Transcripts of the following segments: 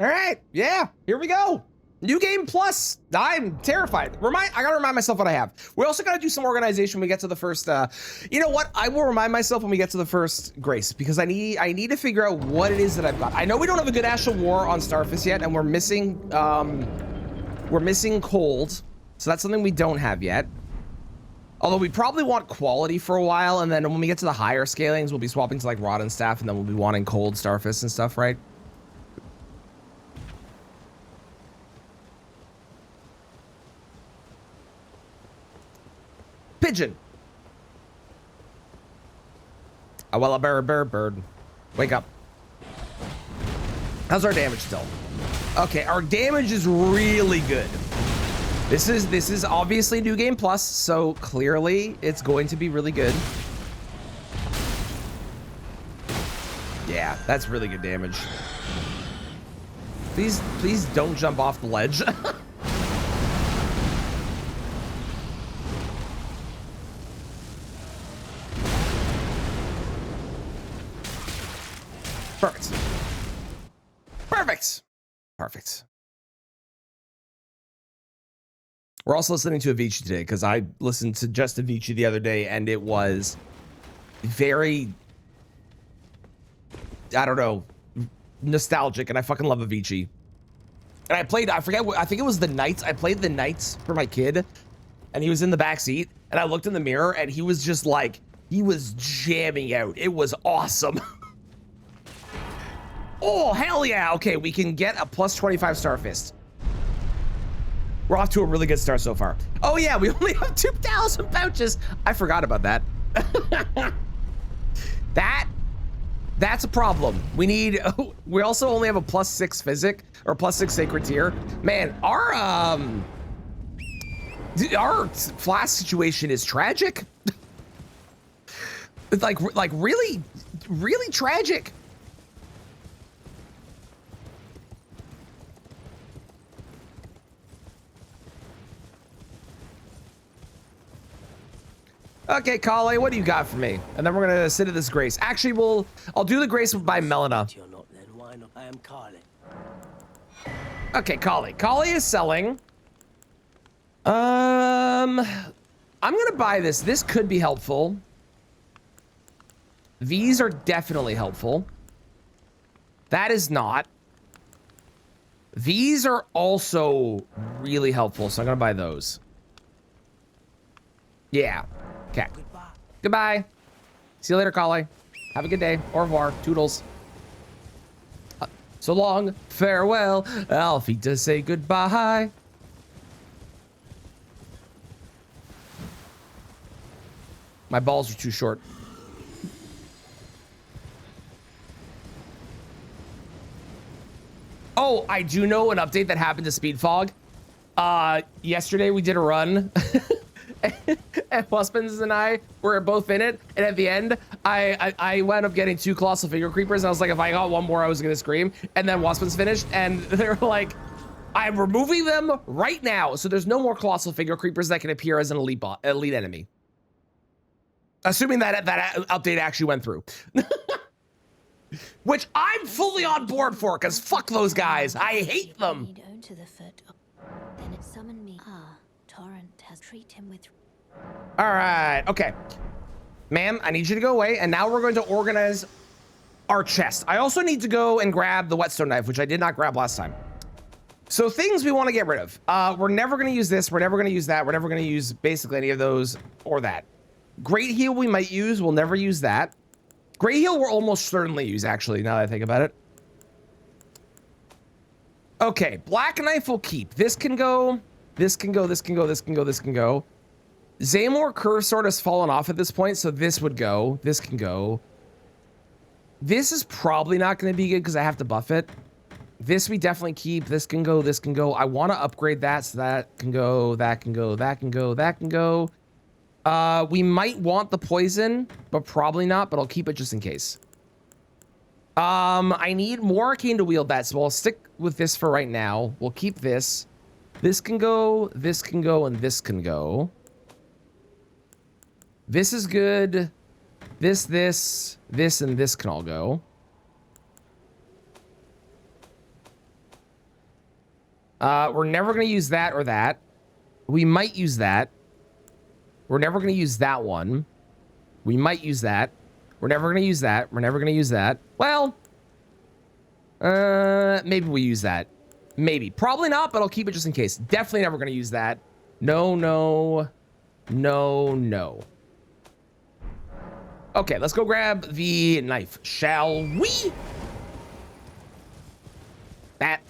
All right, yeah, here we go. New game plus. I'm terrified. I gotta remind myself what I have. We also gotta do some organization when we get to the first, you know what? I will remind myself when we get to the first Grace, because I need to figure out what it is that I've got. I know we don't have a good Ash of War on Starfist yet, and we're missing Cold. So that's something we don't have yet. Although we probably want quality for a while, and then when we get to the higher scalings, we'll be swapping to like Rod and Staff, and then we'll be wanting Cold Starfist and stuff, right? Pigeon. Oh, well, a bird. Wake up. How's our damage still? Okay, our damage is really good. This is obviously New Game Plus, so clearly it's going to be really good. Yeah, that's really good damage. Please don't jump off the ledge. Perfect. We're also listening to Avicii today because I listened to just Avicii the other day and it was very, I don't know, nostalgic, and I fucking love Avicii. And I think it was the Nights. I played the Nights for my kid and he was in the back seat and I looked in the mirror and he was just like, he was jamming out. It was awesome. Oh, hell yeah. Okay, we can get a plus 25 Starfist. We're off to a really good start so far. Oh yeah, we only have 2,000 pouches. I forgot about that. That's a problem. We also only have a plus 6 physic or plus 6 sacred tier. Man, our flask situation is tragic. like really tragic. Okay, Kale, what do you got for me? And then we're gonna sit at this Grace. Actually, I'll do the Grace by Melina. You're not then. Why not? I am Kale. Okay, Kale. Kale is selling. I'm gonna buy this. This could be helpful. These are definitely helpful. That is not. These are also really helpful, so I'm gonna buy those. Yeah. Okay. Goodbye. See you later, Kale. Have a good day. Au revoir. Toodles. So long. Farewell. Alfie to say goodbye. My balls are too short. Oh, I do know an update that happened to Speed Fog. Yesterday we did a run. And Waspins and I were both in it, and at the end, I wound up getting 2 colossal finger creepers, and I was like, if I got one more, I was gonna scream. And then Waspins finished, and they were like, I'm removing them right now, so there's no more colossal finger creepers that can appear as an elite enemy. Assuming that update actually went through. Which I'm fully on board for, because fuck those guys. I hate them. Then it summoned me. Torrent has treated him with. All right, okay. Ma'am, I need you to go away, and now we're going to organize our chest. I also need to go and grab the whetstone knife, which I did not grab last time. So things we want to get rid of. We're never going to use this. We're never going to use that. We're never going to use basically any of those or that. Great heal we might use. We'll never use that. Great heal we'll almost certainly use, actually, now that I think about it. Okay, black knife will keep. This can go. This can go, this can go, this can go, this can go. Zaymore Curve Sword has fallen off at this point, so this would go. This can go. This is probably not going to be good because I have to buff it. This we definitely keep. This can go, this can go. I want to upgrade that, so that can go, that can go, that can go, that can go. We might want the poison, but probably not, but I'll keep it just in case. I need more arcane to wield that, so I'll stick with this for right now. We'll keep this. This can go, and this can go. This is good. This, and this can all go. We're never going to use that or that. We might use that. We're never going to use that one. We might use that. We're never going to use that. We're never going to use that. Well, maybe we use that. Maybe. Probably not, but I'll keep it just in case. Definitely never going to use that. No, no. No, no. Okay, let's go grab the knife, shall we? That.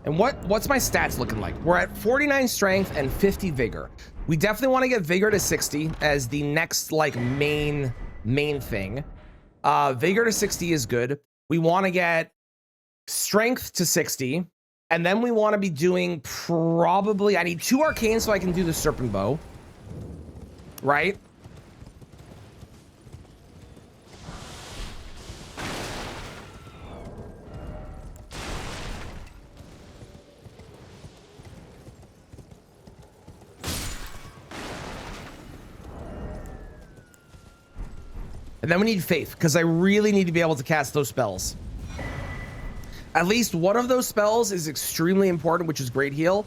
And what's my stats looking like? We're at 49 strength and 50 vigor. We definitely want to get vigor to 60 as the next like main thing. Vigor to 60 is good. We want to get strength to 60, and then we want to be doing probably, I need 2 arcane so I can do the serpent bow, right? And then we need faith, because I really need to be able to cast those spells. At least one of those spells is extremely important, which is Great Heal.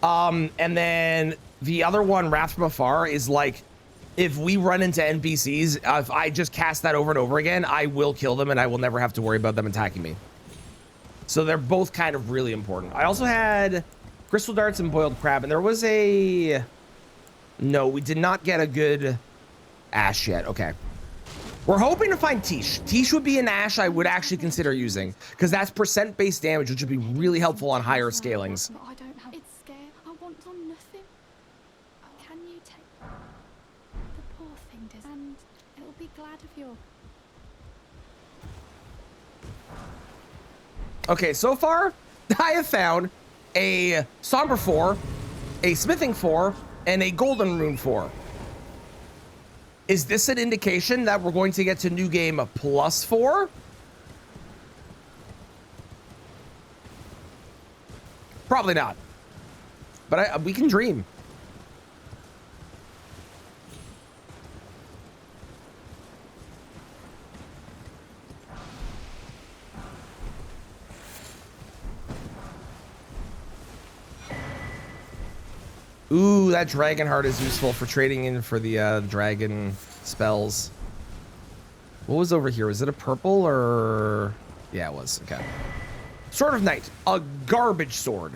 And then the other one, Wrath from Afar, is like, if we run into NPCs, if I just cast that over and over again, I will kill them and I will never have to worry about them attacking me. So they're both kind of really important. I also had Crystal Darts and Boiled Crab, and there was a... No, we did not get a good Ash yet. Okay. We're hoping to find Tish. Tish would be an Ash I would actually consider using, because that's percent-based damage, which would be really helpful on higher scalings. I don't have it scared. I want on nothing. Can you take the poor thing does, and it'll be glad of your. Okay, so far I have found a Somber 4, a Smithing 4, and a Golden Rune 4. Is this an indication that we're going to get to new game +4? Probably not. But we can dream. Ooh, that dragon heart is useful for trading in for the dragon spells. What was over here? Was it a purple or... Yeah, it was. Okay. Sword of Night. A garbage sword.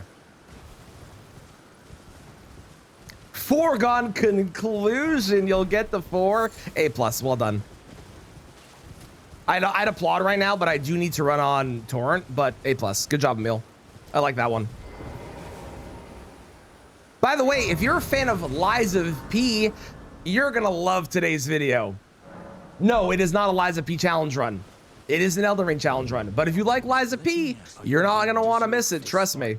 Foregone conclusion. You'll get the 4. A+. Well done. I'd applaud right now, but I do need to run on Torrent. But A+. Good job, Emil. I like that one. By the way, if you're a fan of Liza P, you're gonna love today's video. No, it is not a Liza P challenge run. It is an Elden Ring challenge run. But if you like Liza P, you're not gonna want to miss it. Trust me.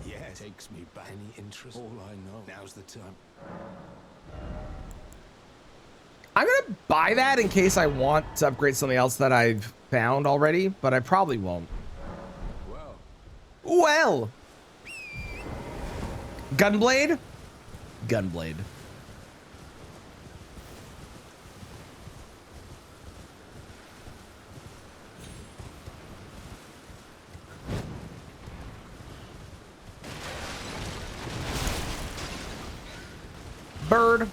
Yeah, it takes me back. Any interest? All I know. Now's the time. I'm gonna buy that in case I want to upgrade something else that I've found already, but I probably won't. Well. Gunblade? Gunblade. Bird.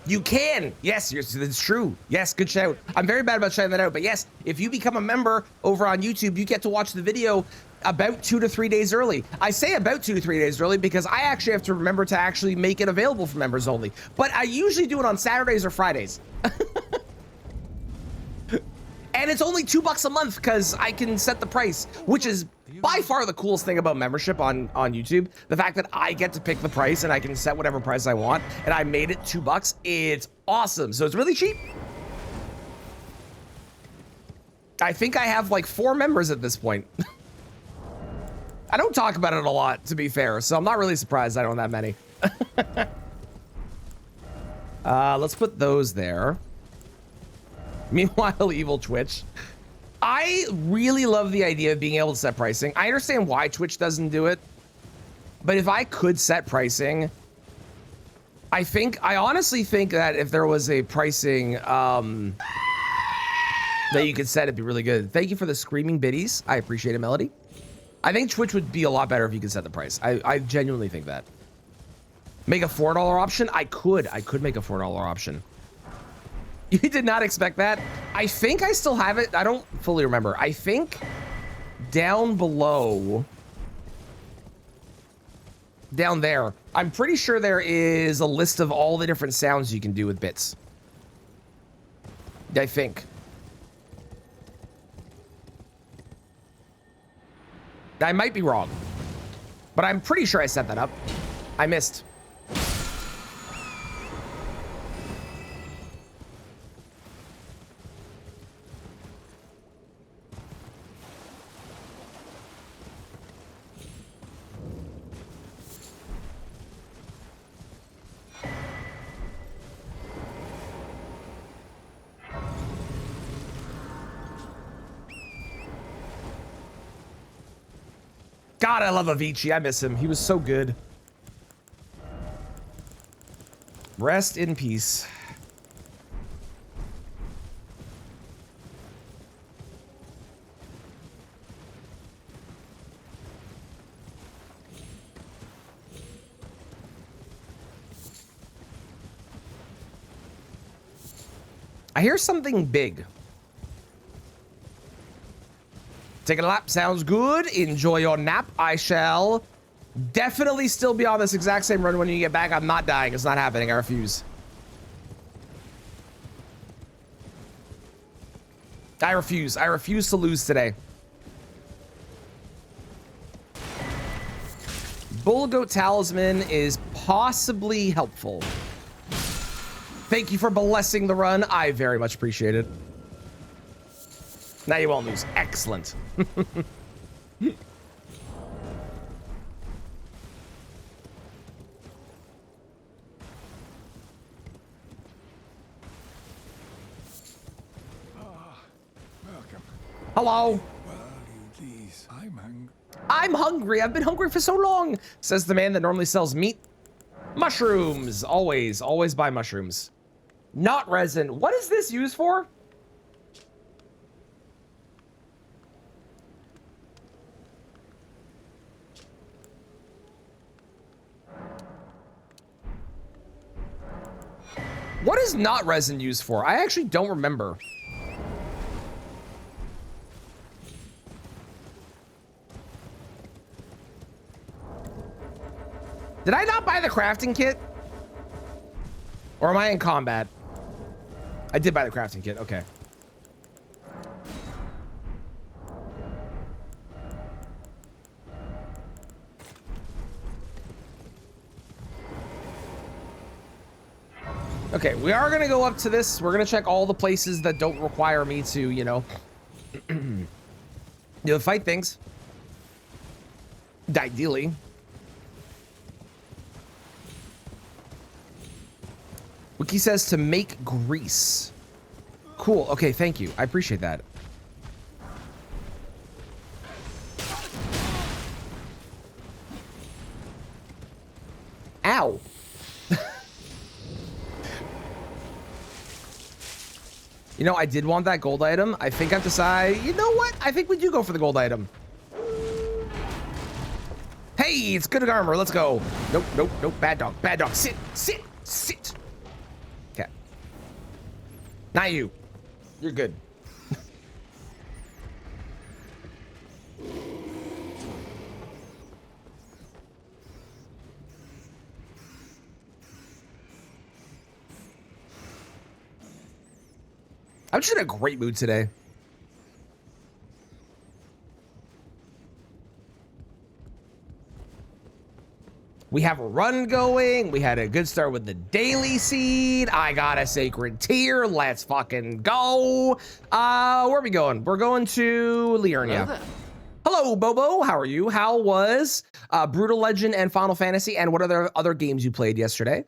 You can. Yes, it's true. Yes, good shout. I'm very bad about shouting that out, but yes, if you become a member over on YouTube, you get to watch the video about 2 to 3 days early. I say about 2 to 3 days early because I actually have to remember to actually make it available for members only. But I usually do it on Saturdays or Fridays. And it's only $2 a month because I can set the price, which is by far the coolest thing about membership on YouTube. The fact that I get to pick the price and I can set whatever price I want, and I made it $2. It's awesome. So it's really cheap. I think I have like 4 members at this point. I don't talk about it a lot, to be fair, so I'm not really surprised I don't have that many. Let's put those there. Meanwhile, evil Twitch. I really love the idea of being able to set pricing. I understand why Twitch doesn't do it, but if I could set pricing, I honestly think that if there was a pricing that you could set, it'd be really good. Thank you for the screaming biddies. I appreciate it, Melody. I think Twitch would be a lot better if you could set the price. I genuinely think that. Make a $4 option? I could make a $4 option. You did not expect that? I think I still have it. I don't fully remember. I think down below, down there, I'm pretty sure there is a list of all the different sounds you can do with bits. I think. I might be wrong, but I'm pretty sure I set that up. I missed. God, I love Avicii. I miss him. He was so good. Rest in peace. I hear something big. Taking a lap sounds good. Enjoy your nap. I shall definitely still be on this exact same run when you get back. I'm not dying. It's not happening. I refuse. I refuse. I refuse to lose today. Bull Goat Talisman is possibly helpful. Thank you for blessing the run. I very much appreciate it. Now you won't lose. Excellent. Welcome. Hello. Well, you please. I'm hungry. I've been hungry for so long, says the man that normally sells meat. Mushrooms. Always buy mushrooms. Not resin. What is this used for? What is not resin used for? I actually don't remember. Did I not buy the crafting kit? Or am I in combat? I did buy the crafting kit. Okay. Okay, we are gonna go up to this. We're gonna check all the places that don't require me to, you know, fight things. Ideally. Wiki says to make grease. Cool. Okay, thank you. I appreciate that. Ow. You know, I did want that gold item. I think I've decided, you know what? I think we do go for the gold item. Hey, it's good armor. Let's go. Nope, nope, nope. Bad dog. Bad dog. Sit, sit, sit. Okay. Not you. You're good. I'm just in a great mood today. We have a run going. We had a good start with the daily seed. I got a sacred tier. Let's fucking go. Where are we going? We're going to Liurnia. Hello, Bobo. How are you? How was Brutal Legend and Final Fantasy? And what other games you played yesterday?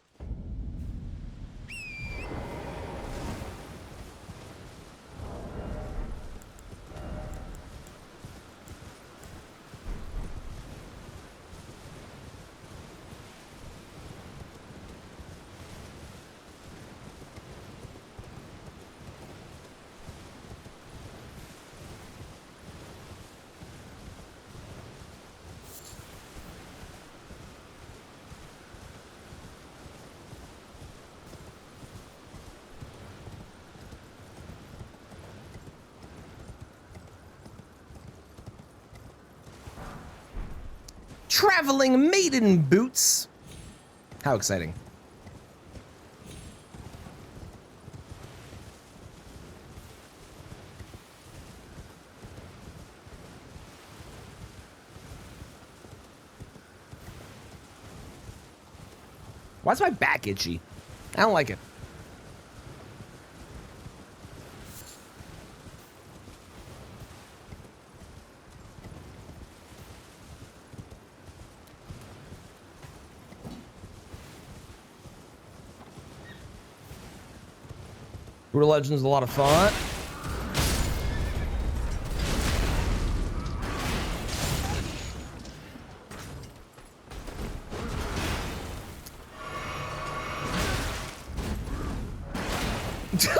traveling maiden boots. How exciting. Why's my back itchy? I don't like it. Brutal Legends is a lot of fun.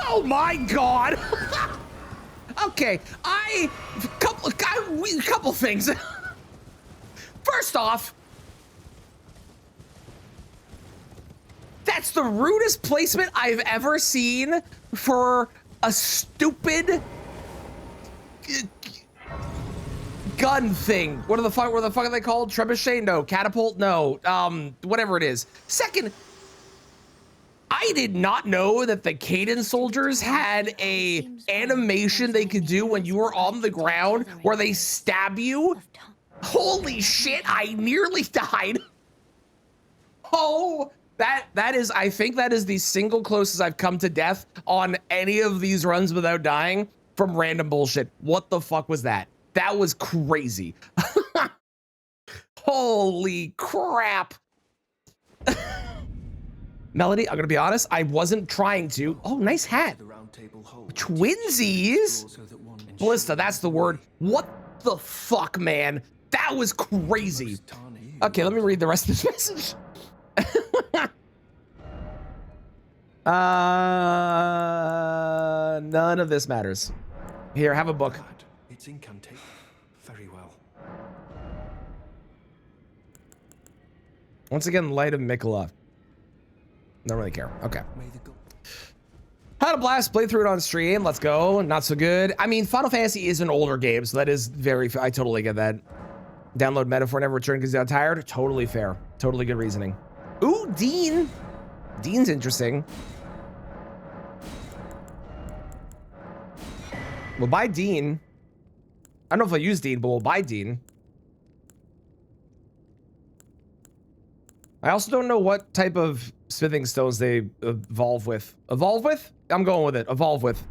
Oh my god! Okay, couple things. First off, that's the rudest placement I've ever seen for a stupid gun thing. What the fuck are they called? Trebuchet? No. Catapult? No. Whatever it is. Second, I did not know that the Cadence soldiers had a animation they could do when you were on the ground where they stab you. Holy shit, I nearly died. Oh, that is, I think that is the single closest I've come to death on any of these runs without dying from random bullshit. What the fuck was that? That was crazy. Holy crap. Melody, I'm gonna be honest, I wasn't trying to. Oh, nice hat. Twinsies? Ballista, that's the word. What the fuck, man? That was crazy. Okay, let me read the rest of this message. None of this matters. Here, have a book. It's incantation. Very well. Once again, Light of Mikola. Don't really care. Okay. Had a blast, played through it on stream. Let's go. Not so good. I mean, Final Fantasy is an older game, so that is very, I totally get that. Download Metaphor, never return because you got tired. Totally fair. Totally good reasoning. Ooh, Dean. Dean's interesting. We'll buy Dean. I don't know if I'll use Dean, but we'll buy Dean. I also don't know what type of smithing stones they evolve with. Evolve with? I'm going with it. Evolve with.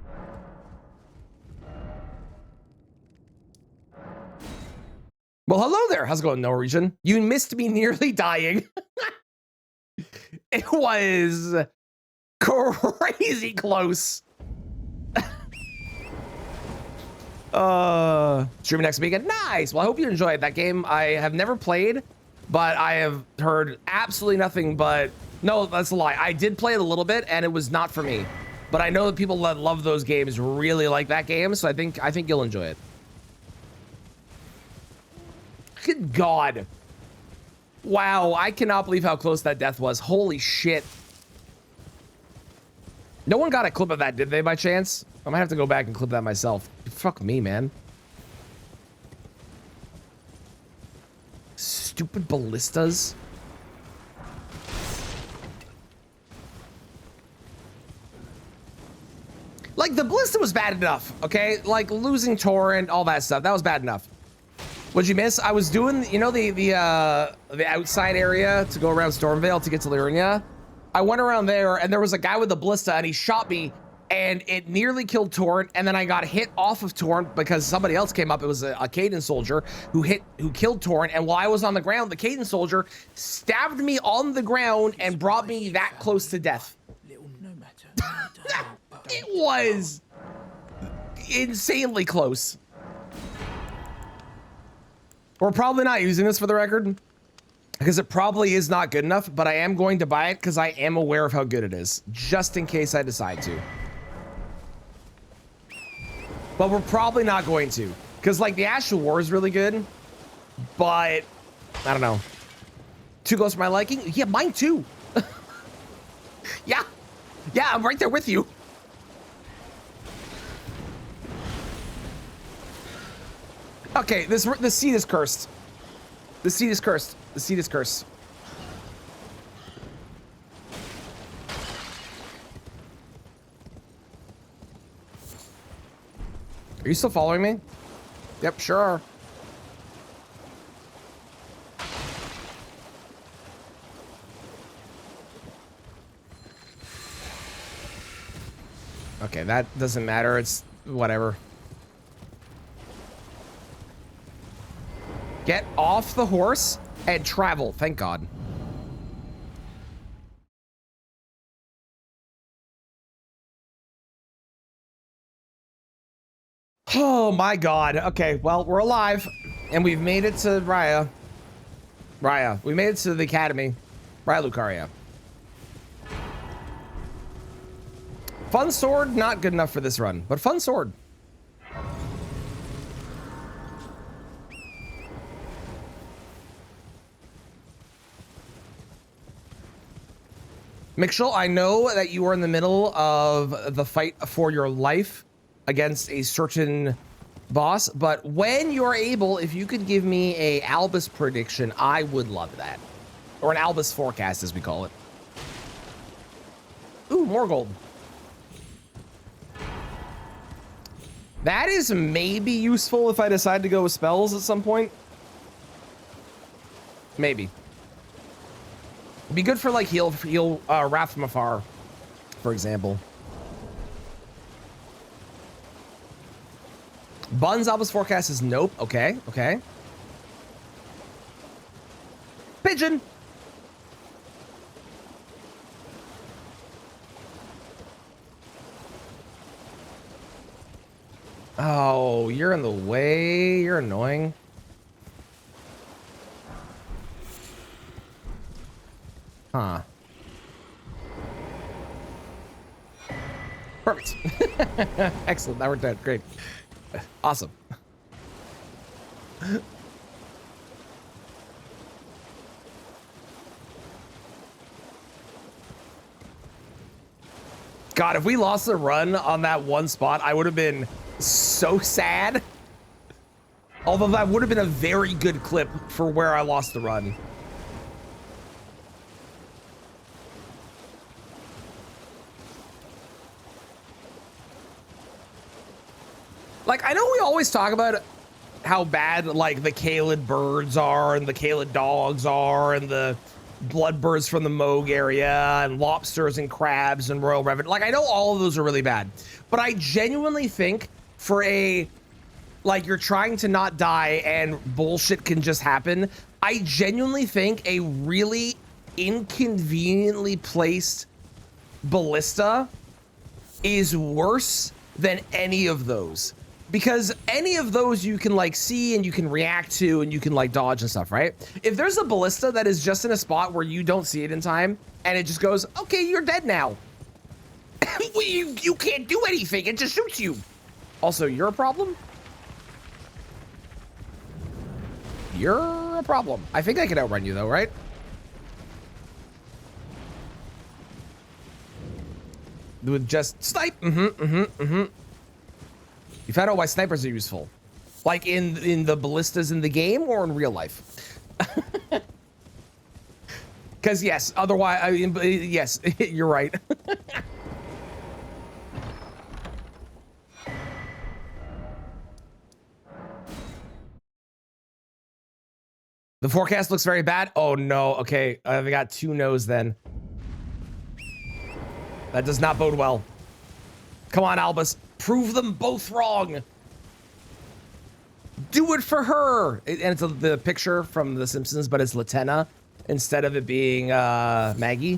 Well, hello there. How's it going, Norwegian? You missed me nearly dying. It was crazy close. Streaming next weekend. Nice. Well, I hope you enjoyed that game. I have never played, but I have heard absolutely nothing but... No, that's a lie. I did play it a little bit, and it was not for me. But I know that people that love those games really like that game, so I think you'll enjoy it. Good God. Wow, I cannot believe how close that death was. Holy shit. No one got a clip of that, did they, by chance? I might have to go back and clip that myself. Fuck me, man. Stupid ballistas. Like, the ballista was bad enough, okay? Like, losing Torrent, all that stuff, that was bad enough. What'd you miss? I was doing, you know, the outside area to go around Stormvale to get to Liurnia? I went around there, and there was a guy with a ballista, and he shot me, and it nearly killed Torrent, and then I got hit off of Torrent because somebody else came up. It was a Cadence soldier who killed Torrent, and while I was on the ground, the Cadence soldier stabbed me on the ground and brought me that close to death. It was insanely close. We're probably not using this for the record because it probably is not good enough, but I am going to buy it because I am aware of how good it is, just in case I decide to. But we're probably not going to, because like the Astral War is really good, but I don't know. Too close for my liking? Yeah, mine too. Yeah, I'm right there with you. Okay, this seat is cursed. The seed is cursed. The seed is cursed. Are you still following me? Yep, sure are. Okay, that doesn't matter. It's whatever. Get off the horse and travel. Thank God. Oh my God. Okay, well, we're alive and we've made it to Raya. We made it to the academy. Raya Lucaria. Fun sword, not good enough for this run, but fun sword. Mitchell, I know that you are in the middle of the fight for your life against a certain boss, but when you're able, if you could give me a Albus prediction, I would love that. Or an Albus forecast, as we call it. Ooh, more gold. That is maybe useful if I decide to go with spells at some point. Maybe. It'd be good for like heal Wrath from Afar, for example. Bun's Albus forecast is nope. Okay, okay. Pigeon. Oh, you're in the way. You're annoying. Huh. Perfect. Excellent. That worked out great. Awesome. God, if we lost the run on that one spot, I would have been so sad. Although that would have been a very good clip for where I lost the run. Like, I know we always talk about how bad, like, the Kaled birds are and the Kaled dogs are and the blood birds from the Moog area and lobsters and crabs and royal revenant. Like, I know all of those are really bad, but I genuinely think for a, like, you're trying to not die and bullshit can just happen. I genuinely think a really inconveniently placed ballista is worse than any of those. Because any of those you can like see and you can react to and you can like dodge and stuff, right? If there's a ballista that is just in a spot where you don't see it in time and it just goes, okay, you're dead now. you can't do anything. It just shoots you. Also, you're a problem. You're a problem. I think I can outrun you though, right? With just snipe. You found out why snipers are useful, like in the ballistas in the game or in real life. Because yes, otherwise, I mean, yes, you're right. The forecast looks very bad. Oh no. Okay, I got 2 no's then. That does not bode well. Come on, Albus. Prove them both wrong. Do it for her. And it's the picture from The Simpsons, but it's Latenna instead of it being Maggie.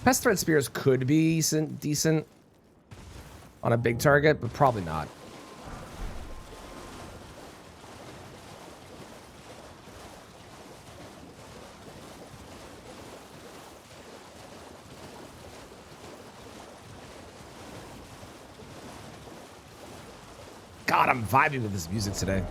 Pest thread spears could be decent on a big target, but probably not. God, I'm vibing with this music today.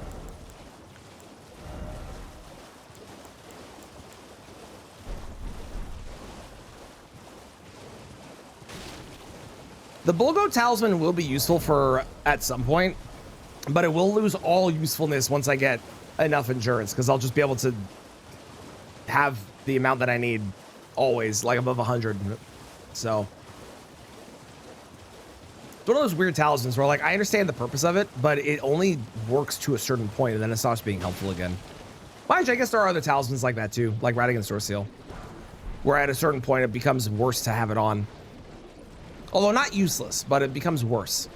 The Bulgo Talisman will be useful for at some point, but it will lose all usefulness once I get enough endurance, because I'll just be able to have the amount that I need always, like above 100. So it's one of those weird talismans where, like, I understand the purpose of it, but it only works to a certain point, and then it stops being helpful again. Mind you, I guess there are other talismans like that too, like Radigan Store Seal, where at a certain point it becomes worse to have it on. Although not useless, but it becomes worse.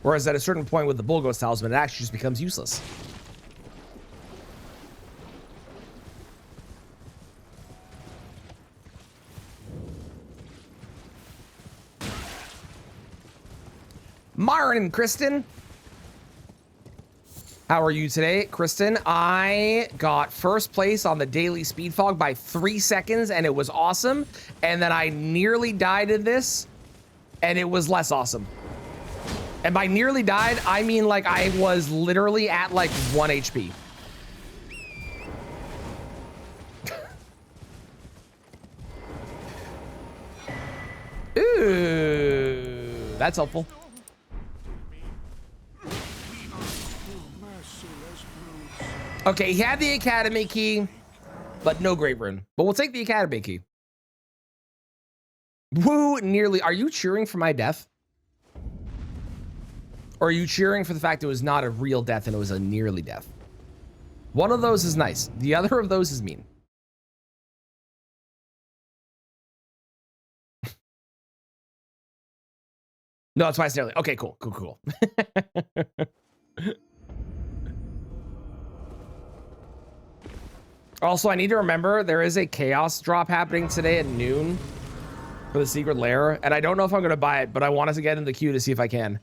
Whereas at a certain point with the Bulgos Talisman, it actually just becomes useless. Myron and Kristen. How are you today, Kristen? I got first place on the daily speed fog by 3 seconds, and it was awesome. And then I nearly died in this, and it was less awesome. And by nearly died, I mean like I was literally at like 1 HP. Ooh, that's helpful. Okay, he had the Academy key, but no Great Rune. But we'll take the Academy key. Woo, nearly. Are you cheering for my death? Or are you cheering for the fact it was not a real death and it was a nearly death? One of those is nice. The other of those is mean. No, it's twice nearly. Okay, cool, cool, cool. Also, I need to remember there is a chaos drop happening today at noon for the secret lair, and I don't know if I'm going to buy it, but I wanted to get in the queue to see if I can.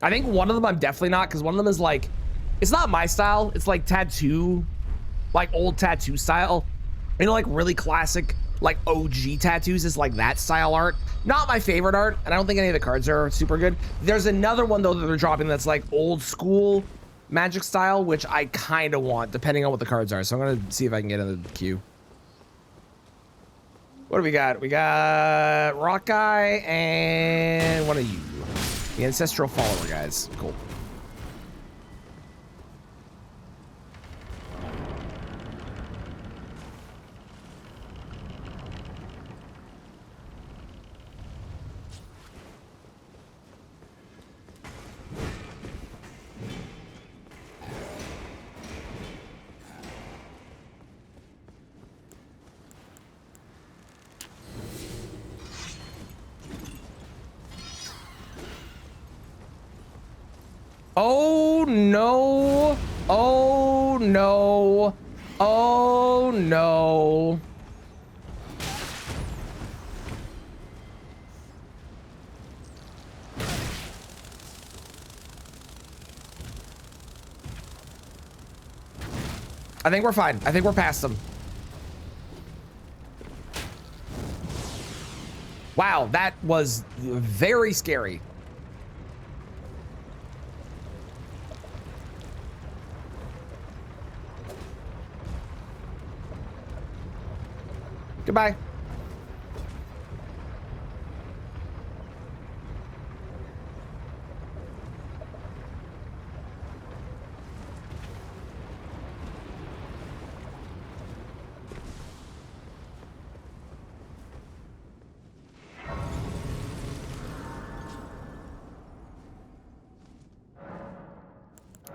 I think one of them I'm definitely not, because one of them is like, it's not my style. It's like tattoo, like old tattoo style. You know, like really classic, like OG tattoos is like that style art. Not my favorite art, and I don't think any of the cards are super good. There's another one though that they're dropping that's like old school Magic style, which I kind of want, depending on what the cards are. So I'm gonna see if I can get in the queue. What do we got? We got Rock Guy and one of you, the Ancestral Follower guys. Cool. Oh no. Oh no. Oh no. I think we're fine. I think we're past them. Wow, that was very scary. Goodbye.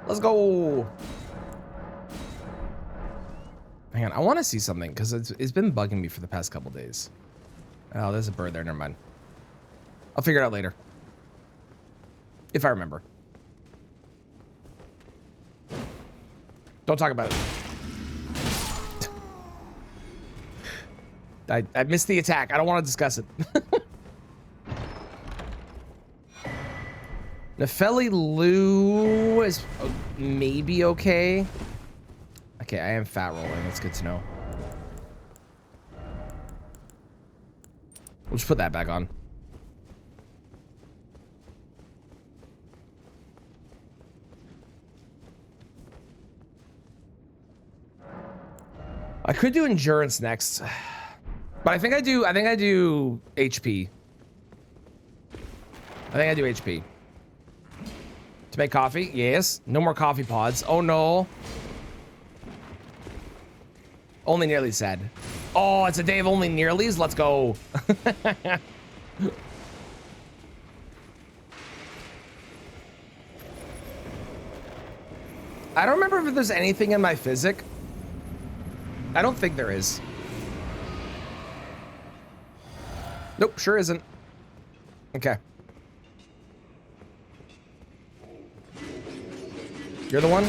Let's go. Hang on, I want to see something because it's been bugging me for the past couple days. Oh, there's a bird there. Never mind. I'll figure it out later. If I remember. Don't talk about it. I missed the attack. I don't want to discuss it. Nefeli Lou is maybe okay. Okay, I am fat rolling. That's good to know. We'll just put that back on. I could do endurance next, but I think I do HP. I think I do HP. To make coffee, yes. No more coffee pods. Oh no. Only nearly said. Oh, it's a day of only nearlies. Let's go. I don't remember if there's anything in my physic. I don't think there is. Nope, sure isn't. Okay. You're the one?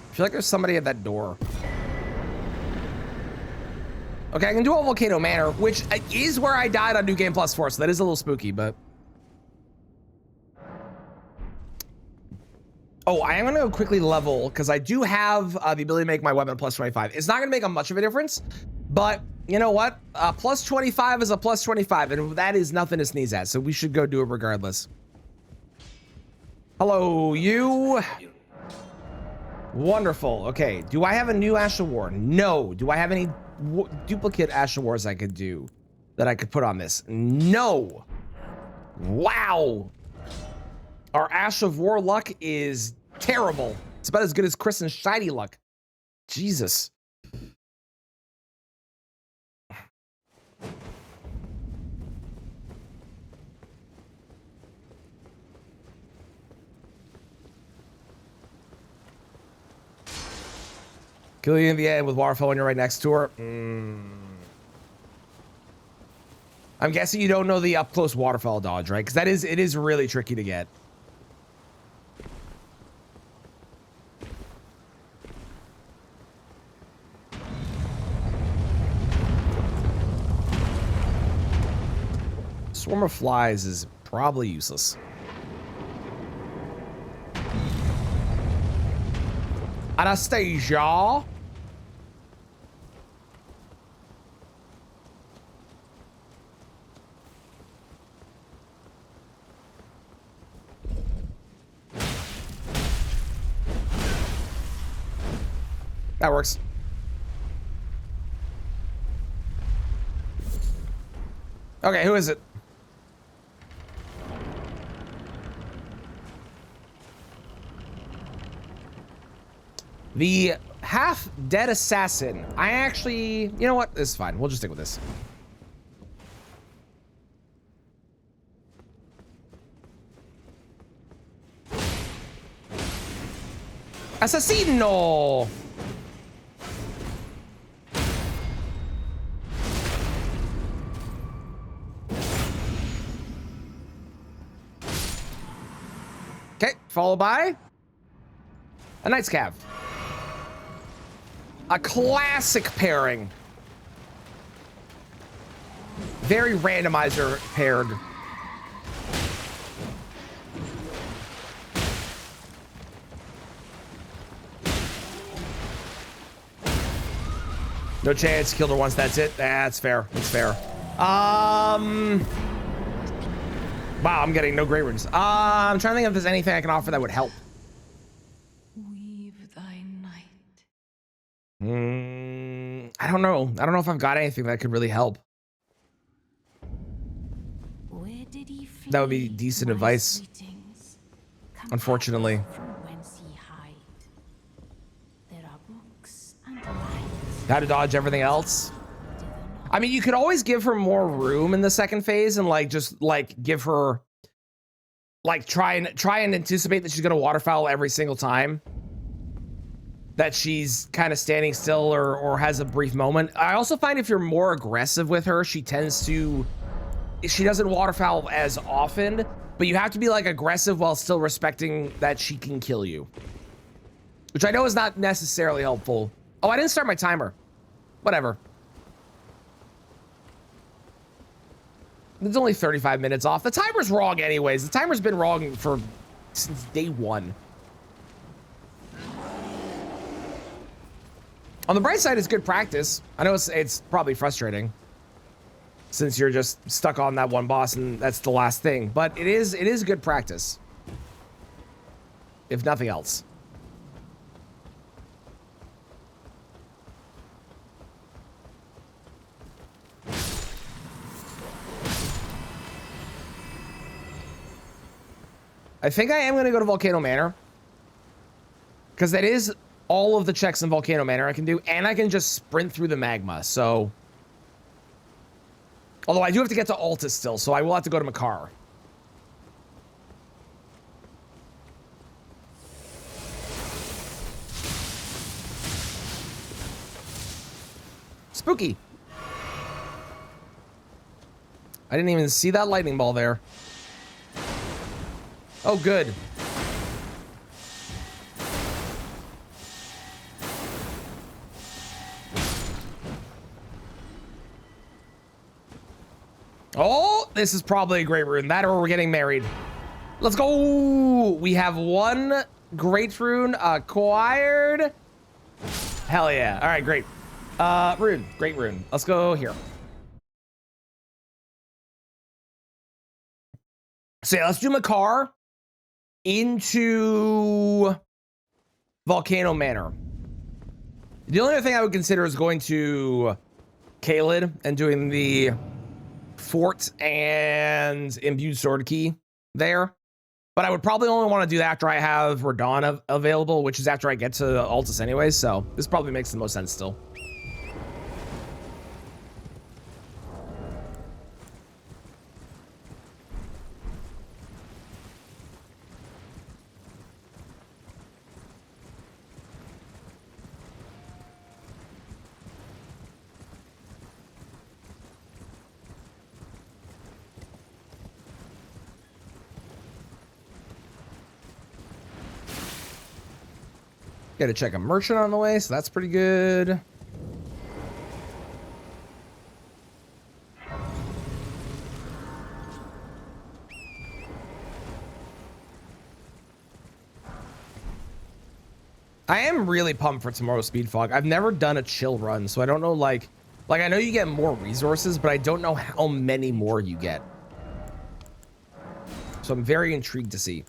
I feel like there's somebody at that door. Okay, I can do a Volcano Manor, which is where I died on New Game Plus 4, so that is a little spooky, but... Oh, I am going to go quickly level, because I do have the ability to make my weapon plus 25. It's not going to make a much of a difference, but you know what? Plus 25 is a plus 25, and that is nothing to sneeze at, so we should go do it regardless. Hello, you. Wonderful. Okay, do I have a new Ash of War? No. Do I have any duplicate Ash of Wars I could do that I could put on this? No. Wow. Our Ash of War luck is terrible. It's about as good as Chris and Shiny luck. Jesus. Kill you in the end with waterfall when you're right next to her. I'm guessing you don't know the up close waterfall dodge, right? Because it is really tricky to get. Swarm of flies is probably useless. Anastasia. That works. Okay, who is it? The half-dead assassin. I actually, you know what? This is fine. We'll just stick with this. Assassino! Okay, followed by a Knight's Cav. A classic pairing. Very randomizer paired. No chance. Killed her once. That's it. That's fair. That's fair. Wow, I'm getting no great runes. I'm trying to think if there's anything I can offer that would help. Weave thy night. I don't know. I don't know if I've got anything that could really help. Where did he flee? That would be decent advice. Unfortunately. From whence he hide. There are books and lights. How to dodge everything else. I mean, you could always give her more room in the second phase and like just like give her like try and anticipate that she's gonna waterfowl every single time that she's kind of standing still or has a brief moment. I also find if you're more aggressive with her, she doesn't waterfowl as often, but you have to be like aggressive while still respecting that she can kill you, which I know is not necessarily helpful. Oh, I didn't start my timer. Whatever. It's only 35 minutes off. The timer's wrong anyways. The timer's been wrong since day one. On the bright side, it's good practice. I know it's probably frustrating since you're just stuck on that one boss and that's the last thing, but it is good practice, if nothing else. I think I am going to go to Volcano Manor, because that is all of the checks in Volcano Manor I can do, and I can just sprint through the magma, so... Although I do have to get to Altus still, so I will have to go to Makar. Spooky. I didn't even see that lightning ball there. Oh, good. Oh, this is probably a great rune. That or we're getting married. Let's go. We have one great rune acquired. Hell yeah. All right, great. Rune. Great rune. Let's go here. So yeah, let's do Makar into Volcano Manor. The only other thing I would consider is going to Caelid and doing the fort and imbued sword key there. But I would probably only want to do that after I have Radon available, which is after I get to Altus anyways, so this probably makes the most sense still. Got to check a merchant on the way, so that's pretty good. I am really pumped for tomorrow's speed fog. I've never done a chill run, so I don't know, like I know you get more resources, but I don't know how many more you get. So I'm very intrigued to see.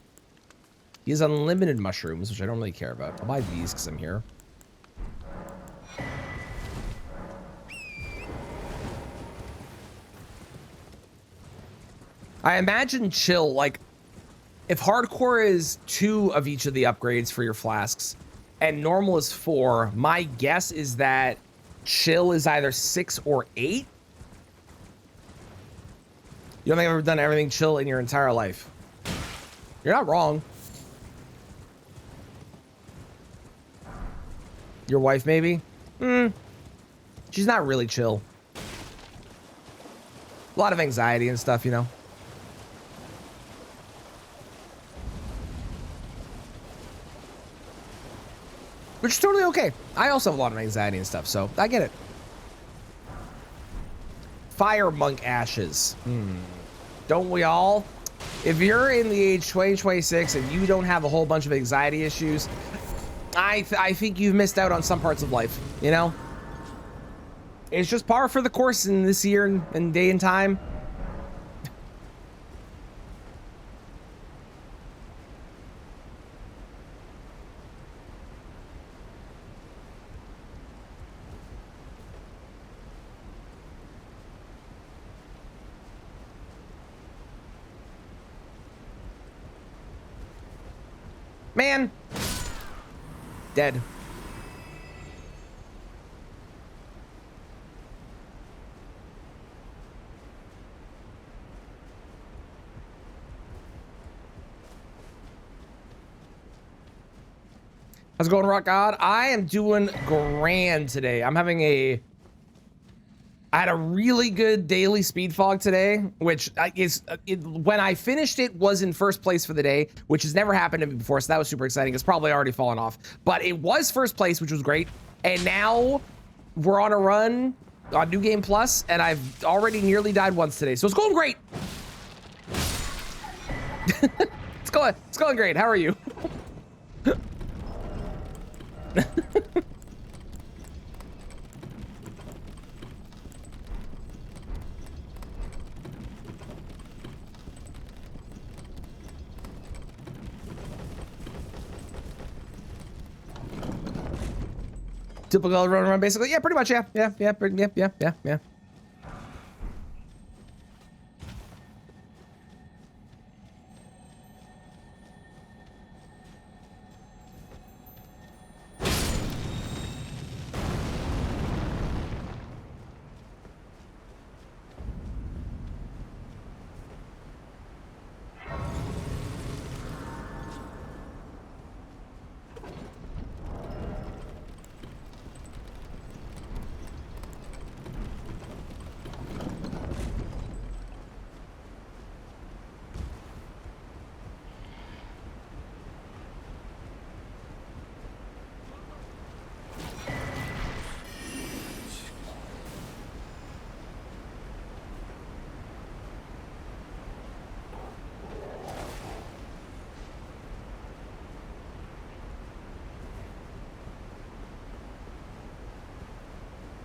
He has unlimited mushrooms, which I don't really care about. I'll buy these because I'm here. I imagine chill, like, if hardcore is 2 of each of the upgrades for your flasks, and normal is 4, my guess is that chill is either 6 or 8. You don't think I've ever done everything chill in your entire life? You're not wrong. Your wife, maybe? She's not really chill. A lot of anxiety and stuff, you know? Which is totally okay. I also have a lot of anxiety and stuff, so I get it. Fire monk ashes. Don't we all? If you're in the age 2026 and you don't have a whole bunch of anxiety issues, I think you've missed out on some parts of life, you know? It's just par for the course in this year and day and time. Man. Dead. How's it going, Rock God? I am doing grand today. I had a really good daily speed fog today, which when I finished it was in first place for the day, which has never happened to me before, so that was super exciting. It's probably already fallen off, but it was first place, which was great. And now we're on a run on New Game Plus, and I've already nearly died once today, so it's going great. It's going great. How are you? Typical run basically. Yeah, pretty much. Yeah. Yeah.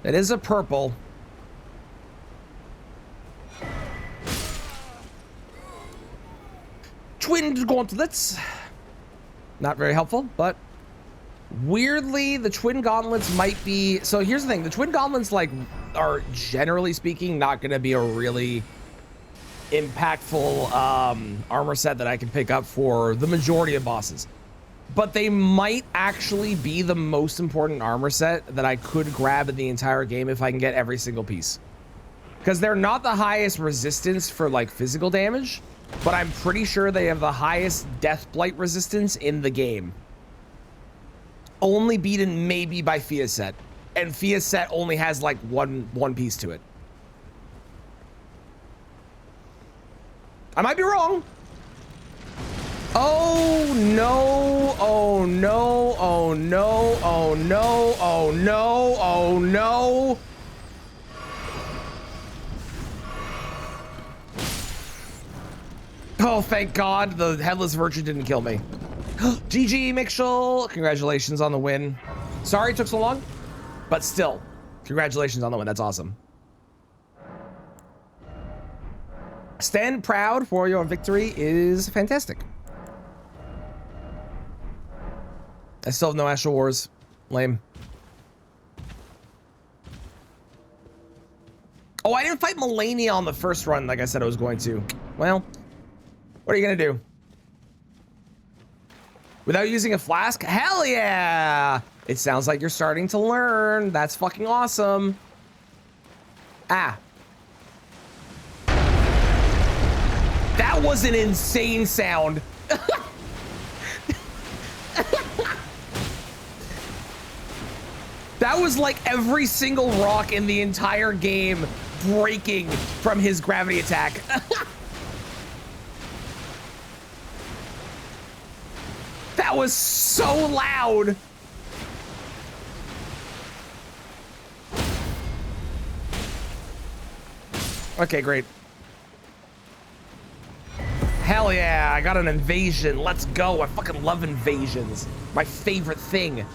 It is a purple. Twin gauntlets. Not very helpful, but weirdly, the twin gauntlets might be. So here's the thing: the twin gauntlets, like, are generally speaking not going to be a really impactful armor set that I can pick up for the majority of bosses. But they might actually be the most important armor set that I could grab in the entire game if I can get every single piece. Because they're not the highest resistance for, like, physical damage, but I'm pretty sure they have the highest death blight resistance in the game. Only beaten maybe by Fia's set. And Fia's set only has, like, one piece to it. I might be wrong. Oh no, oh no, oh no, oh no, oh no, oh no. Oh, thank God the Headless Virtue didn't kill me. GG, Mitchell. Congratulations on the win. Sorry it took so long, but still, congratulations on the win. That's awesome. Stand proud for your victory is fantastic. I still have no Astral Wars. Lame. Oh, I didn't fight Melania on the first run like I said I was going to. Well, what are you gonna do? Without using a flask? Hell yeah! It sounds like you're starting to learn. That's fucking awesome. Ah. That was an insane sound. That was like every single rock in the entire game breaking from his gravity attack. That was so loud. Okay, great. Hell yeah, I got an invasion. Let's go. I fucking love invasions. My favorite thing.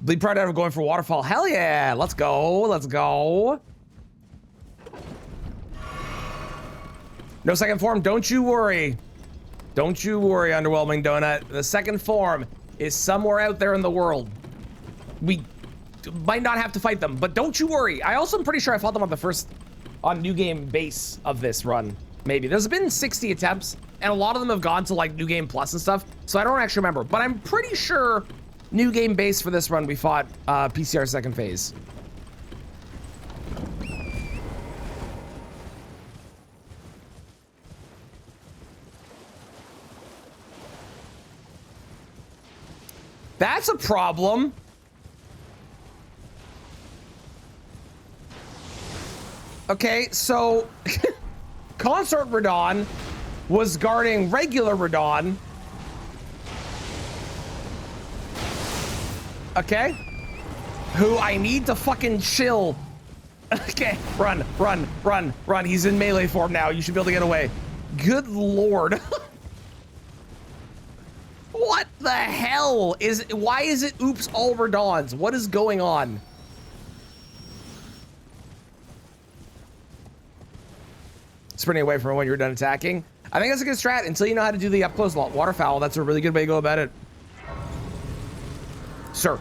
Bleed proud out of going for waterfall. Hell yeah, let's go. Let's go. No second form, don't you worry. Don't you worry, Underwhelming Donut. The second form is somewhere out there in the world. We might not have to fight them, but don't you worry. I also am pretty sure I fought them on New Game base of this run. Maybe. There's been 60 attempts, and a lot of them have gone to like New Game Plus and stuff, so I don't actually remember. But I'm pretty sure New Game base for this run we fought PCR second phase. That's a problem. Okay, so Consort Radon was guarding regular Radon. Okay, who I need to fucking chill. Okay, run, run, run, run. He's in melee form now. You should be able to get away. Good Lord. What the hell is, why is it oops all Radons? What is going on? Sprinting away from when you're done attacking. I think that's a good strat until you know how to do the up close waterfowl. That's a really good way to go about it. Sir.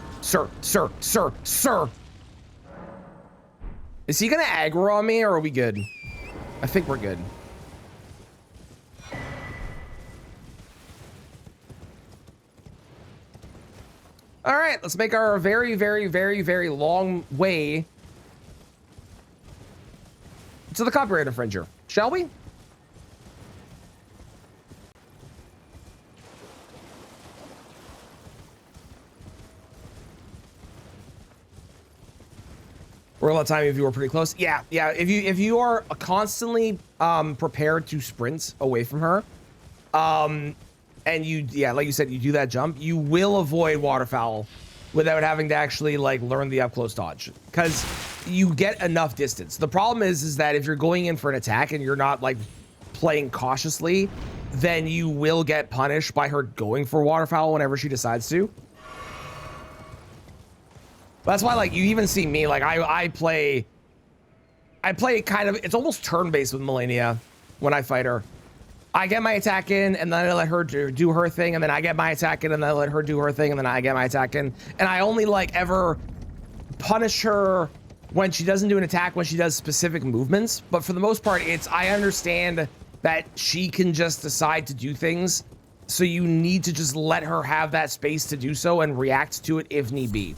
Is he gonna aggro on me or are we good? I think we're good. All right, let's make our very, very, very, very long way to the copyright infringer, shall we? We're a lot of time if you were pretty close. Yeah. If you are constantly prepared to sprint away from her, and you, like you said, you do that jump, you will avoid waterfowl without having to actually like learn the up close dodge because you get enough distance. The problem is that if you're going in for an attack and you're not like playing cautiously, then you will get punished by her going for waterfowl whenever she decides to. That's why, like, you even see me, like, I play kind of, it's almost turn-based with Melania when I fight her. I get my attack in, and then I let her do her thing, and then I get my attack in, and then I let her do her thing, and then I get my attack in. And I only, like, ever punish her when she doesn't do an attack, when she does specific movements. But for the most part, I understand that she can just decide to do things, so you need to just let her have that space to do so and react to it if need be.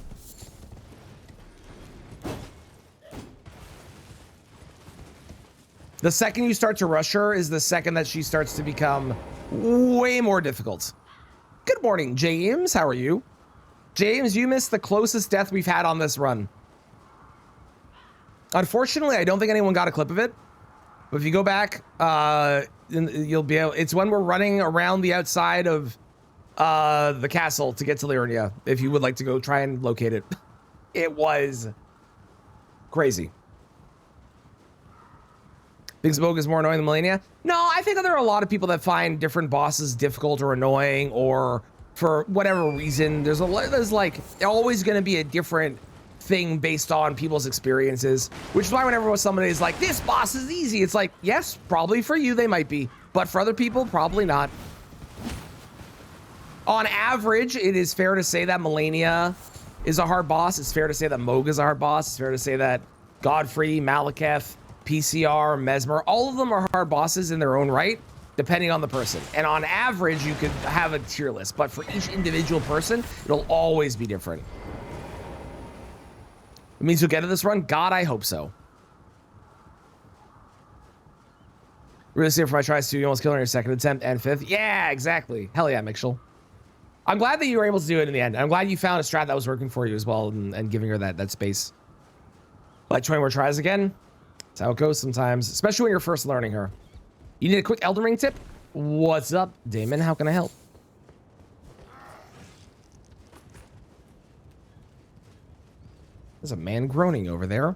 The second you start to rush her is the second that she starts to become way more difficult. Good morning, James. How are you? James, you missed the closest death we've had on this run. Unfortunately, I don't think anyone got a clip of it. But if you go back, you'll be able... It's when we're running around the outside of the castle to get to Liurnia, if you would like to go try and locate it. It was crazy. Big Smoke is more annoying than Melania? No, I think there are a lot of people that find different bosses difficult or annoying, or for whatever reason. There's like always going to be a different thing based on people's experiences, which is why whenever somebody is like, this boss is easy, it's like, yes, probably for you they might be, but for other people, probably not. On average, it is fair to say that Melania is a hard boss. It's fair to say that Moog is a hard boss. It's fair to say that Godfrey, Malekith, PCR, Mesmer, all of them are hard bosses in their own right, depending on the person. And on average, you could have a tier list, but for each individual person, it'll always be different. It means you'll get to this run? God, I hope so. Really see it for my tries too. You almost killed her in your second attempt and fifth. Yeah, exactly. Hell yeah, Mitchell. I'm glad that you were able to do it in the end. I'm glad you found a strat that was working for you as well and giving her that space. Like 20 more tries again. That's how it goes sometimes, especially when you're first learning her. You need a quick Elden Ring tip? What's up, Damon? How can I help? There's a man groaning over there.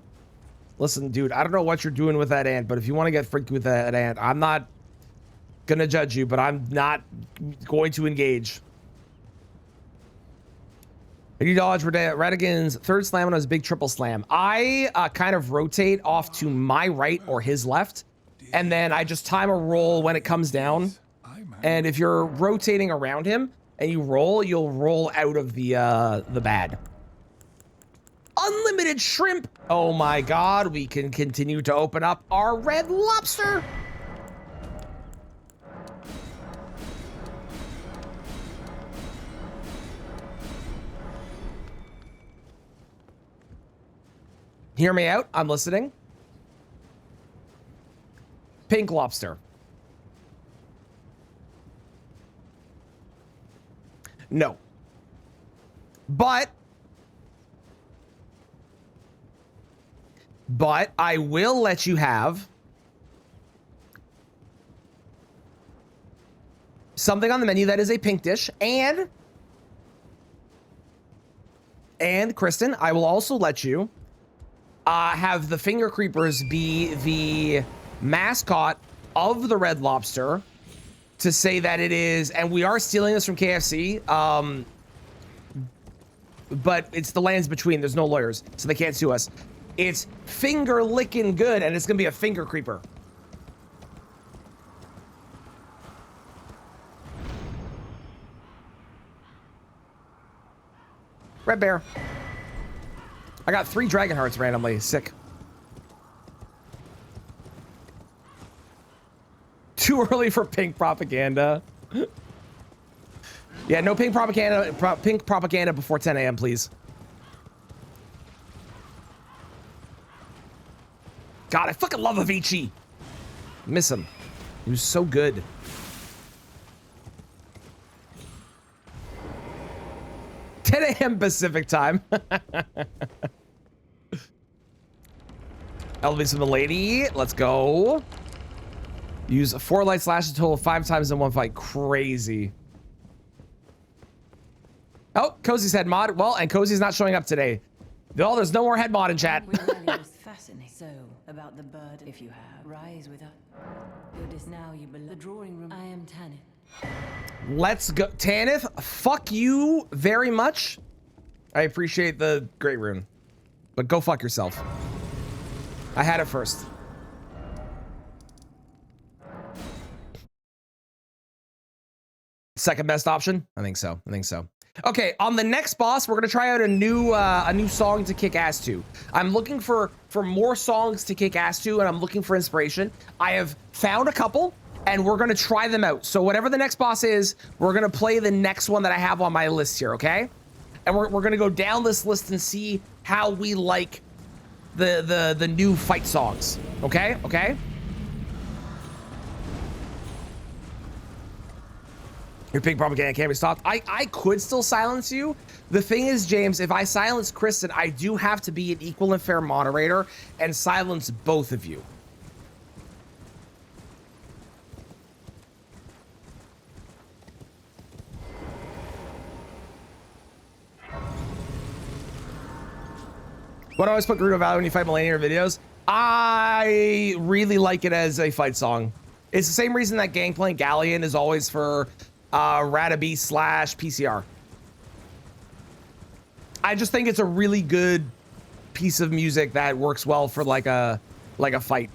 Listen, dude, I don't know what you're doing with that ant, but if you want to get freaky with that ant, I'm not gonna judge you, but I'm not going to engage. You dodge Radigan's third slam on his big triple slam. I kind of rotate off to my right or his left, and then I just time a roll when it comes down. And if you're rotating around him and you roll, you'll roll out of the bad. Unlimited shrimp. Oh my God, we can continue to open up our red lobster. Hear me out. I'm listening. Pink lobster. No. But I will let you have something on the menu that is a pink dish, and Kristen, I will also let you have the finger creepers be the mascot of the Red Lobster to say that it is, and we are stealing this from KFC, but it's the lands between. There's no lawyers, so they can't sue us. It's finger licking good, and it's gonna be a finger creeper. Red bear. I got 3 dragon hearts randomly. Sick. Too early for pink propaganda. Yeah, no pink propaganda. Pink propaganda before 10 a.m. please. God, I fucking love Avicii. Miss him. He was so good. a.m. Pacific time. Elevates of the lady. Let's go. Use 4 light slashes a total of 5 times in one fight. Crazy. Oh, Cozy's head mod. Well, and Cozy's not showing up today. No, there's no more head mod in chat. Fascinating. So, about the bird, if you have, rise with her. Now you belong. The drawing room. I am Tanith. Let's go. Tanith, fuck you very much. I appreciate the great rune, but go fuck yourself. I had it first. Second best option? I think so. I think so. Okay, on the next boss, we're gonna try out a new song to kick ass to. I'm looking for more songs to kick ass to, and I'm looking for inspiration. I have found a couple, and we're gonna try them out. So whatever the next boss is, we're gonna play the next one that I have on my list here, okay? And we're gonna go down this list and see how we like the new fight songs. Okay? Okay? Your pink propaganda can't be stopped. I could still silence you. The thing is, James, if I silence Kristen, I do have to be an equal and fair moderator and silence both of you. What do I always put Gerudo value when you fight Millennium videos? I really like it as a fight song. It's the same reason that Gangplank Galleon is always for Rataby / PCR. I just think it's a really good piece of music that works well for like a fight.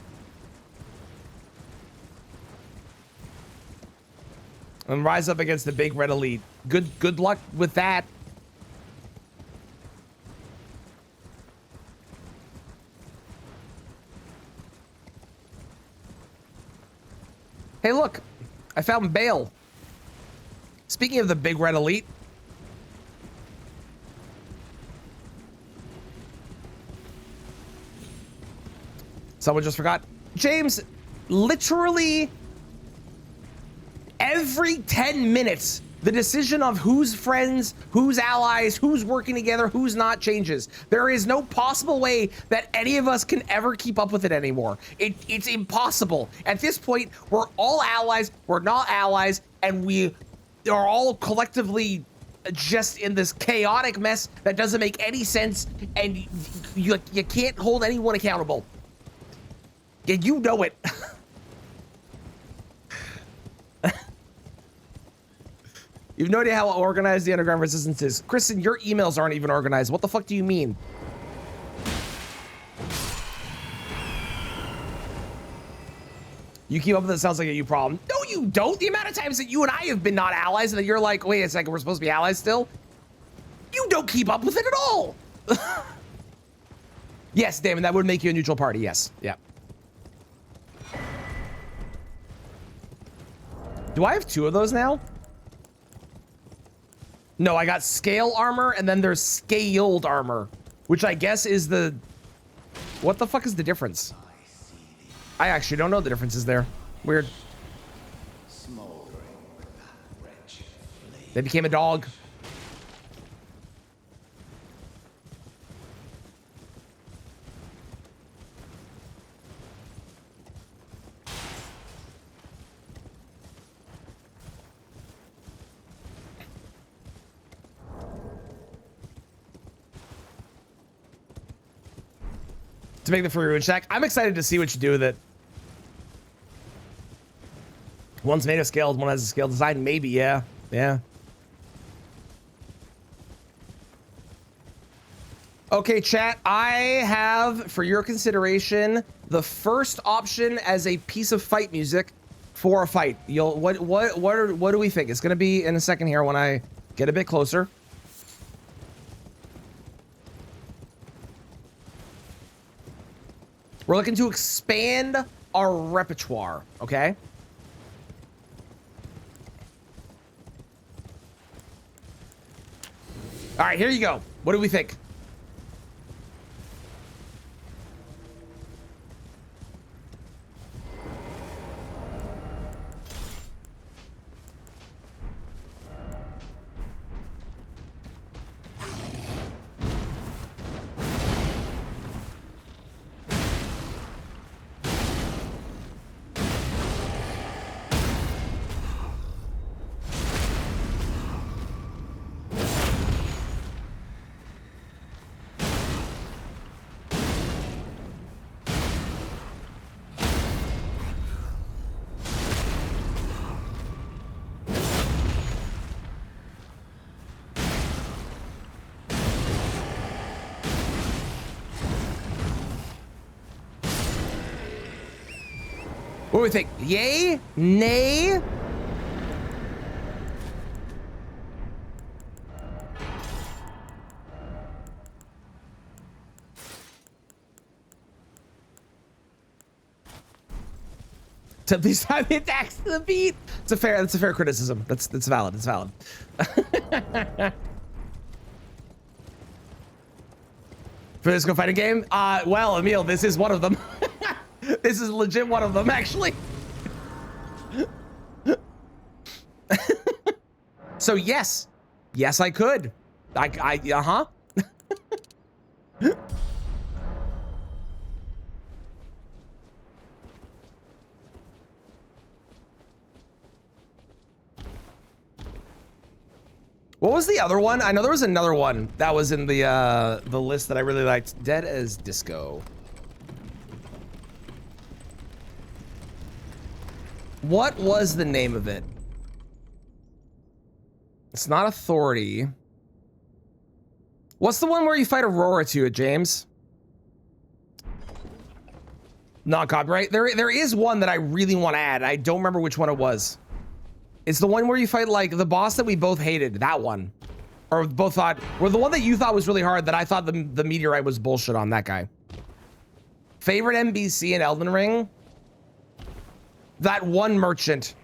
And rise up against the big red elite. Good luck with that. Hey, look, I found Bale. Speaking of the big red elite. Someone just forgot. James, literally every 10 minutes, the decision of who's friends, who's allies, who's working together, who's not changes. There is no possible way that any of us can ever keep up with it anymore. It's impossible. At this point, we're all allies, we're not allies, and we are all collectively just in this chaotic mess that doesn't make any sense, and you can't hold anyone accountable. Yeah, you know it. You have no idea how organized the underground resistance is. Kristen, your emails aren't even organized. What the fuck do you mean? You keep up with it, sounds like a you problem. No, you don't. The amount of times that you and I have been not allies and that you're like, wait a second, we're supposed to be allies still? You don't keep up with it at all. Yes, Damon, that would make you a neutral party. Yes. Yeah. Do I have 2 of those now? No, I got scale armor, and then there's scaled armor, which I guess is the... What the fuck is the difference? I actually don't know the differences there. Weird. They became a dog. To make the free ruin check. I'm excited to see what you do with it. One's made of scaled, one has a scaled design. Maybe, yeah. Yeah. Okay, chat. I have, for your consideration, the first option as a piece of fight music for a fight. What do we think? It's gonna be in a second here when I get a bit closer. We're looking to expand our repertoire, okay? All right, here you go. What do we think? What do we think? Yay? Nay? To these time attacks to the beat. That's a fair criticism. That's valid. It's valid. For this go fighting game? Well, Emil, this is one of them. This is legit one of them, actually. So yes, I could. Uh-huh. What was the other one? I know there was another one that was in the list that I really liked. Dead as Disco. What was the name of it? It's not Authority. What's the one where you fight Aurora to it, James? Not copyright. There is one that I really want to add. I don't remember which one it was. It's the one where you fight like the boss that we both hated. That one, or both thought, or the one that you thought was really hard that I thought the meteorite was bullshit on. That guy. Favorite NBC in Elden Ring. That one merchant.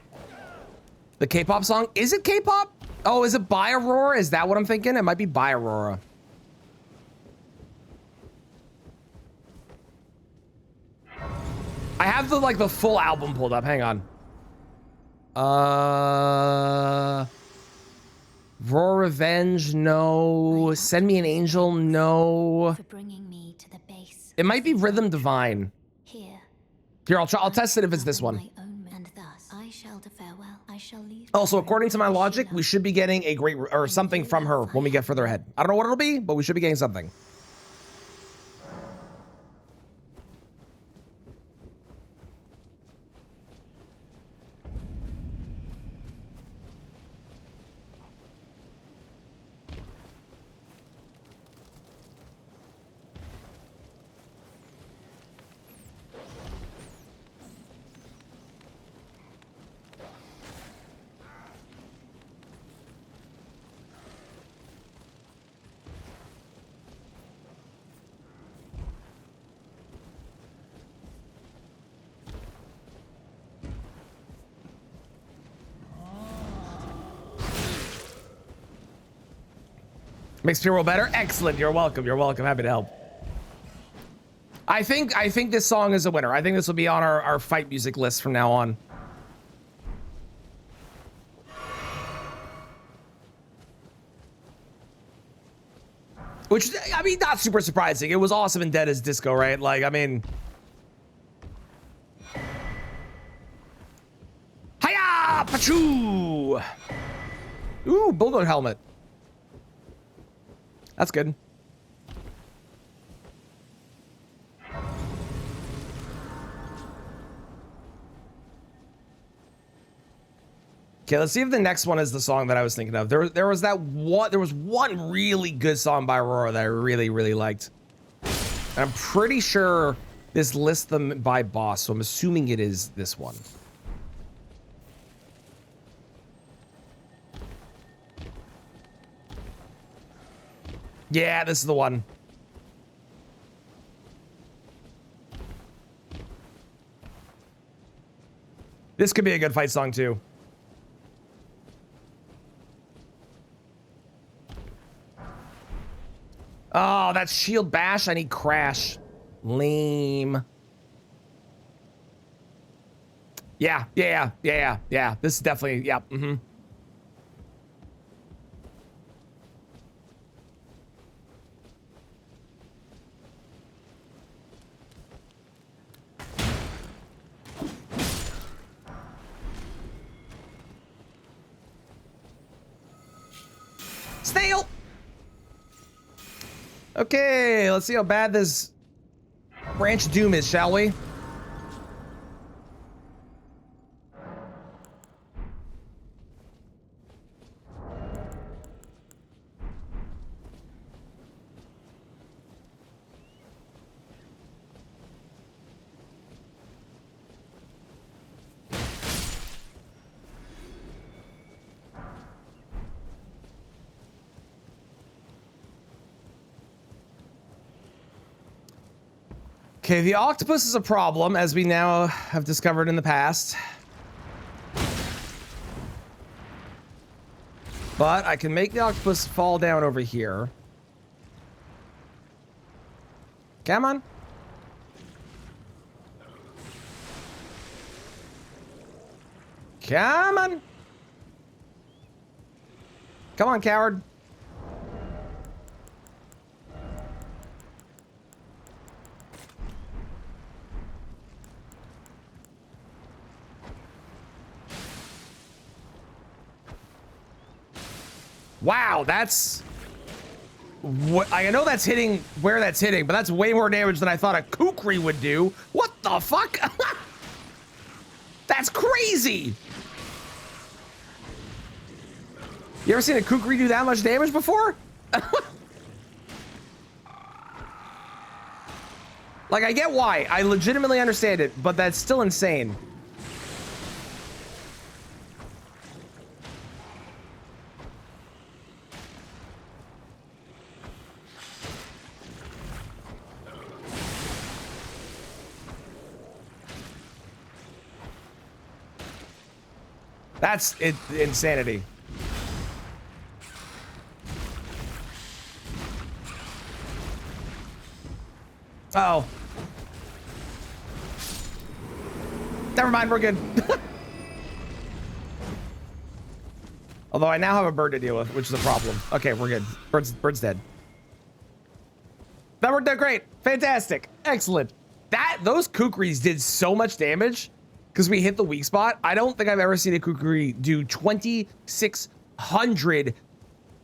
The K-pop song. Is it K-pop? Oh, is it by Aurora? Is that what I'm thinking? It might be by Aurora. I have the full album pulled up. Hang on. Raw Revenge, no. Send Me an Angel, no. For bringing me to the base. It might be Rhythm Divine. Here, I'll test it if it's this one. my own, and thus I shall to farewell. I shall leave. Also, according to my logic, we should be getting a great or something from her when we get further ahead. I don't know what it'll be, but we should be getting something. Makes me roll better. Excellent. You're welcome. You're welcome. Happy to help. I think this song is a winner. I think this will be on our fight music list from now on. Which, I mean, not super surprising. It was awesome in Dead as Disco, right? Like, I mean... Hiya! Pachoo! Ooh, bulldog helmet. That's good. Okay, let's see if the next one is the song that I was thinking of. There was one really good song by Aurora that I really, really liked. And I'm pretty sure this lists them by boss, so I'm assuming it is this one. Yeah, this is the one. This could be a good fight song too. Oh, that's shield bash. I need crash. Lame. Yeah. This is definitely, yeah. Snail! Okay, let's see how bad this branch doom is, shall we? Okay, the octopus is a problem, as we now have discovered in the past. But I can make the octopus fall down over here. Come on. Come on. Come on, coward. Wow, that's... I know that's hitting where that's hitting, but that's way more damage than I thought a kukri would do. What the fuck? That's crazy! You ever seen a kukri do that much damage before? Like, I get why. I legitimately understand it, but that's still insane. That's insanity. Oh. Never mind, we're good. Although I now have a bird to deal with, which is a problem. Okay, we're good. Bird's dead. That worked out great. Fantastic. Excellent. Those kukris did so much damage because we hit the weak spot. I don't think I've ever seen a kukri do 2,600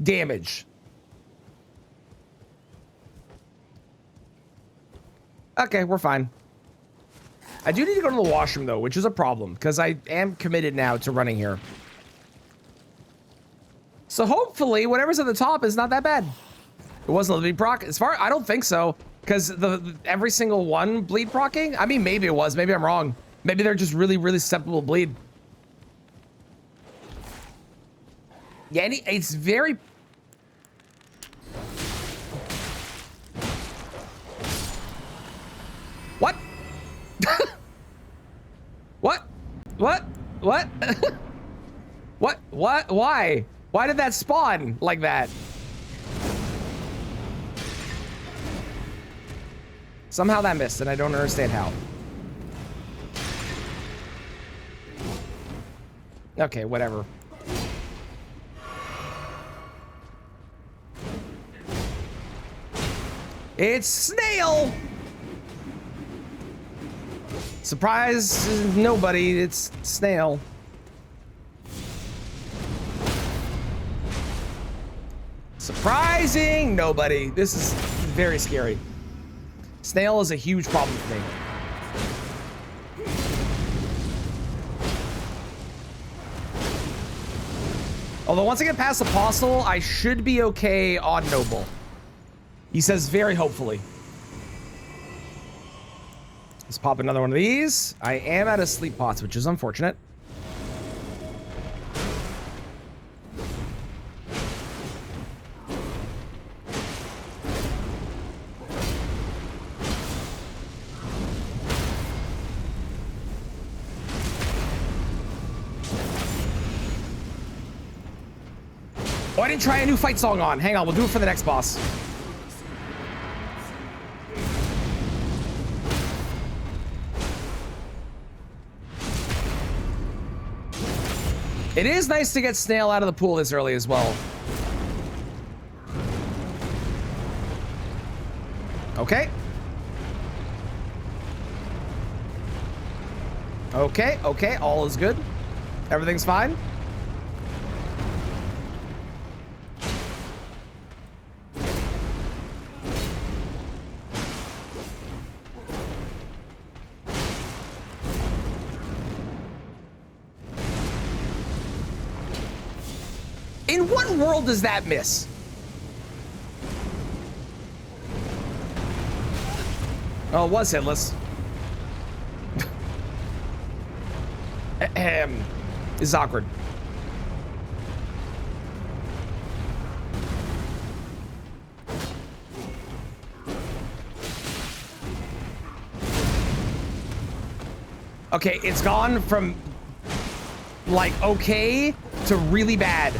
damage. Okay, we're fine. I do need to go to the washroom though, which is a problem because I am committed now to running here. So hopefully whatever's at the top is not that bad. It wasn't a bleed proc. I don't think so, because every single one bleed procking. I mean, maybe it was. Maybe I'm wrong. Maybe they're just really, really susceptible to bleed. Yeah, it's very... What? What? What? What? What? Why? Why did that spawn like that? Somehow that missed, and I don't understand how. Okay, whatever. It's Snail! Surprise nobody, it's Snail. Surprising nobody. This is very scary. Snail is a huge problem for me. Although once I get past Apostle, I should be okay on Noble. He says very hopefully. Let's pop another one of these. I am out of sleep pots, which is unfortunate. Oh, I didn't try a new fight song on. Hang on, we'll do it for the next boss. It is nice to get Snail out of the pool this early as well. Okay. Okay, okay, all is good. Everything's fine. In what world does that miss? Oh, it was hitless. This is awkward. Okay, it's gone from like okay to really bad.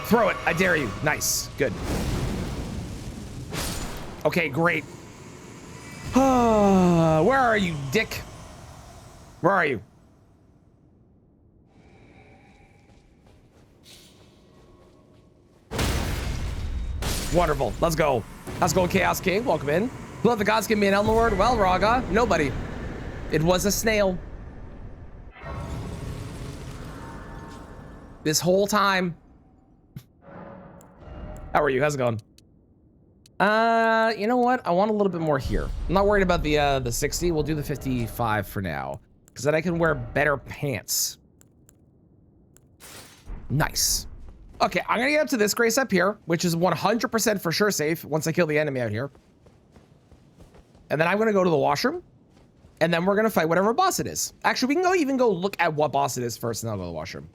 Throw it, I dare you. Nice, good. Okay, great. Where are you, dick? Where are you? Wonderful. Let's go. Let's go, Chaos King. Welcome in. Blood the gods give me an Elden Lord. Well, Raga, nobody. It was a snail. This whole time. How are you? How's it going? You know what? I want a little bit more here. I'm not worried about the 60. We'll do the 55 for now, because then I can wear better pants. Nice. Okay, I'm gonna get up to this grace up here, which is 100% for sure safe once I kill the enemy out here. And then I'm gonna go to the washroom, and then we're gonna fight whatever boss it is. Actually, we can even go look at what boss it is first, and then I'll go to the washroom.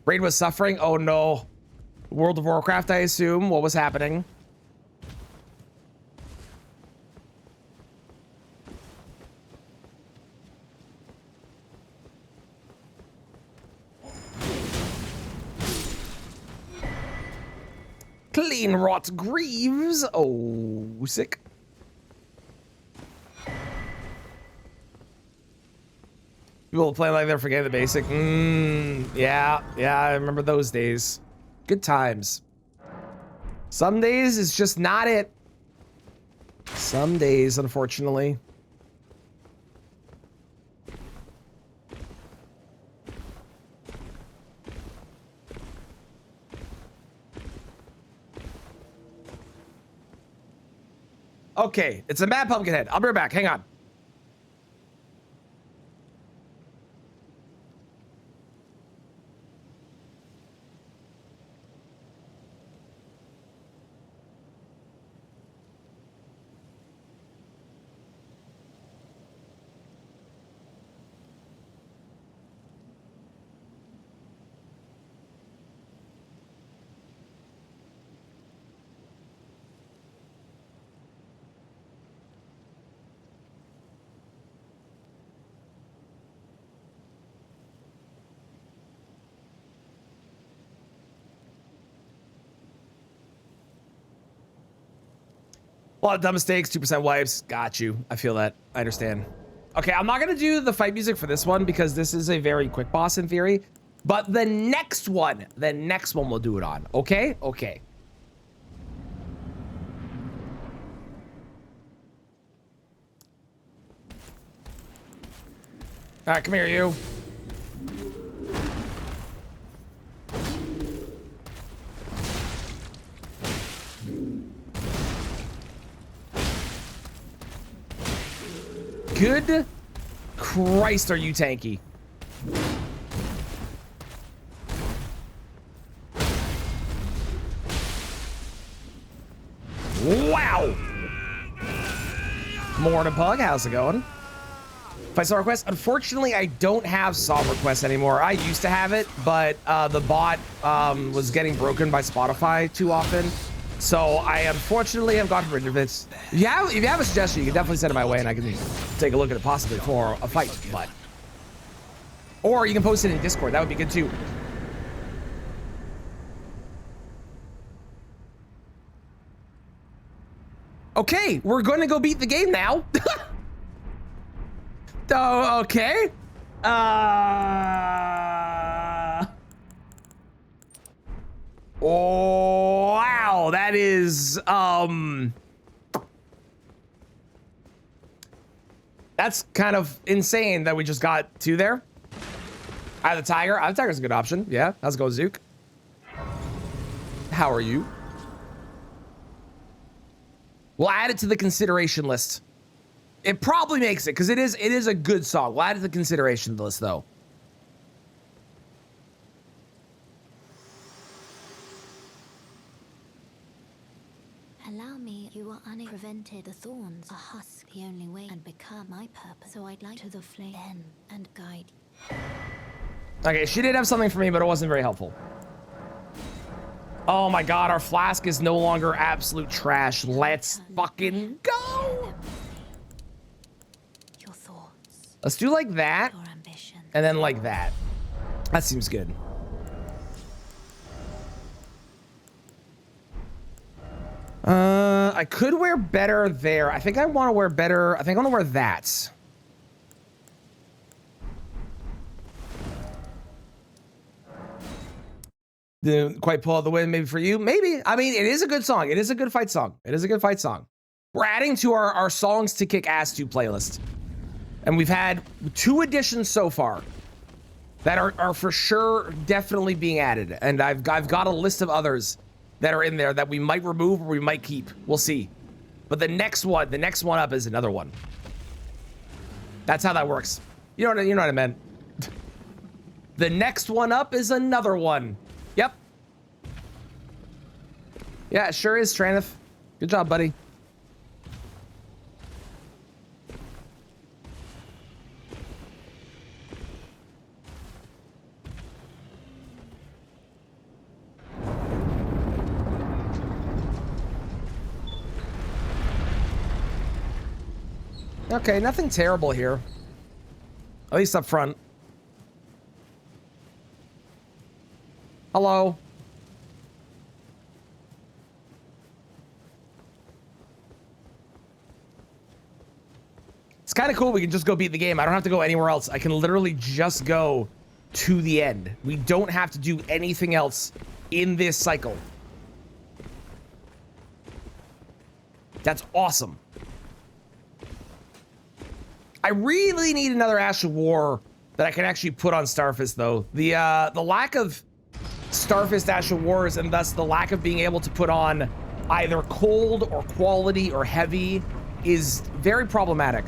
Raid was suffering. Oh no. World of Warcraft, I assume. What was happening? Clean rot Greaves. Oh, sick. People play like they're forgetting the basic. Yeah, I remember those days. Good times. Some days it's just not it. Some days, unfortunately. Okay, it's a Mad Pumpkinhead. I'll be right back. Hang on. A lot of dumb mistakes, 2% wipes. Got you. I feel that. I understand. Okay, I'm not gonna do the fight music for this one because this is a very quick boss in theory. But the next one we'll do it on. Okay? Okay. All right, come here, you. Good Christ, are you tanky? Wow! Morning, Pug. How's it going? Fight Song Request. Unfortunately, I don't have Song Request anymore. I used to have it, but the bot was getting broken by Spotify too often. So I unfortunately have gotten rid of it. If you have a suggestion, you can definitely send it my way and I can take a look at it possibly for a fight, but Or you can post it in Discord. That would be good too. Okay, we're going to go beat the game now. Oh, okay. Oh, wow. That is, that's kind of insane that we just got two there. I have the tiger. I have the tiger's a good option. Yeah. How's it go, Zook? How are you? We'll add it to the consideration list. It probably makes it because it is a good song. We'll add it to the consideration list though. Allow me, you are unprevented. The thorns are husk the only way and become my purpose. So I'd like to the flame then and guide. Okay, she did have something for me, but it wasn't very helpful. Oh my god, our flask is no longer absolute trash. Let's fucking go! Your thoughts, Let's do like that, your ambition. and then like that. That seems good. I could wear better there. I think I want to wear better. I think I want to wear that. Didn't quite pull out the win maybe for you. Maybe. I mean, it is a good song. It is a good fight song. It is a good fight song. We're adding to our songs to kick ass to playlist. And we've had 2 additions so far that are for sure definitely being added. And I've got a list of others that are in there that we might remove or we might keep. We'll see. But the next one up is another one. That's how that works. You know what I meant. The next one up is another one. Yep. Yeah, it sure is, Traneth. Good job, buddy. Okay, nothing terrible here. At least up front. Hello. It's kind of cool. We can just go beat the game. I don't have to go anywhere else. I can literally just go to the end. We don't have to do anything else in this cycle. That's awesome. I really need another Ash of War that I can actually put on Starfist, though. The lack of Starfist Ash of Wars, and thus the lack of being able to put on either cold or quality or heavy, is very problematic.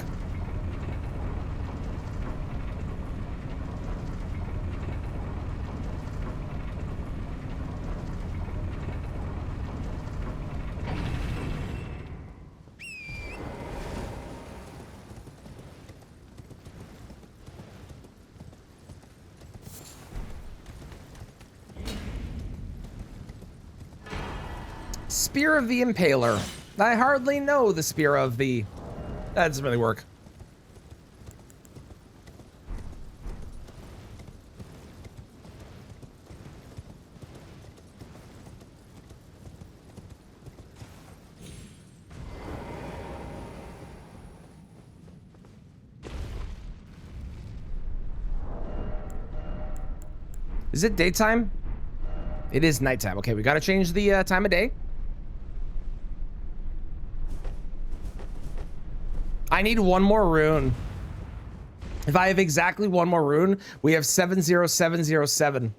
Spear of the Impaler. I hardly know the Spear of the... That doesn't really work. Is it daytime? It is nighttime. Okay, we gotta change the time of day. I need one more rune. If I have exactly one more rune, we have 70707.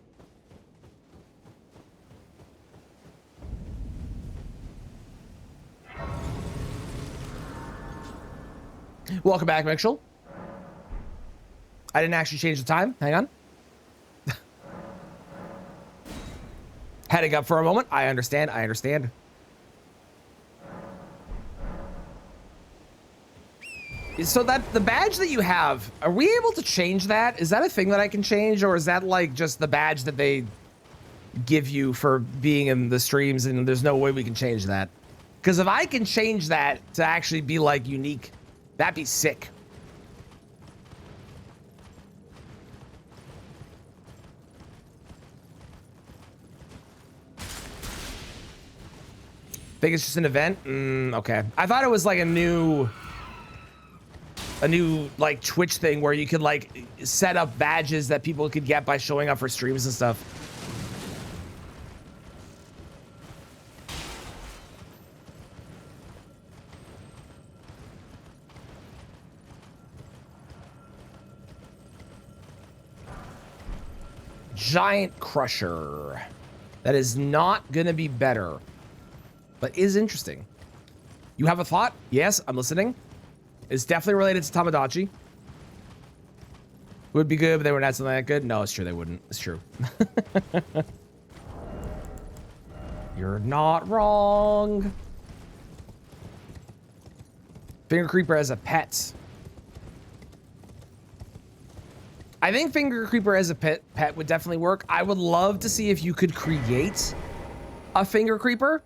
Welcome back, Mitchell. I didn't actually change the time. Hang on. Heading up for a moment. I understand. I understand. So that the badge that you have, are we able to change that? Is that a thing that I can change, or is that like just the badge that they give you for being in the streams and there's no way we can change that? Because if I can change that to actually be like unique, that'd be sick. Think it's just an event? Okay. I thought it was like a new like Twitch thing where you could like set up badges that people could get by showing up for streams and stuff. Giant Crusher. That is not gonna be better, but is interesting. You have a thought? Yes, I'm listening. It's definitely related to Tamagotchi. Would be good, but they were not something that good. No, it's true, they wouldn't. It's true. You're not wrong. Finger Creeper as a pet. I think Finger Creeper as a pet would definitely work. I would love to see if you could create a Finger Creeper.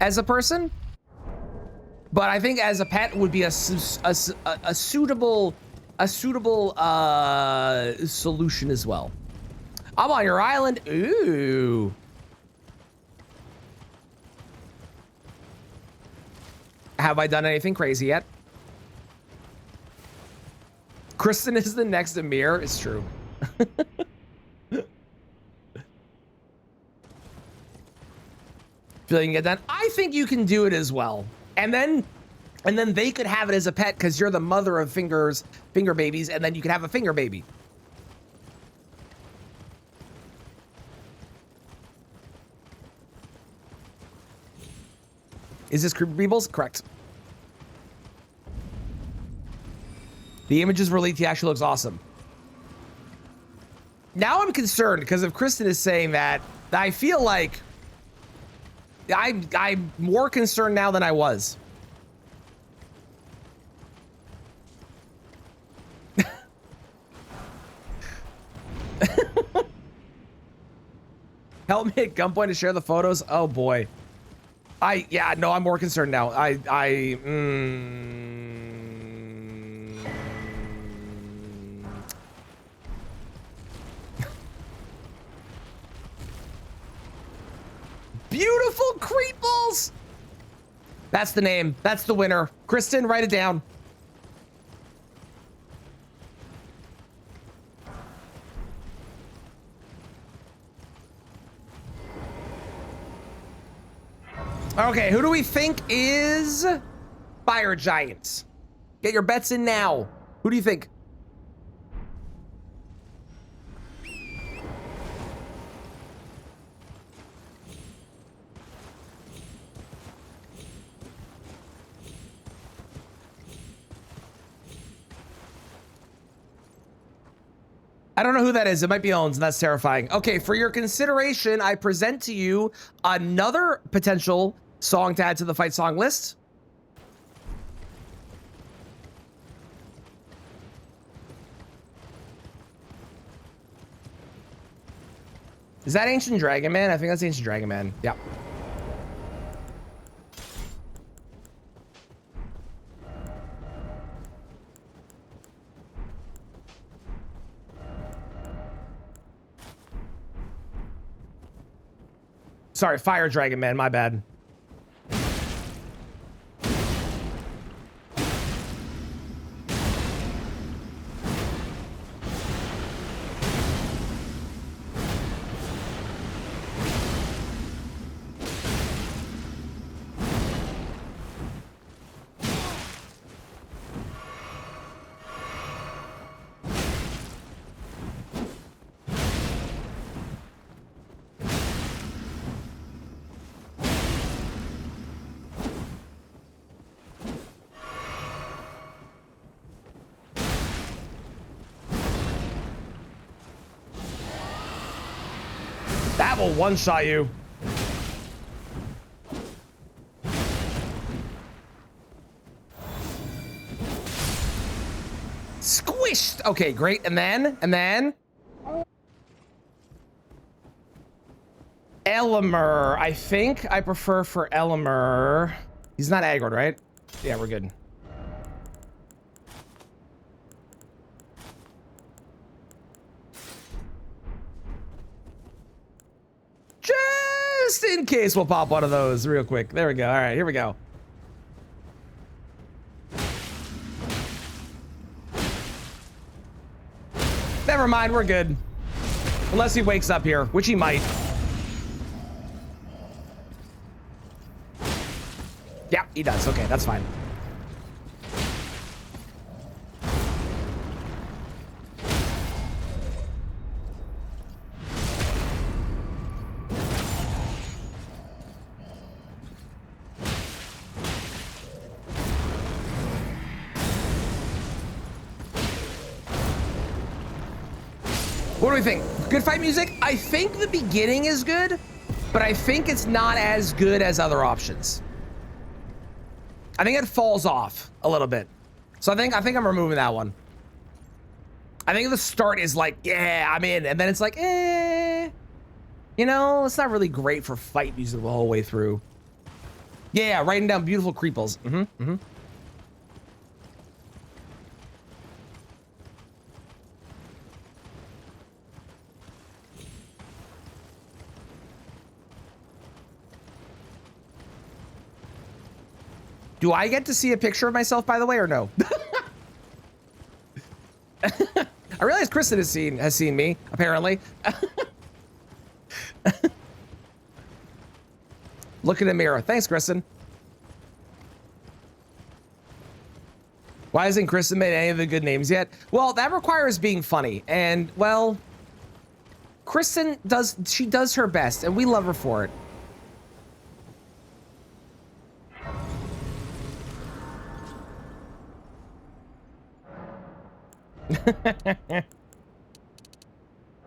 As a person. But I think as a pet would be a suitable solution as well. I'm on your island. Ooh. Have I done anything crazy yet? Kristen is the next Amir. It's true. Feel you can get done? I think you can do it as well. And then they could have it as a pet because you're the mother of finger babies, and then you could have a finger baby. Is this Creeper Beebles? Correct. The images where Leethy actually looks awesome. Now I'm concerned because if Kristen is saying that, I feel like I'm more concerned now than I was. Help me at gunpoint to share the photos. Oh boy. Yeah, no, I'm more concerned now. Beautiful Creeples! That's the name. That's the winner. Kristen, write it down. Okay, who do we think is Fire Giant? Get your bets in now. Who do you think? I don't know who that is. It might be Owens, and that's terrifying. Okay, for your consideration, I present to you another potential song to add to the fight song list. Is that Ancient Dragon Man? I think that's Ancient Dragon Man. Yeah. Sorry, Fire Dragon Man, my bad. That will one-shot you. Squished. Okay, great. And then Elimer. I think I prefer for Elimer. He's not aggroed, right? Yeah, we're good. Just in case, we'll pop one of those real quick. There we go. All right, here we go. Never mind, we're good. Unless he wakes up here, which he might. Yeah, he does. Okay, that's fine. What do we think? Good fight music? I think the beginning is good, but I think it's not as good as other options. I think it falls off a little bit. So I think I'm removing that one. I think the start is like, yeah, I'm in, and then it's like, eh. You know, it's not really great for fight music the whole way through. Yeah, writing down beautiful creeples. Do I get to see a picture of myself, by the way, or no? I realize Kristen has seen me, apparently. Look in the mirror. Thanks, Kristen. Why hasn't Kristen made any of the good names yet? Well, that requires being funny. And, well, Kristen does her best, and we love her for it.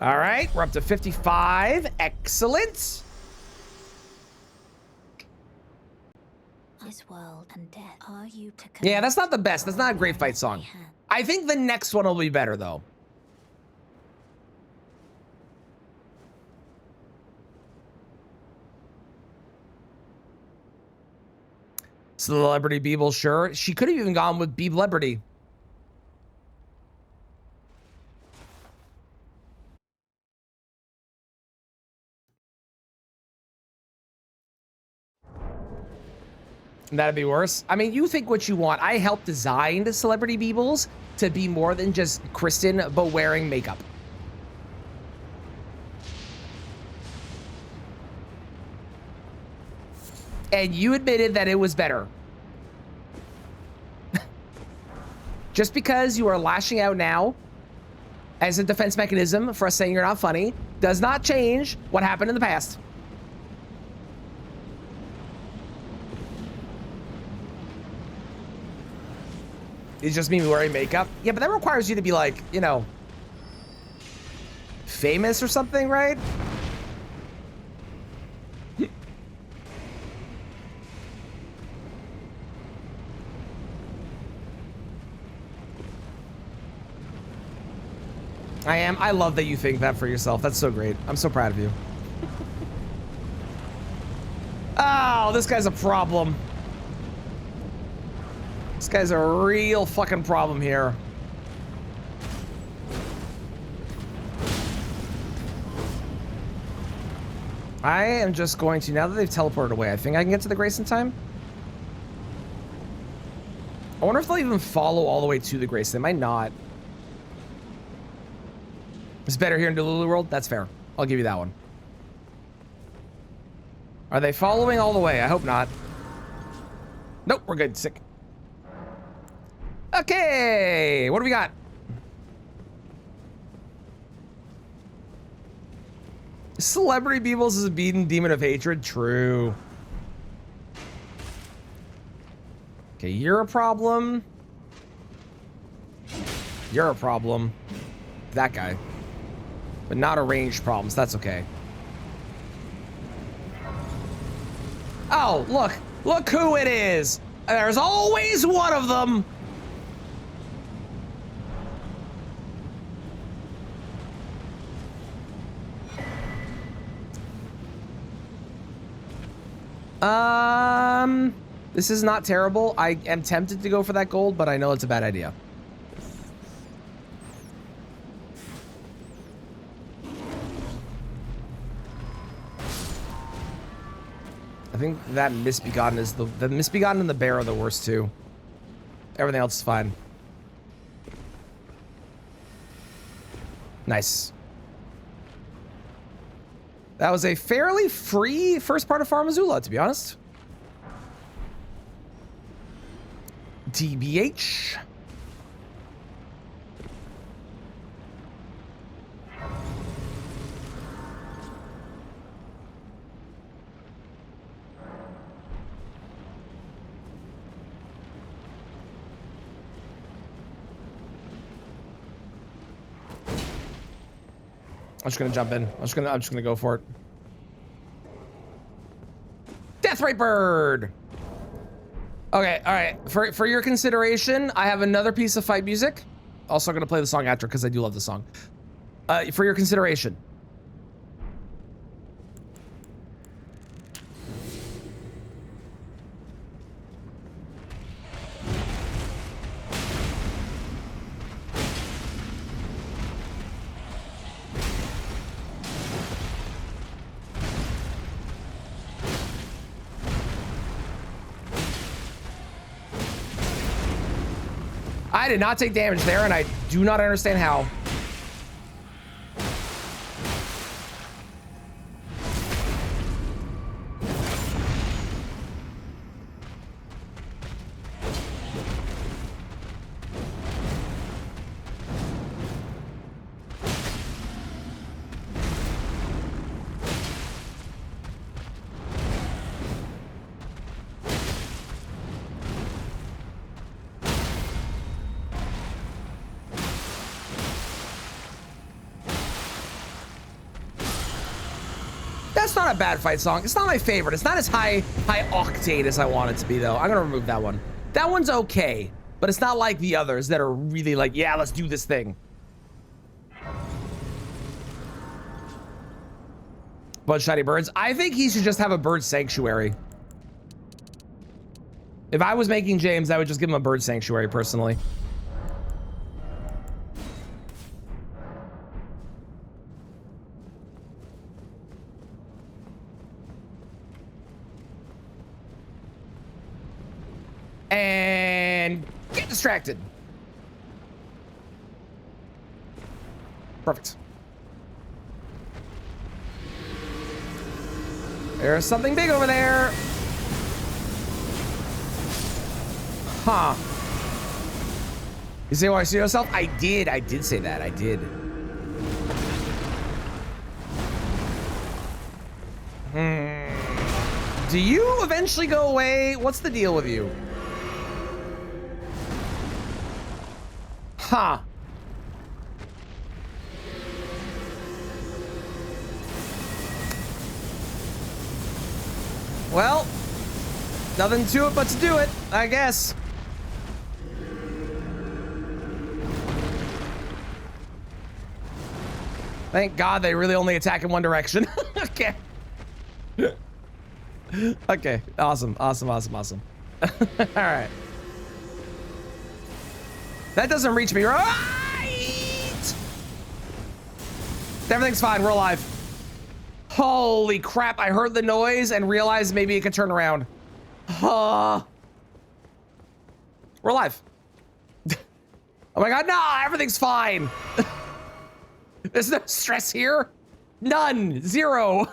All right, we're up to 55. Excellent. This world and death. Are you to Yeah, that's not the best. That's not a great fight song. I think the next one will be better, though. Celebrity Beeble, sure. She could have even gone with Beeblebrity. That'd be worse. I mean, you think what you want. I helped design the Celebrity Beebles to be more than just Kristen, but wearing makeup. And you admitted that it was better. Just because you are lashing out now as a defense mechanism for us saying you're not funny does not change what happened in the past. It's just me wearing makeup. Yeah, but that requires you to be like, you know, famous or something, right? I am. I love that you think that for yourself. That's so great. I'm so proud of you. Oh, this guy's a problem. This guy's a real fucking problem here. I am just going to, now that they've teleported away, I think I can get to the Grace in time. I wonder if they'll even follow all the way to the Grace. They might not. It's better here in Delulu World. That's fair. I'll give you that one. Are they following all the way? I hope not. Nope, we're good. Sick. Okay, what do we got? Celebrity Beebles is a beaten demon of hatred. True. Okay, you're a problem. You're a problem. That guy. But not a ranged problem, so that's okay. Oh, look. Look who it is. There's always one of them. This is not terrible. I am tempted to go for that gold, but I know it's a bad idea. I think that Misbegotten is the Misbegotten and the bear are the worst too. Everything else is fine. Nice. That was a fairly free first part of Farm Azula, to be honest. TBH. I'm just gonna jump in. I'm just gonna go for it. Death Ray Bird. Okay, all right. For your consideration, I have another piece of fight music. Also gonna play the song after because I do love the song. For your consideration. I did not take damage there, and I do not understand how. That's not a bad fight song. It's not my favorite. It's not as high octane as I want it to be, though. I'm gonna remove that one. That one's okay, but it's not like the others that are really like, yeah, let's do this thing. Bloodshiny Birds. I think he should just have a bird sanctuary. If I was making James, I would just give him a bird sanctuary, personally. And get distracted. Perfect. There's something big over there. Huh. You say, "Why see yourself?" I did say that. I did. Do you eventually go away? What's the deal with you? Huh. Well, nothing to it but to do it, I guess. Thank God they really only attack in one direction. Okay. Okay, awesome, awesome, awesome, awesome. All right. That doesn't reach me, right? Everything's fine, we're alive. Holy crap, I heard the noise and realized maybe it could turn around. We're alive. Oh my God, no, everything's fine. There's no stress here. None, zero.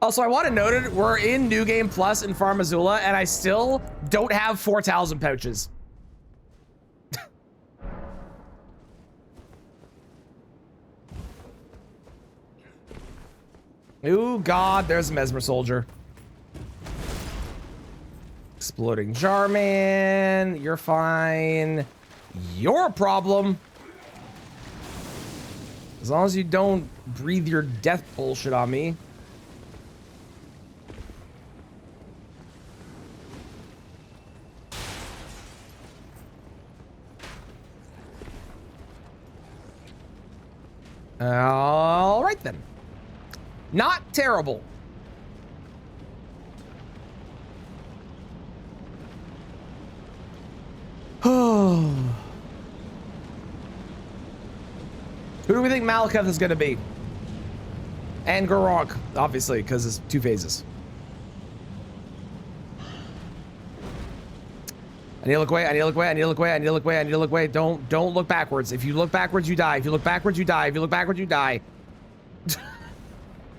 Also, I want to note it, we're in New Game Plus in Farm Azula, and I still don't have 4,000 pouches. Ooh, God, there's a Mesmer Soldier. Exploding Jarman, you're fine. Your problem. As long as you don't breathe your death bullshit on me. All right then. Not terrible. Who do we think Malekith is gonna be? And Garok, obviously, because it's 2 phases. I need to look away, I need to look away, I need to look away, I need to look away, I need to look away. Don't look backwards. If you look backwards, you die. If you look backwards, you die. If you look backwards, you die.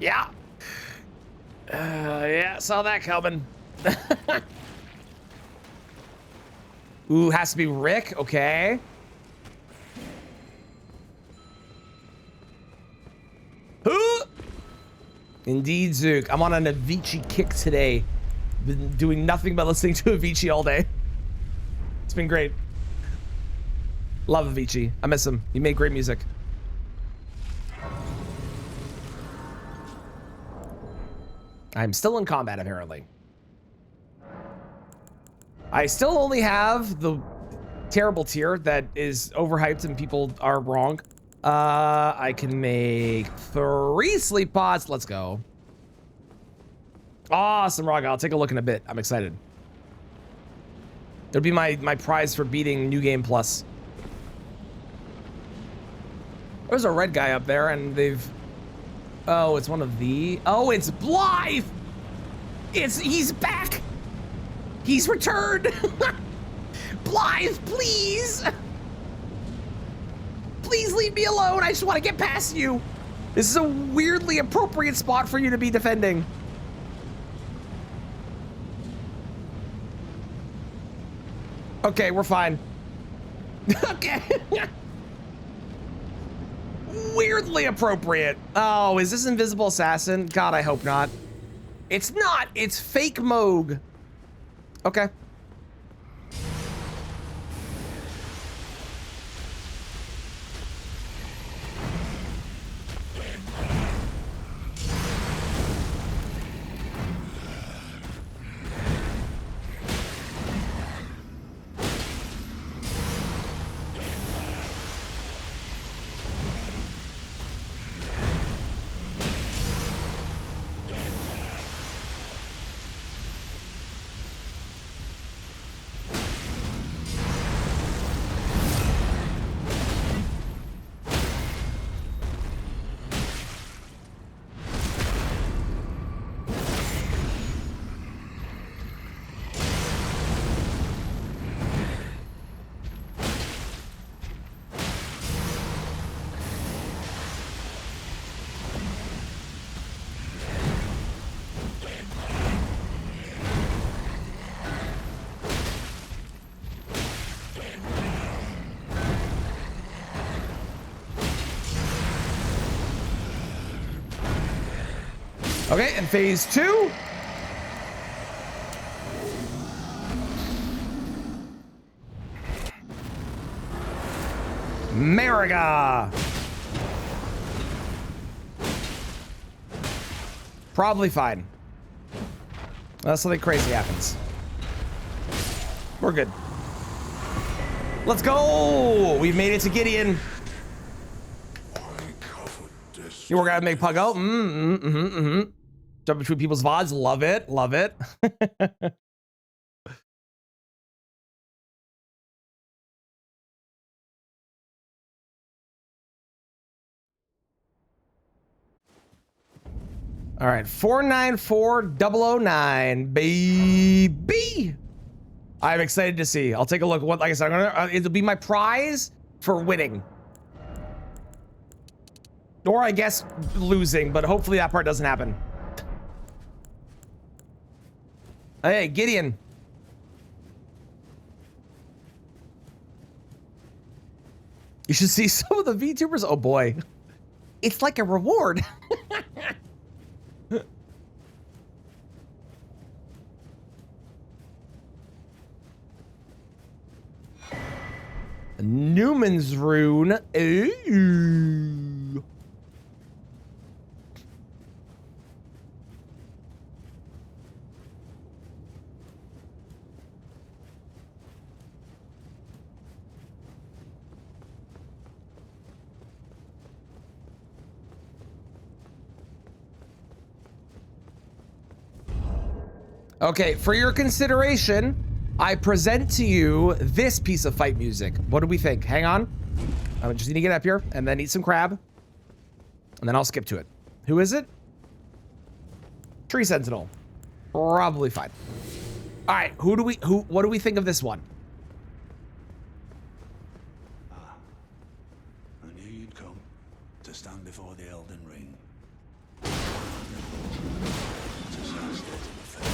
Yeah. Yeah, saw that coming. Ooh, has to be Rick, okay. Indeed, Zook. I'm on an Avicii kick today. Been doing nothing but listening to Avicii all day. It's been great. Love Avicii. I miss him. He made great music. I'm still in combat, apparently. I still only have the terrible tier that is overhyped and people are wrong. I can make 3 sleep pods. Let's go. Awesome, Raga. I'll take a look in a bit. I'm excited. It'll be my prize for beating New Game Plus. There's a red guy up there, and they've... Oh, it's one of the... Oh, it's Blythe! He's back! He's returned! Blythe, please! Please leave me alone. I just want to get past you. This is a weirdly appropriate spot for you to be defending. Okay, we're fine. Okay. Weirdly appropriate. Oh, is this Invisible Assassin? God, I hope not. It's not. It's fake Moog. Okay. Okay, and phase 2. Mariga. Probably fine. Unless something crazy happens. We're good. Let's go! We've made it to Gideon. You were gonna make Pug out? Jump between people's VODs. Love it. Love it. All right. 494009, baby. I'm excited to see. I'll take a look. What, like I said, it'll be my prize for winning. Or I guess losing, but hopefully that part doesn't happen. Hey, Gideon. You should see some of the VTubers. Oh boy. It's like a reward. Newman's rune. Ooh. Okay, for your consideration, I present to you this piece of fight music. What do we think? Hang on. I just need to get up here and then eat some crab. And then I'll skip to it. Who is it? Tree Sentinel. Probably fine. All right, what do we think of this one? I knew you'd come to stand before the Elden Ring. To stand state of affairs.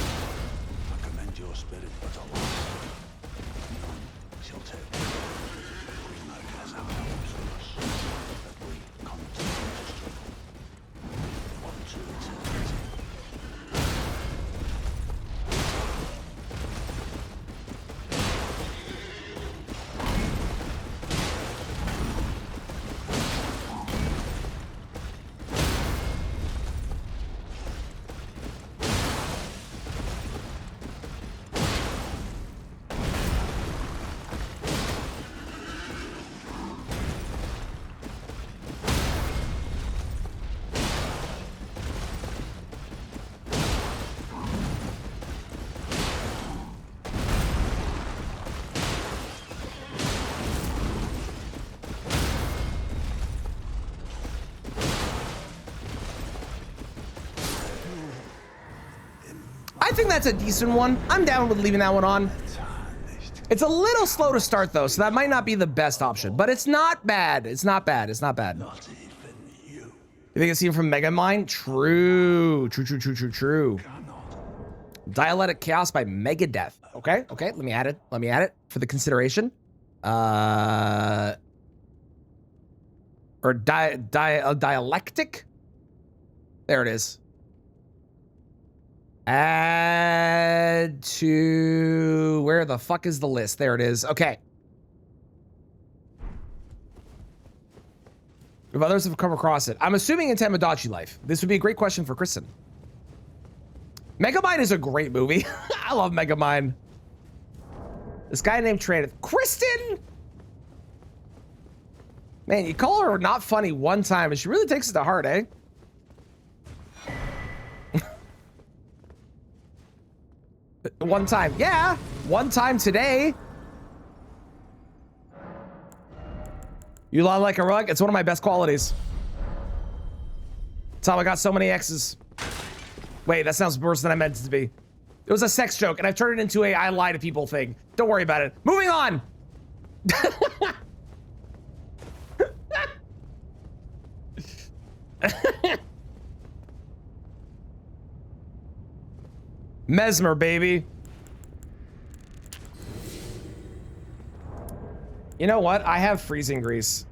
I commend your spirit, but alas, none shall take the Queen has our helps from us, that we continue to struggle. On to eternity. I think that's a decent one. I'm down with leaving that one on. It's a little slow to start though, so that might not be the best option, but it's not bad. It's not bad. It's not bad. Not even you. You think it's even from Megamind? True. True. Dialectic Chaos by Megadeth. Okay. Let me add it for the consideration. Or dialectic. There it is. Add to, where the fuck is the list? There it is. Okay. If others have come across it, I'm assuming in Tamagotchi Life. This would be a great question for Kristen. Megamind is a great movie. I love Megamind. This guy named Tran. Kristen! Man, you call her not funny one time and she really takes it to heart, eh? One time. Yeah. One time today. You lie like a rug. It's one of my best qualities. That's how I got so many exes. Wait, that sounds worse than I meant it to be. It was a sex joke, and I've turned it into a I lie to people thing. Don't worry about it. Moving on. Mesmer, baby. You know what? I have freezing grease.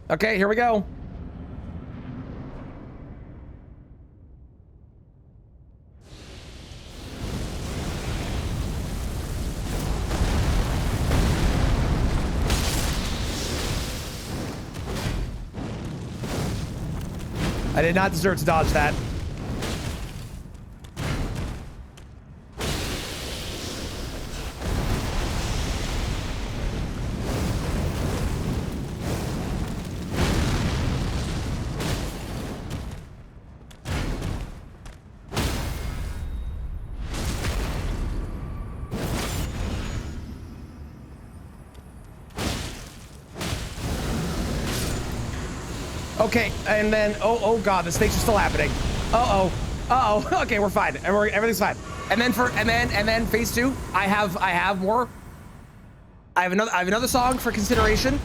Okay, here we go. I did not deserve to dodge that. Okay, and then oh god, the stakes are still happening. Okay, we're fine. Everything's fine. And then phase 2. I have more. I have another song for consideration.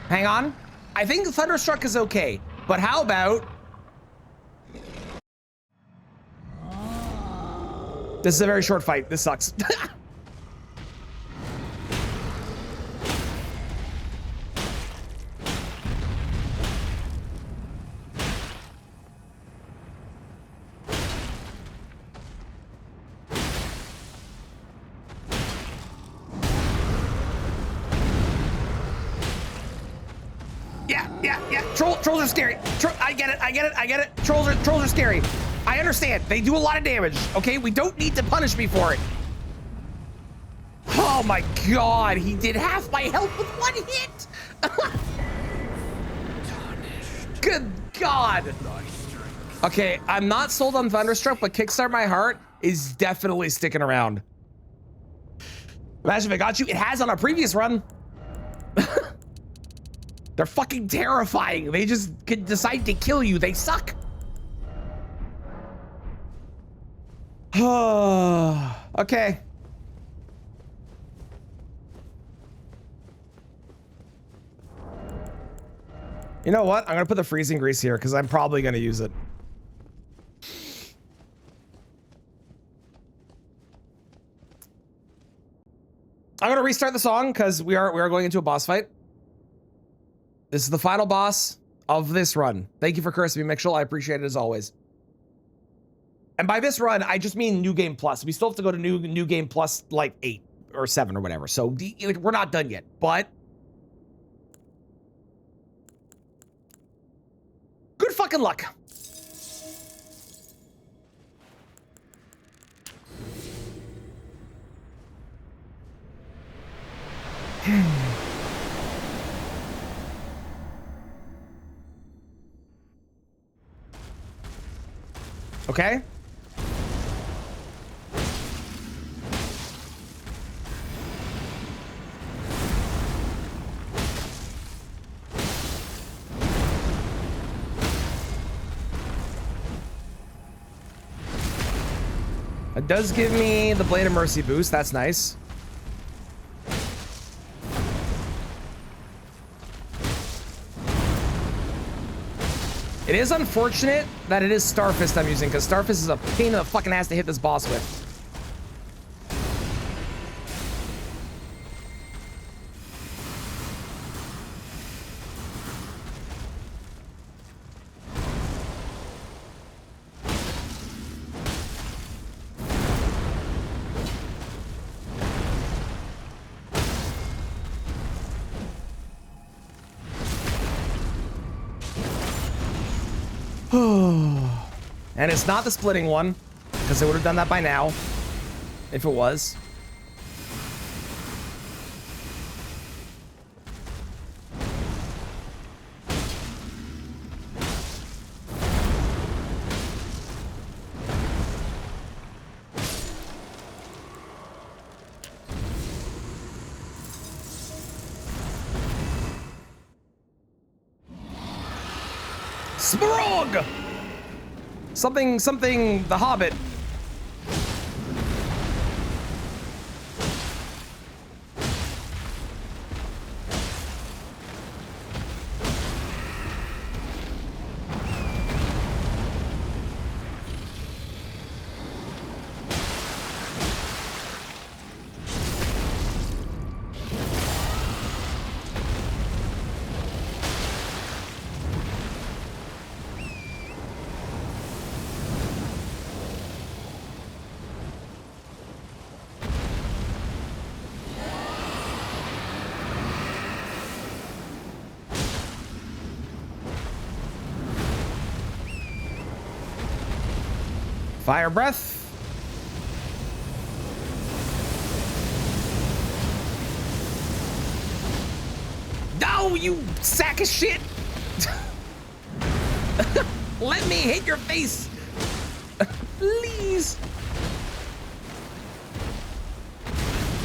Hang on. I think Thunderstruck is okay, but how about this is a very short fight. This sucks. Yeah. Trolls are scary. I get it. Trolls are scary. I understand. They do a lot of damage. Okay, we don't need to punish me for it. Oh my god, he did half my health with one hit. Good god. Okay, I'm not sold on Thunderstruck, but Kickstart My Heart is definitely sticking around. Imagine if it got you. It has on a previous run. They're fucking terrifying. They just could decide to kill you. They suck. Okay. You know what? I'm gonna put the freezing grease here because I'm probably gonna use it. I'm gonna restart the song because we are going into a boss fight. This is the final boss of this run. Thank you for cursing me, Mitchell. I appreciate it as always. And by this run, I just mean New Game Plus. We still have to go to New Game Plus like 8 or 7 or whatever. So like, we're not done yet, but good fucking luck. Okay. It does give me the Blade of Mercy boost. That's nice. It is unfortunate that it is Starfist I'm using, because Starfist is a pain in the fucking ass to hit this boss with. And it's not the splitting one, because they would have done that by now, if it was. Sparog! Something, the Hobbit. Fire breath. No, you sack of shit. Let me hit your face. Please.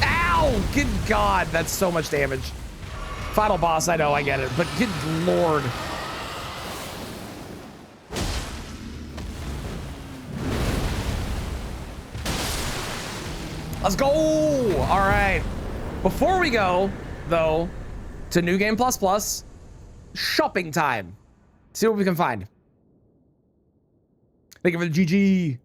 Ow, good God, that's so much damage. Final boss, I know, I get it, but good Lord. Let's go! All right. Before we go, though, to New Game Plus Plus, shopping time. See what we can find. Thank you for the GG.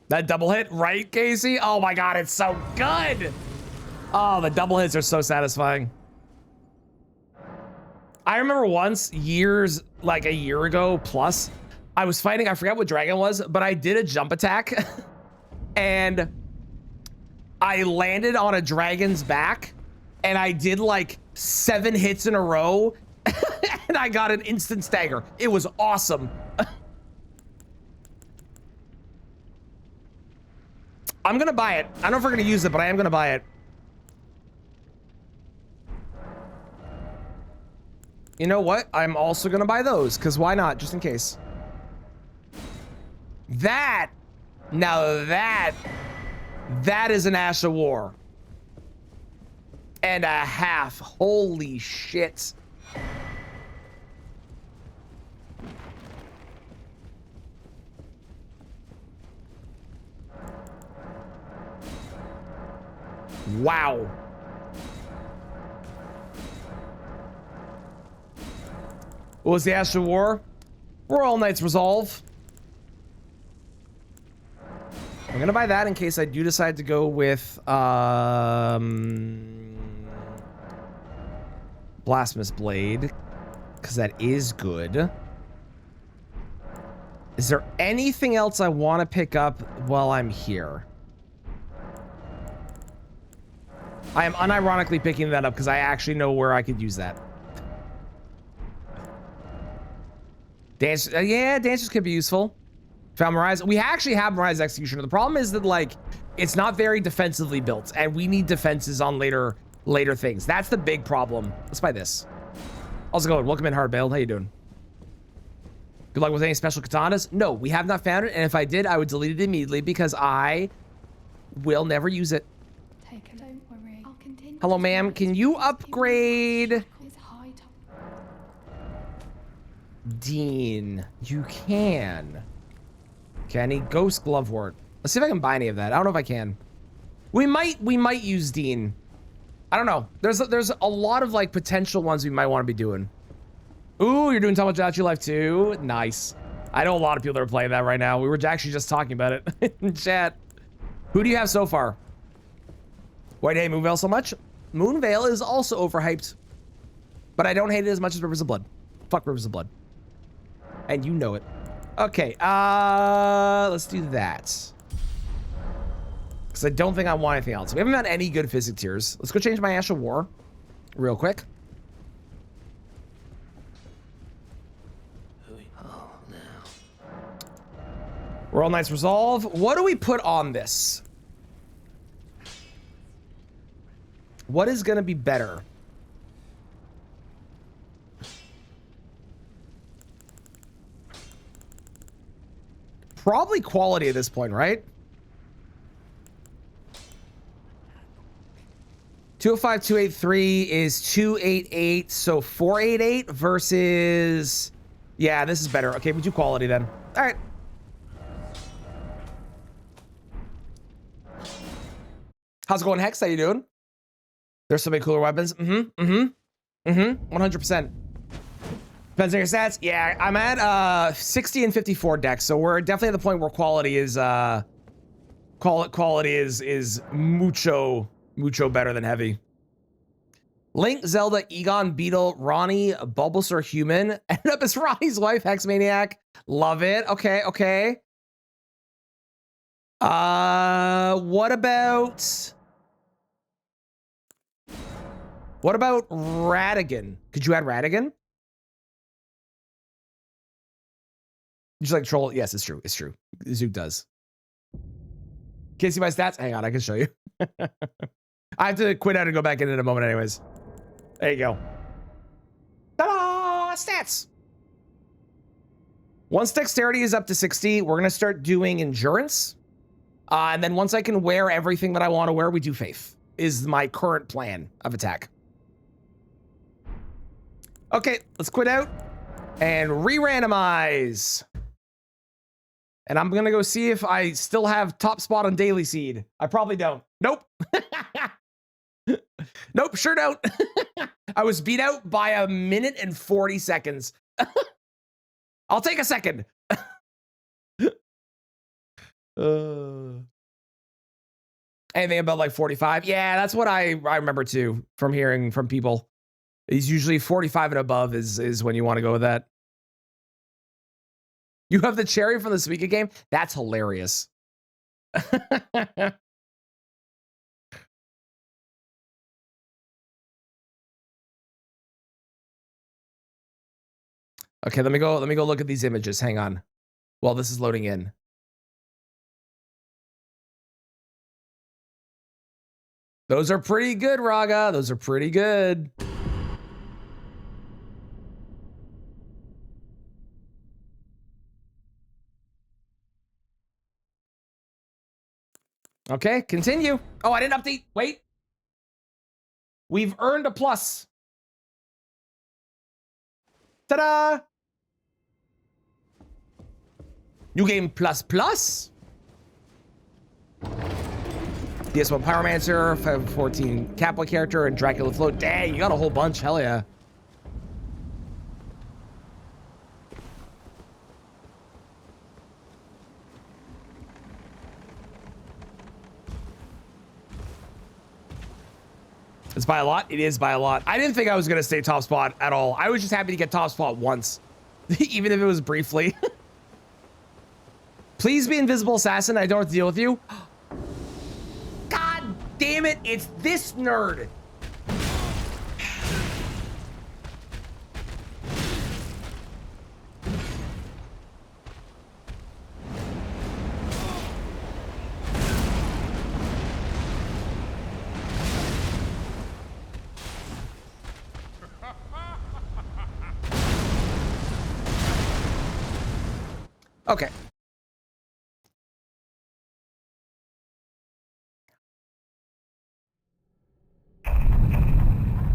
That double hit, right, Casey? Oh my God, it's so good. Oh, the double hits are so satisfying. I remember once, years, like a year ago plus, I was fighting, I forgot what dragon was, but I did a jump attack and I landed on a dragon's back and I did like 7 hits in a row and I got an instant stagger. It was awesome. I'm gonna buy it. I don't know if we're gonna use it, but I am gonna buy it. You know what? I'm also gonna buy those, because why not, just in case. Now that is an Ash of War. And a half. Holy shit. Wow. What was the Ash of War? Royal Knight's Resolve. I'm gonna buy that in case I do decide to go with Blasphemous Blade, because that is good. Is there anything else I want to pick up while I'm here? I am unironically picking that up because I actually know where I could use that. Dance, yeah, dancers could be useful. Found Mirage. We actually have Mirage Executioner. The problem is that, like, it's not very defensively built, and we need defenses on later things. That's the big problem. Let's buy this. How's it going? Welcome in, Hardbailed. How you doing? Good luck with any special katanas? No, we have not found it, and if I did, I would delete it immediately because I will never use it. Take it. Don't worry. I'll continue. Hello, ma'am. Can you upgrade? It's high top. Dean, you can. Okay, I need Ghost Glovewort. Let's see if I can buy any of that. I don't know if I can. We might use Dean. I don't know. There's a lot of like potential ones we might want to be doing. Ooh, you're doing Tamagotchi Life too. Nice. I know a lot of people that are playing that right now. We were actually just talking about it in chat. Who do you have so far? Why do you hate Moonveil so much? Moonveil is also overhyped, but I don't hate it as much as Rivers of Blood. Fuck Rivers of Blood. And you know it. Okay, let's do that. Because I don't think I want anything else. We haven't found any good physic tiers. Let's go change my Ash of War real quick. Royal Knight's Resolve. What do we put on this? What is going to be better? Probably quality at this point, right? 205, 283 is 288, so 488 versus... Yeah, this is better. Okay, we do quality then. All right. How's it going, Hex? How you doing? There's so many cooler weapons. 100%. Depends on your stats. Yeah, I'm at 60 and 54 decks, so we're definitely at the point where quality is mucho better than heavy. Link, Zelda, Egon, Beetle, Ronnie, Bulbasaur, Human. Ended up as Ronnie's wife, Hex Maniac. Love it. Okay, okay. What about Radigan? Could you add Radigan? Just like troll? Yes, it's true. It's true. Zook does. Can't see my stats? Hang on, I can show you. I have to quit out and go back in a moment anyways. There you go. Ta-da! Stats! Once dexterity is up to 60, we're going to start doing endurance. And then once I can wear everything that I want to wear, we do faith. Is my current plan of attack. Okay, let's quit out and re-randomize. And I'm going to go see if I still have top spot on Daily Seed. I probably don't. Nope. Nope, sure don't. I was beat out by 1 minute and 40 seconds. I'll take a second. Anything about like 45? Yeah, that's what I remember too from hearing from people. It's usually 45 and above is when you want to go with that. You have the cherry from the Suika game? That's hilarious. Okay, let me go look at these images. Hang on. While this is loading in. Those are pretty good, Raga. Those are pretty good. Okay, continue. Oh, I didn't update. Wait. We've earned a plus. Ta-da! New game plus plus. DS1 Pyromancer, 514 Capua character, and Dracula Float. Dang, you got a whole bunch. Hell yeah. It's by a lot. It is by a lot. I didn't think I was going to stay top spot at all. I was just happy to get top spot once, even if it was briefly. Please be invisible assassin. I don't have to deal with you. God damn it. It's this nerd. Okay.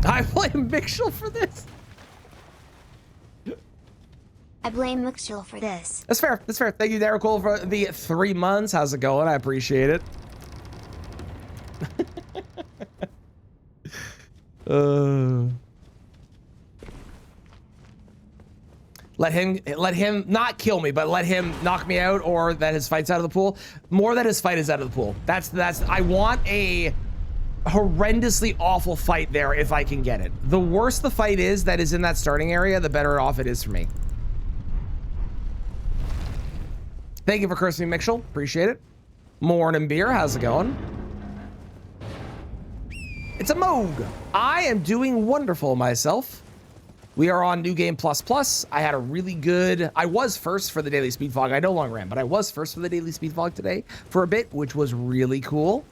I blame Mixel for this. I blame Mixel for this. That's fair. That's fair. Thank you, Derek Cole, for the 3 months. How's it going? I appreciate it. Let him not kill me, but let him knock me out, or that his fight's out of the pool. More that his fight is out of the pool. That's I want a horrendously awful fight there if I can get it. The worse the fight is that is in that starting area, the better off it is for me. Thank you for cursing me, Mixel. Appreciate it. Morning beer, how's it going? It's a Moog. I am doing wonderful myself. We are on New Game Plus Plus. I had a really good, I was first for the Daily Speed Vlog. I no longer am, but I was first for the Daily Speed Vlog today for a bit, which was really cool.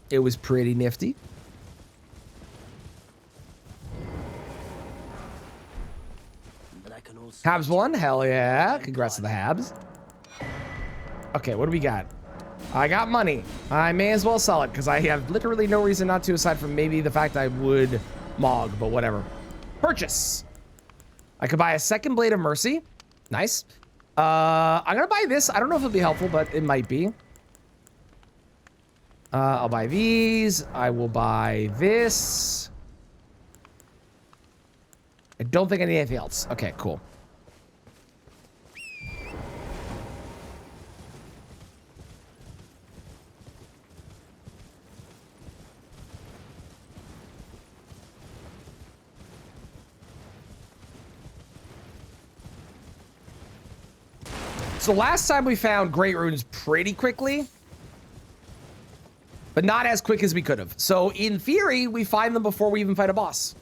It was pretty nifty. Habs won, hell yeah. Congrats to the Habs. Okay, what do we got? I got money. I may as well sell it because I have literally no reason not to, aside from maybe the fact I would Mog, but whatever. Purchase. I could buy a second Blade of Mercy. Nice. I'm gonna buy this. I don't know if it'll be helpful, but it might be. I'll buy these. I will buy this. I don't think I need anything else. Okay, cool. So last time we found Great Runes pretty quickly, but not as quick as we could have. So in theory, we find them before we even fight a boss.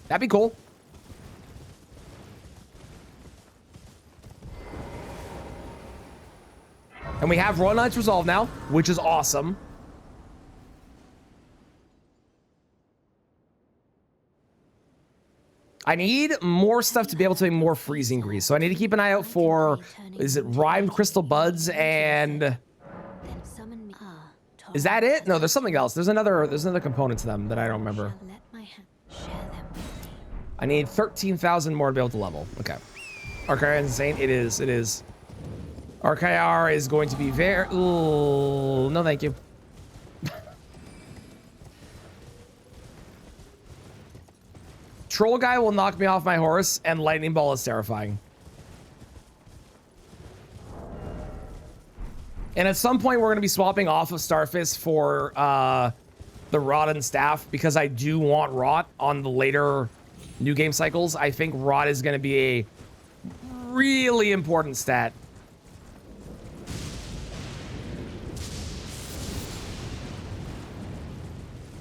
That'd be cool. And we have Royal Knight's Resolve now, which is awesome. I need more stuff to be able to make more freezing grease. So I need to keep an eye out for, is it Rhymed Crystal Buds and... Is that it? No, there's something else. There's another component to them that I don't remember. I need 13,000 more to be able to level. Okay. Archaea is insane. It is. It is. Archaea is going to be very... Ooh, no thank you. Troll guy will knock me off my horse, and lightning ball is terrifying. And at some point, we're going to be swapping off of Starfist for the Rot and Staff, because I do want Rot on the later new game cycles. I think Rot is going to be a really important stat.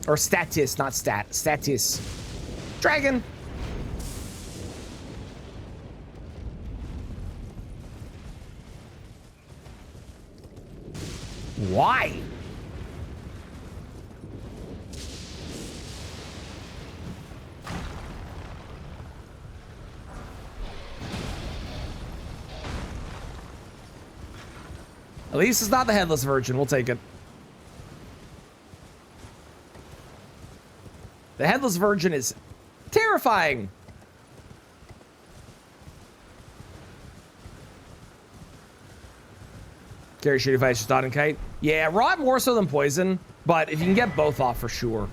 Or status, not stat. Status. Dragon. Why? At least it's not the headless virgin. We'll take it. The headless virgin is terrifying. Carry shitty fights, just dot and kite. Yeah, rot more so than poison, but if you can get both off for sure.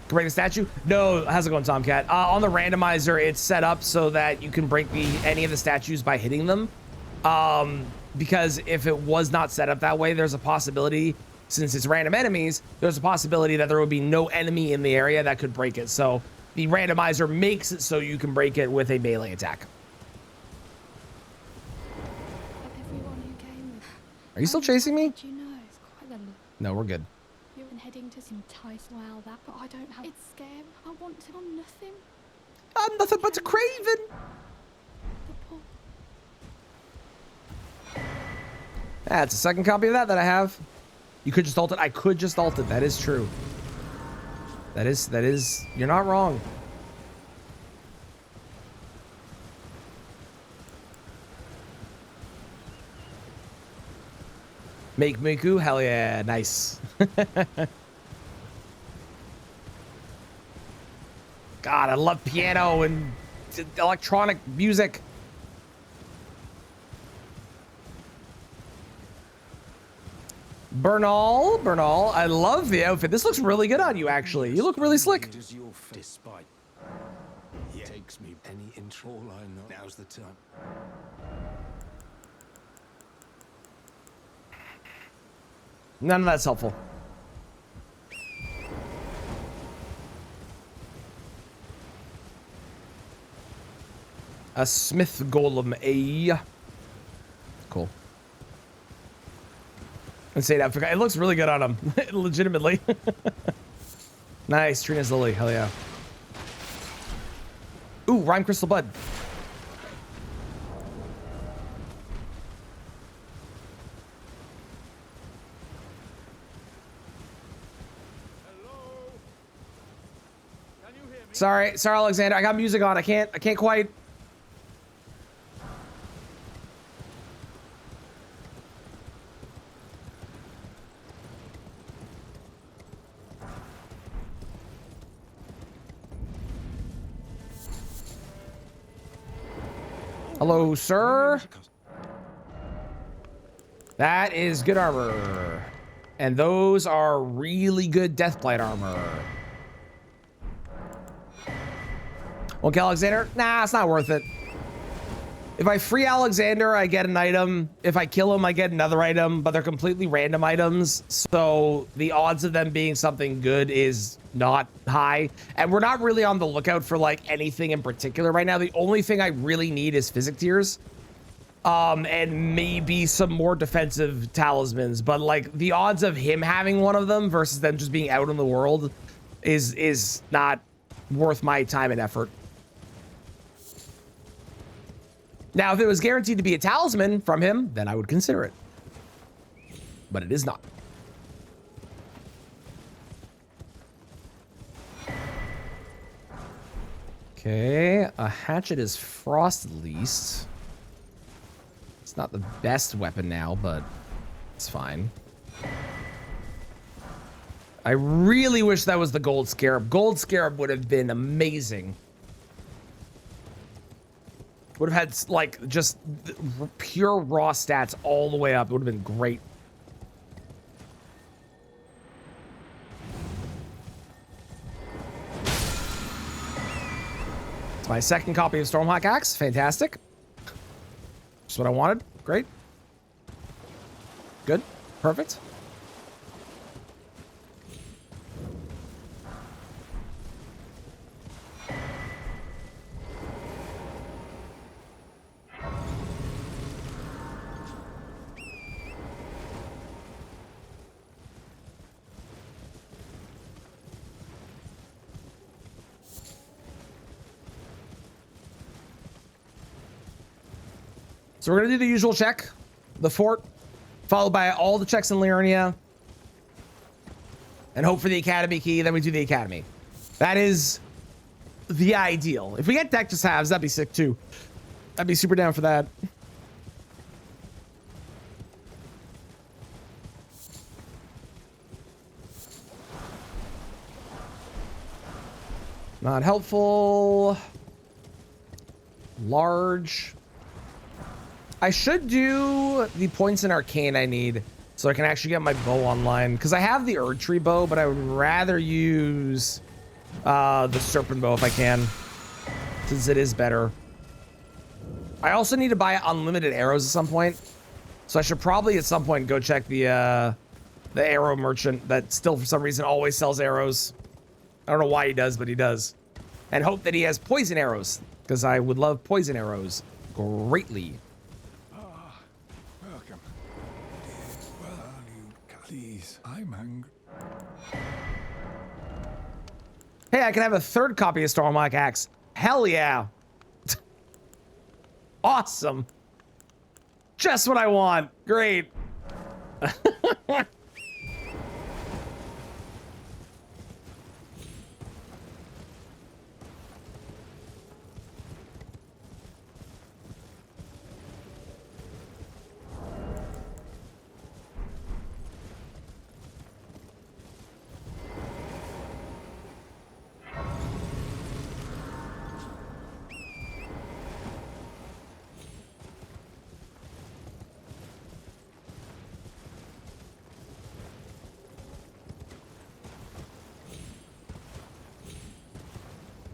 Can break the statue? No, how's it going, Tomcat? On the randomizer, it's set up so that you can break any of the statues by hitting them. Because if it was not set up that way, there's a possibility, since it's random enemies, there's a possibility that there would be no enemy in the area that could break it. So the randomizer makes it so you can break it with a melee attack. Everyone who came with. Are you still chasing me? Did you know it's quite a No, we're good. You've been heading to entice well that, but I don't have. It's scary. I want to on nothing. I'm nothing but a craven. The poor. That's a second copy of that I have. You could just ult it. I could just ult it. That is true. That is, you're not wrong. Make Miku? Hell yeah, nice. God, I love piano and electronic music. Bernal, I love the outfit. This looks really good on you, actually. You look really slick. Despite takes me any intro. All I know now's the time. None of that's helpful. A Smith Golem, cool. And say that it looks really good on him, legitimately. Nice, Trina's Lily, hell yeah. Ooh, Rhyme Crystal Bud. Sorry, Alexander. I got music on. I can't quite. Hello, sir. That is good armor. And those are really good Deathblight armor. Okay, Alexander? Nah, it's not worth it. If I free Alexander, I get an item. If I kill him, I get another item, but they're completely random items. So the odds of them being something good is not high. And we're not really on the lookout for like anything in particular right now. The only thing I really need is Physic Tears. And maybe some more defensive talismans. But like the odds of him having one of them versus them just being out in the world is not worth my time and effort. Now, if it was guaranteed to be a talisman from him, then I would consider it. But it is not. Okay, a hatchet is frost at least. It's not the best weapon now, but it's fine. I really wish that was the gold scarab. Gold scarab would have been amazing. Would have had like just pure raw stats all the way up. It would have been great. It's my second copy of Stormhawk Axe. Fantastic. Just what I wanted. Great. Good. Perfect. So we're gonna do the usual check, the fort, followed by all the checks in Liurnia, and hope for the academy key. Then we do the academy. That is the ideal. If we get deck just halves, that'd be sick too. I'd be super down for that. Not helpful. Large. I should do the points in arcane I need so I can actually get my bow online, because I have the Erdtree bow, but I would rather use the serpent bow if I can, since it is better. I also need to buy unlimited arrows at some point, so I should probably at some point go check the arrow merchant that still for some reason always sells arrows. I don't know why he does, but he does. And hope that he has poison arrows, because I would love poison arrows greatly. Welcome. Well, you please, I'm hungry. Hey, I can have a third copy of Stormlock Axe. Hell yeah. Awesome. Just what I want. Great.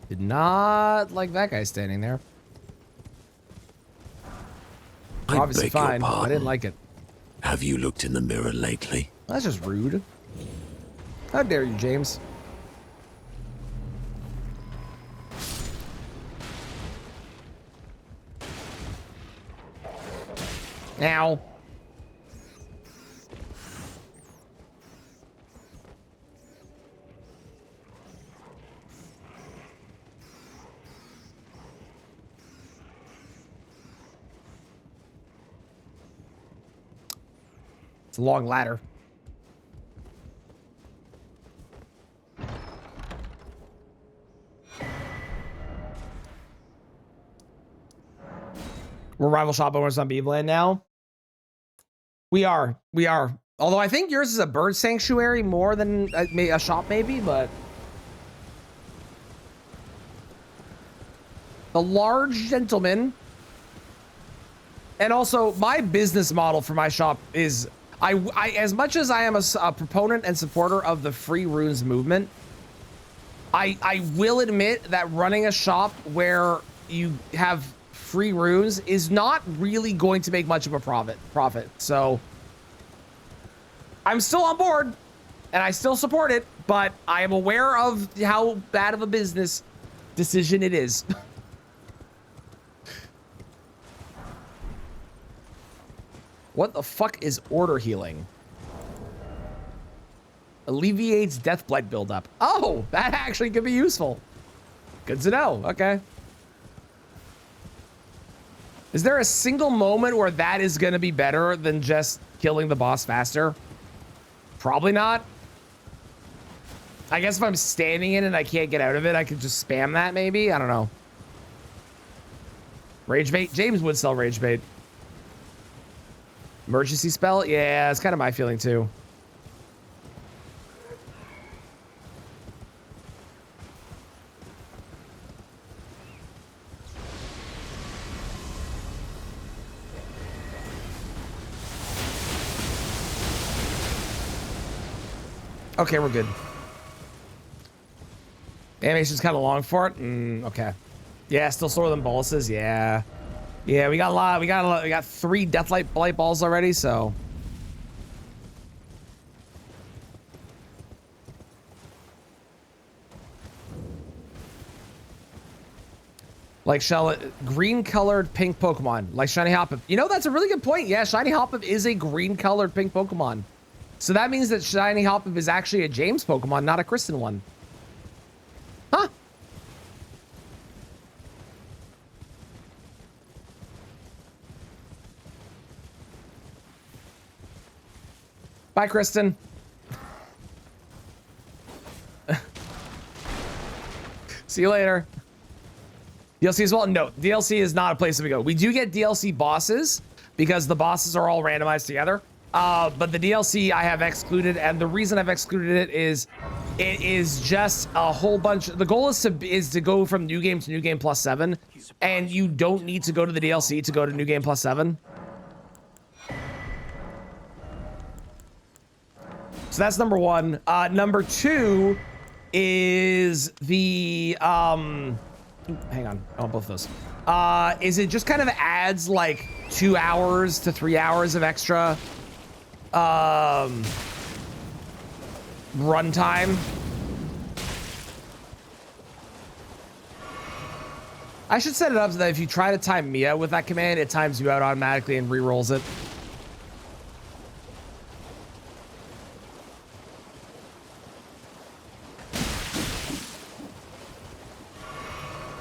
Did not like that guy standing there. Obviously fine, but I didn't like it. Have you looked in the mirror lately? That's just rude. How dare you, James? Ow. It's a long ladder. We're rival shop owners on Beebland now. We are. Although I think yours is a bird sanctuary more than a shop maybe, but the large gentleman. And also my business model for my shop is I as much as I am a proponent and supporter of the free runes movement, I will admit that running a shop where you have free runes is not really going to make much of a profit. So I'm still on board and I still support it, but I am aware of how bad of a business decision it is. What the fuck is order healing? Alleviates death blight buildup. Oh, that actually could be useful. Good to know. Okay. Is there a single moment where that is going to be better than just killing the boss faster? Probably not. I guess if I'm standing in it and I can't get out of it, I could just spam that maybe. I don't know. Rage bait. James would sell rage bait. Emergency spell? Yeah, it's kind of my feeling too. Okay, we're good. Animation's kind of long for it. Okay. Yeah, still slower than boluses. Yeah. Yeah, we got a lot. We got 3 deathlight blight balls already, so. Like green colored pink Pokemon, like Shiny Hoppip. You know, that's a really good point. Yeah, Shiny Hoppip is a green colored pink Pokemon. So that means that Shiny Hoppip is actually a James Pokemon, not a Kristen one. Huh? Bye, Kristen. See you later. DLC as well? No, DLC is not a place that we go. We do get DLC bosses because the bosses are all randomized together. But the DLC I have excluded, and the reason I've excluded it is It is just a whole bunch. The goal is to go from New Game to New Game plus 7, and you don't need to go to the DLC to go to New Game plus 7. So that's number one. Number two is the hang on, I want both of those. Is it just kind of adds like 2 hours to 3 hours of extra runtime. I should set it up so that if you try to time Mia with that command, it times you out automatically and re-rolls it.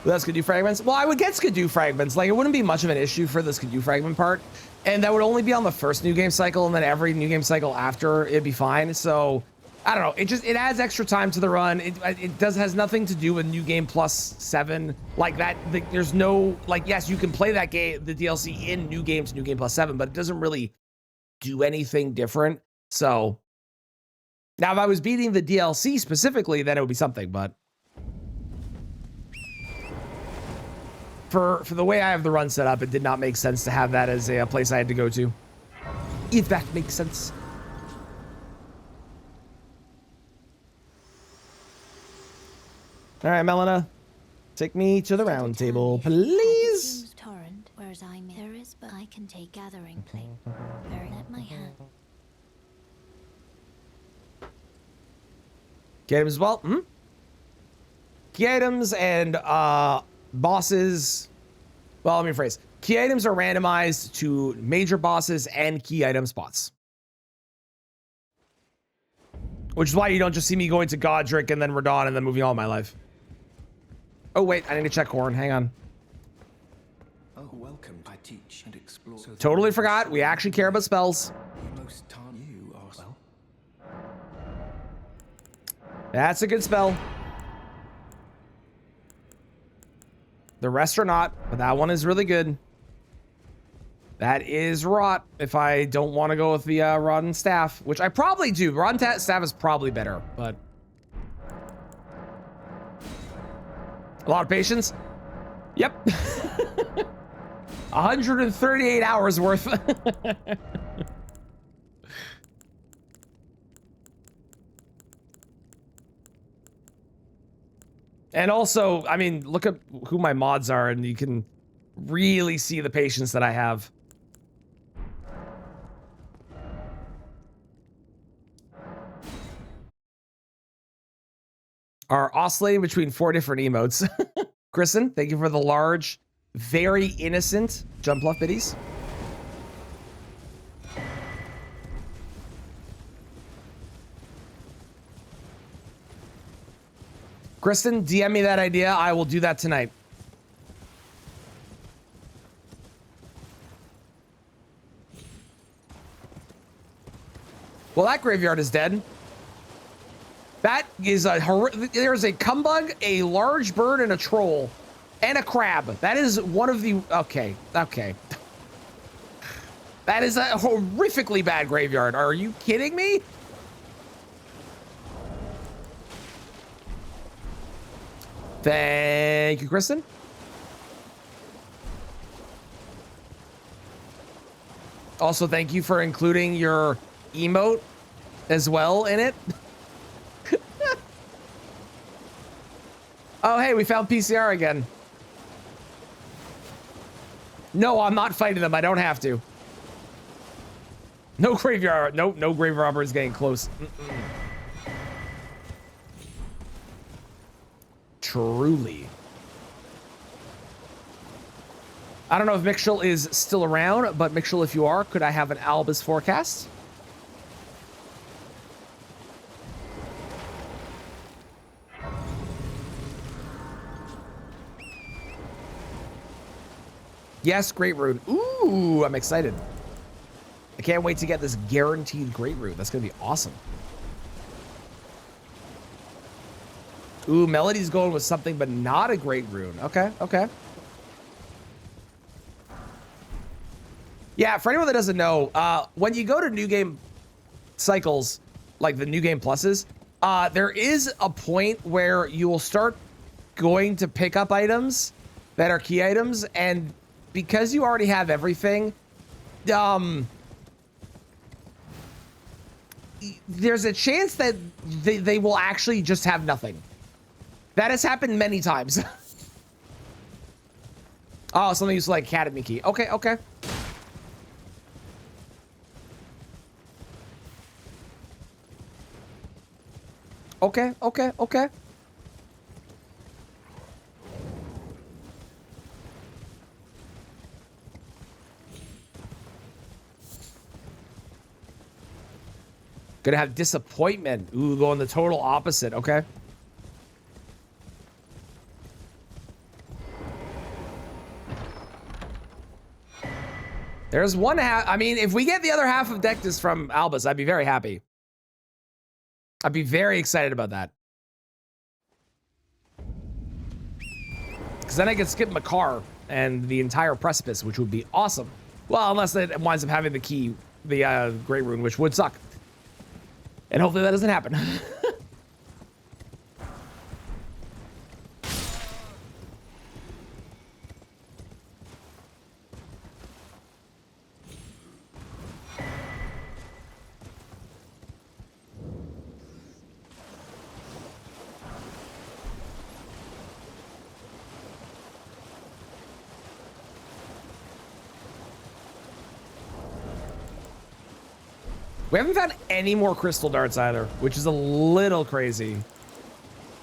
That's Skidoo fragments. Well, I would get Skidoo fragments. Like, it wouldn't be much of an issue for the Skidoo fragment part. And that would only be on the first new game cycle, and then every new game cycle after, it'd be fine. So, I don't know. It adds extra time to the run. It has nothing to do with New Game plus 7. Like that, there's no, like, yes, you can play that game, the DLC in New Game to New Game plus 7, but it doesn't really do anything different. So, now if I was beating the DLC specifically, then it would be something, but for the way I have the run set up, it did not make sense to have that as a place I had to go to. If that makes sense. All right, Melina, take me to the round table, please. Torrent, whereas there is, but I can take gathering plate. Very at my hand. Key items as well. Key items and bosses. Well, let me rephrase. Key items are randomized to major bosses and key item spots. Which is why you don't just see me going to Godric and then Radon and then moving all my life. Oh, wait, I need to check Horn. Hang on. Oh, welcome. I teach and explore. So totally forgot. We actually care about spells. Most time you are well. That's a good spell. The rest are not, but that one is really good. That is Rot if I don't want to go with the Rotten Staff, which I probably do. Rotten Staff is probably better, but a lot of patience. Yep. 138 hours worth. And also, I mean, look at who my mods are, and you can really see the patience that I have. Are oscillating between 4 different emotes. Kristen, thank you for the large, very innocent jump left biddies. Kristen, DM me that idea. I will do that tonight. Well, that graveyard is dead. That is there's a cumbug, a large bird, and a troll, and a crab. That is one of the, okay. That is a horrifically bad graveyard. Are you kidding me? Thank you, Kristen. Also, thank you for including your emote as well in it. Oh, hey, we found PCR again. No, I'm not fighting them. I don't have to. No graveyard. Nope, no grave robber is getting close. Truly. I don't know if Mixel is still around, but Mixel, if you are, could I have an Albus forecast? Yes, Great Root. Ooh, I'm excited. I can't wait to get this guaranteed Great Root. That's going to be awesome. Ooh, Melody's going with something, but not a Great Rune. Okay, okay. Yeah, for anyone that doesn't know, when you go to new game cycles, like the new game pluses, There is a point where you will start going to pick up items that are key items, and because you already have everything, there's a chance that they will actually just have nothing. That has happened many times. Oh, something used like Academy key. Okay, okay. Okay, okay, okay. Gonna have disappointment. Ooh, going the total opposite. Okay. There's one half. I mean, if we get the other half of Deathless from Albus, I'd be very happy. I'd be very excited about that. Because then I could skip Makar and the entire precipice, which would be awesome. Well, unless it winds up having the key, the Great Rune, which would suck. And hopefully that doesn't happen. We haven't found any more crystal darts either, which is a little crazy.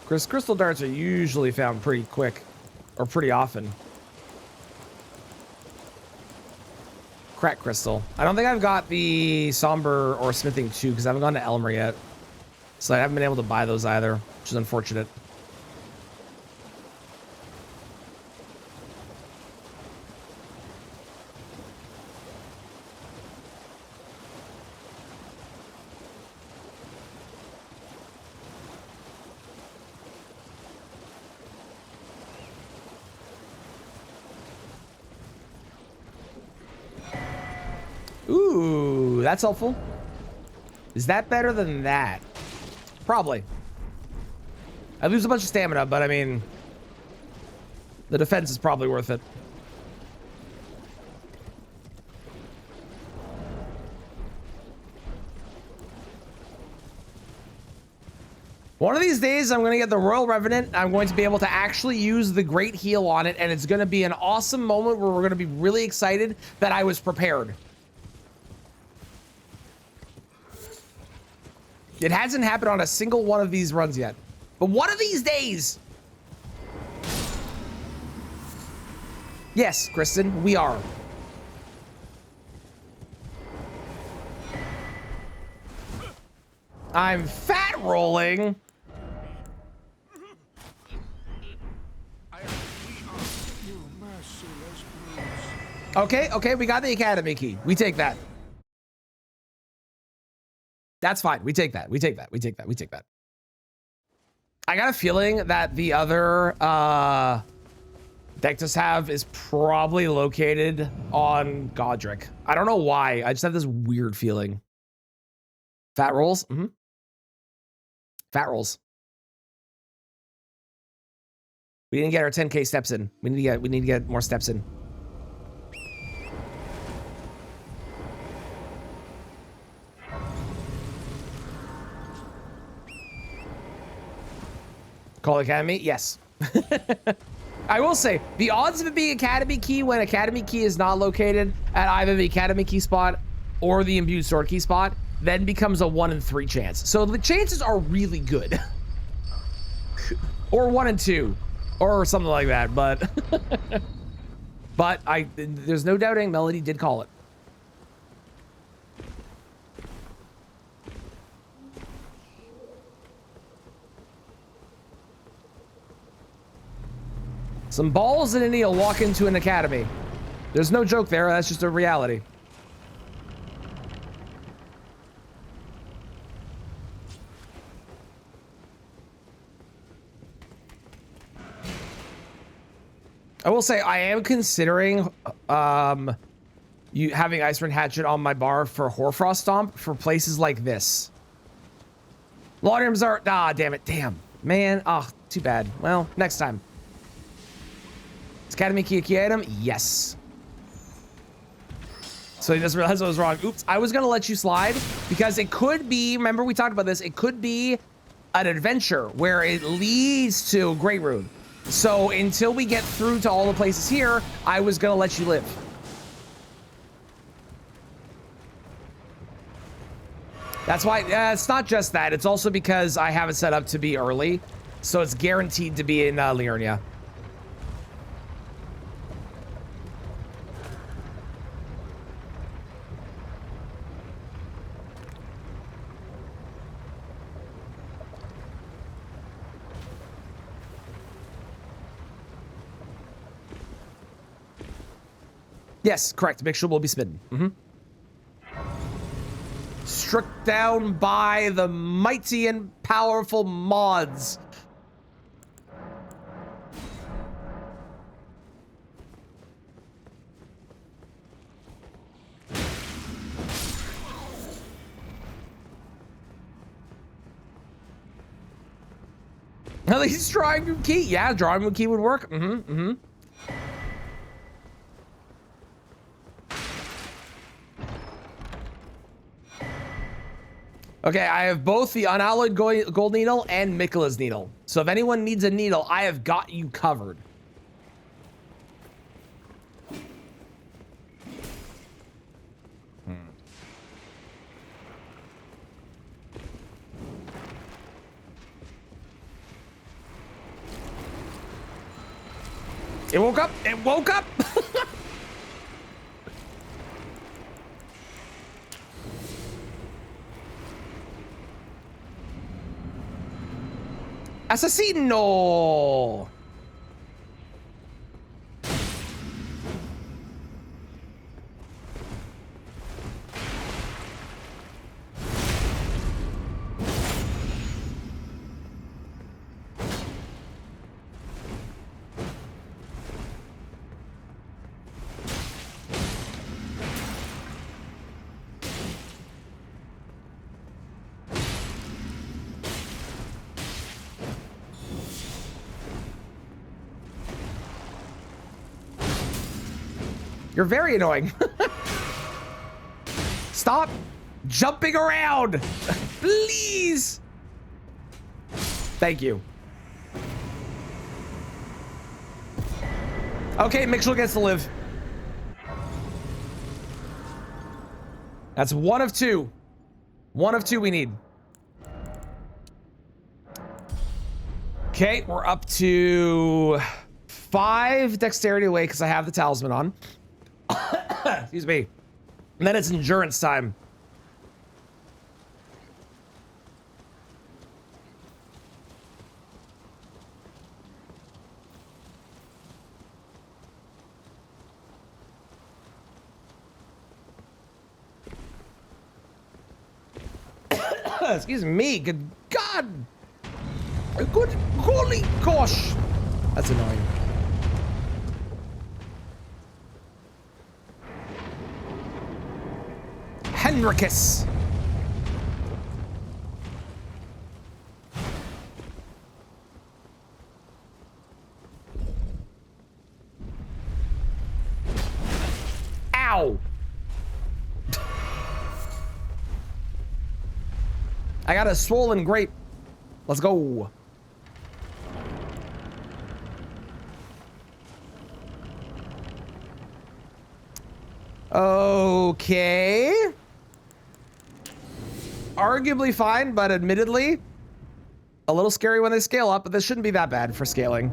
Crystal darts are usually found pretty quick, or pretty often. Crack crystal. I don't think I've got the Somber or Smithing 2 because I haven't gone to Elmer yet. So I haven't been able to buy those either, which is unfortunate. Ooh, that's helpful. Is that better than that? Probably. I lose a bunch of stamina, but I mean, the defense is probably worth it. One of these days, I'm going to get the Royal Revenant. I'm going to be able to actually use the Great Heal on it, and it's going to be an awesome moment where we're going to be really excited that I was prepared. It hasn't happened on a single one of these runs yet. But one of these days... Yes, Kristen, we are. I'm fat rolling. Okay, okay, we got the Academy key. We take that. That's fine. We take that. We take that. We take that. We take that. I got a feeling that the other Deathless have is probably located on Godric. I don't know why. I just have this weird feeling. Fat rolls? Mm-hmm. Fat rolls. We didn't get our 10K steps in. We need to get more steps in. Call Academy? Yes. I will say, the odds of it being Academy key when Academy key is not located at either the Academy key spot or the imbued sword key spot then becomes a 1 in 3 chance. So the chances are really good. Or 1 in 2. Or something like that, but... but there's no doubting Melody did call it. Some balls and he'll walk into an academy. There's no joke there. That's just a reality. I will say I am considering you having Icewind Hatchet on my bar for Hoarfrost Stomp for places like this. Laundrooms are, ah, damn it, damn. Man, oh, too bad. Well, next time. Is Academy key a key item? Yes. So he doesn't realize I was wrong. Oops, I was gonna let you slide because it could be, remember we talked about this, it could be an adventure where it leads to Great Rune. So until we get through to all the places here, I was gonna let you live. That's why, it's not just that, it's also because I have it set up to be early. So it's guaranteed to be in Liurnia. Yes, correct. Make sure we'll be smitten. Struck down by the mighty and powerful mods. At least drawing room key. Yeah, drawing room key would work. Okay, I have both the unalloyed gold needle and Miquella's needle. So if anyone needs a needle, I have got you covered. It woke up. It woke up. Assassino! You're very annoying. Stop jumping around, please. Thank you. Okay, Mitchell gets to live. That's one of two. One of two we need. Okay, we're up to 5 dexterity away because I have the talisman on. Excuse me. And then it's endurance time. Excuse me. Good God. Good golly gosh. That's annoying. Henricus. Ow. I got a swollen grape. Let's go. Okay. Arguably fine, but admittedly, a little scary when they scale up, but this shouldn't be that bad for scaling.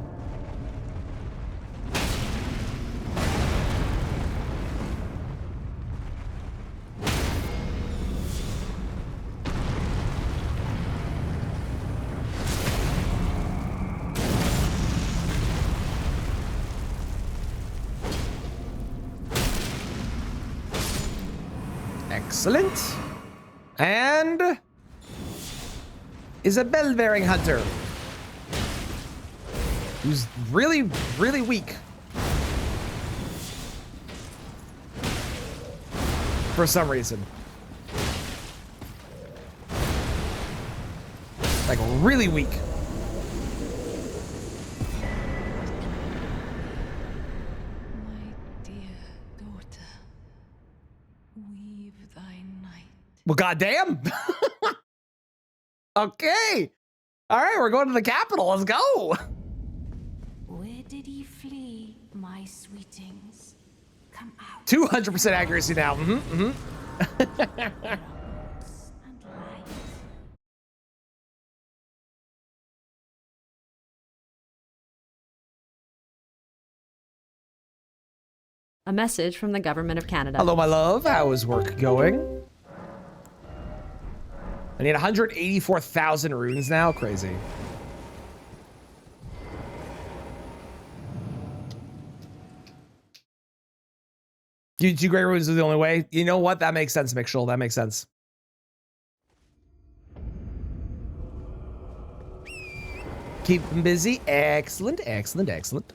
Excellent. And is a bell-bearing hunter who's really, really weak for some reason. Like, really weak. My dear daughter, weave thy night. Well, goddamn. Okay. All right, we're going to the capital. Let's go. Where did he flee, my sweetings? Come out. 200% accuracy now. And light. A message from the Government of Canada. Hello, my love. How is work going? I need 184,000 runes now. Crazy. You 2 great runes are the only way. You know what? That makes sense, Mixel. That makes sense. Keep them busy. Excellent, excellent, excellent.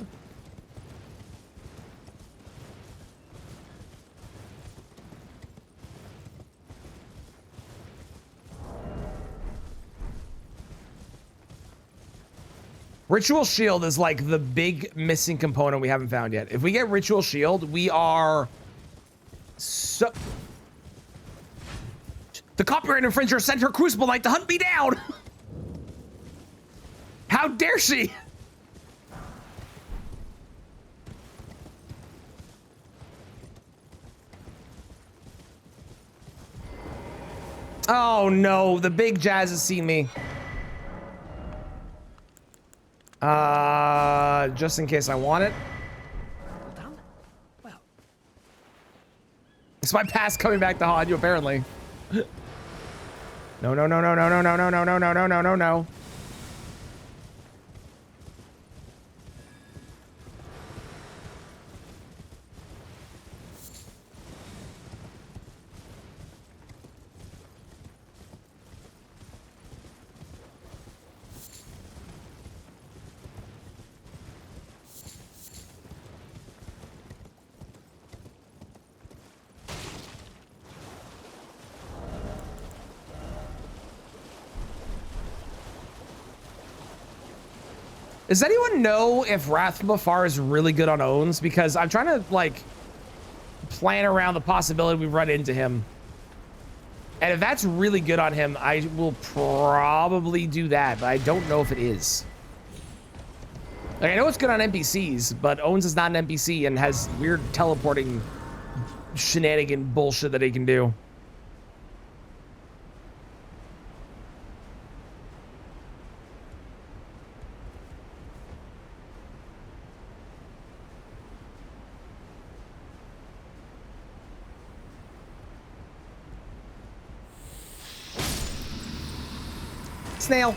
Ritual Shield is like the big missing component we haven't found yet. If we get Ritual Shield, we are so... The copyright infringer sent her Crucible Knight to hunt me down! How dare she? Oh no, the big Jazz has seen me. Just in case I want it. Well done. Well, It's my past coming back to haunt you, apparently. No, no, no, no, no, no, no, no, no, no, no, no, no, no, no. Does anyone know if Wrath from Afar is really good on owns? Because I'm trying to, like, plan around the possibility we run into him. And if that's really good on him, I will probably do that, but I don't know if it is. Like, I know it's good on NPCs, but owns is not an NPC and has weird teleporting shenanigan bullshit that he can do. Snail.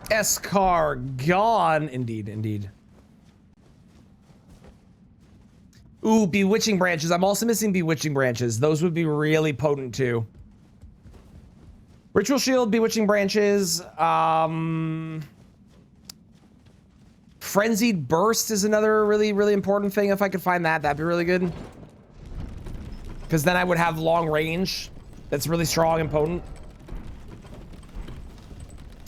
Escar gone. Indeed, indeed. Ooh, Bewitching Branches. I'm also missing Bewitching Branches. Those would be really potent too. Ritual Shield, Bewitching Branches. Frenzied Burst is another really, really important thing. If I could find that, that'd be really good. Because then I would have long range. That's really strong and potent.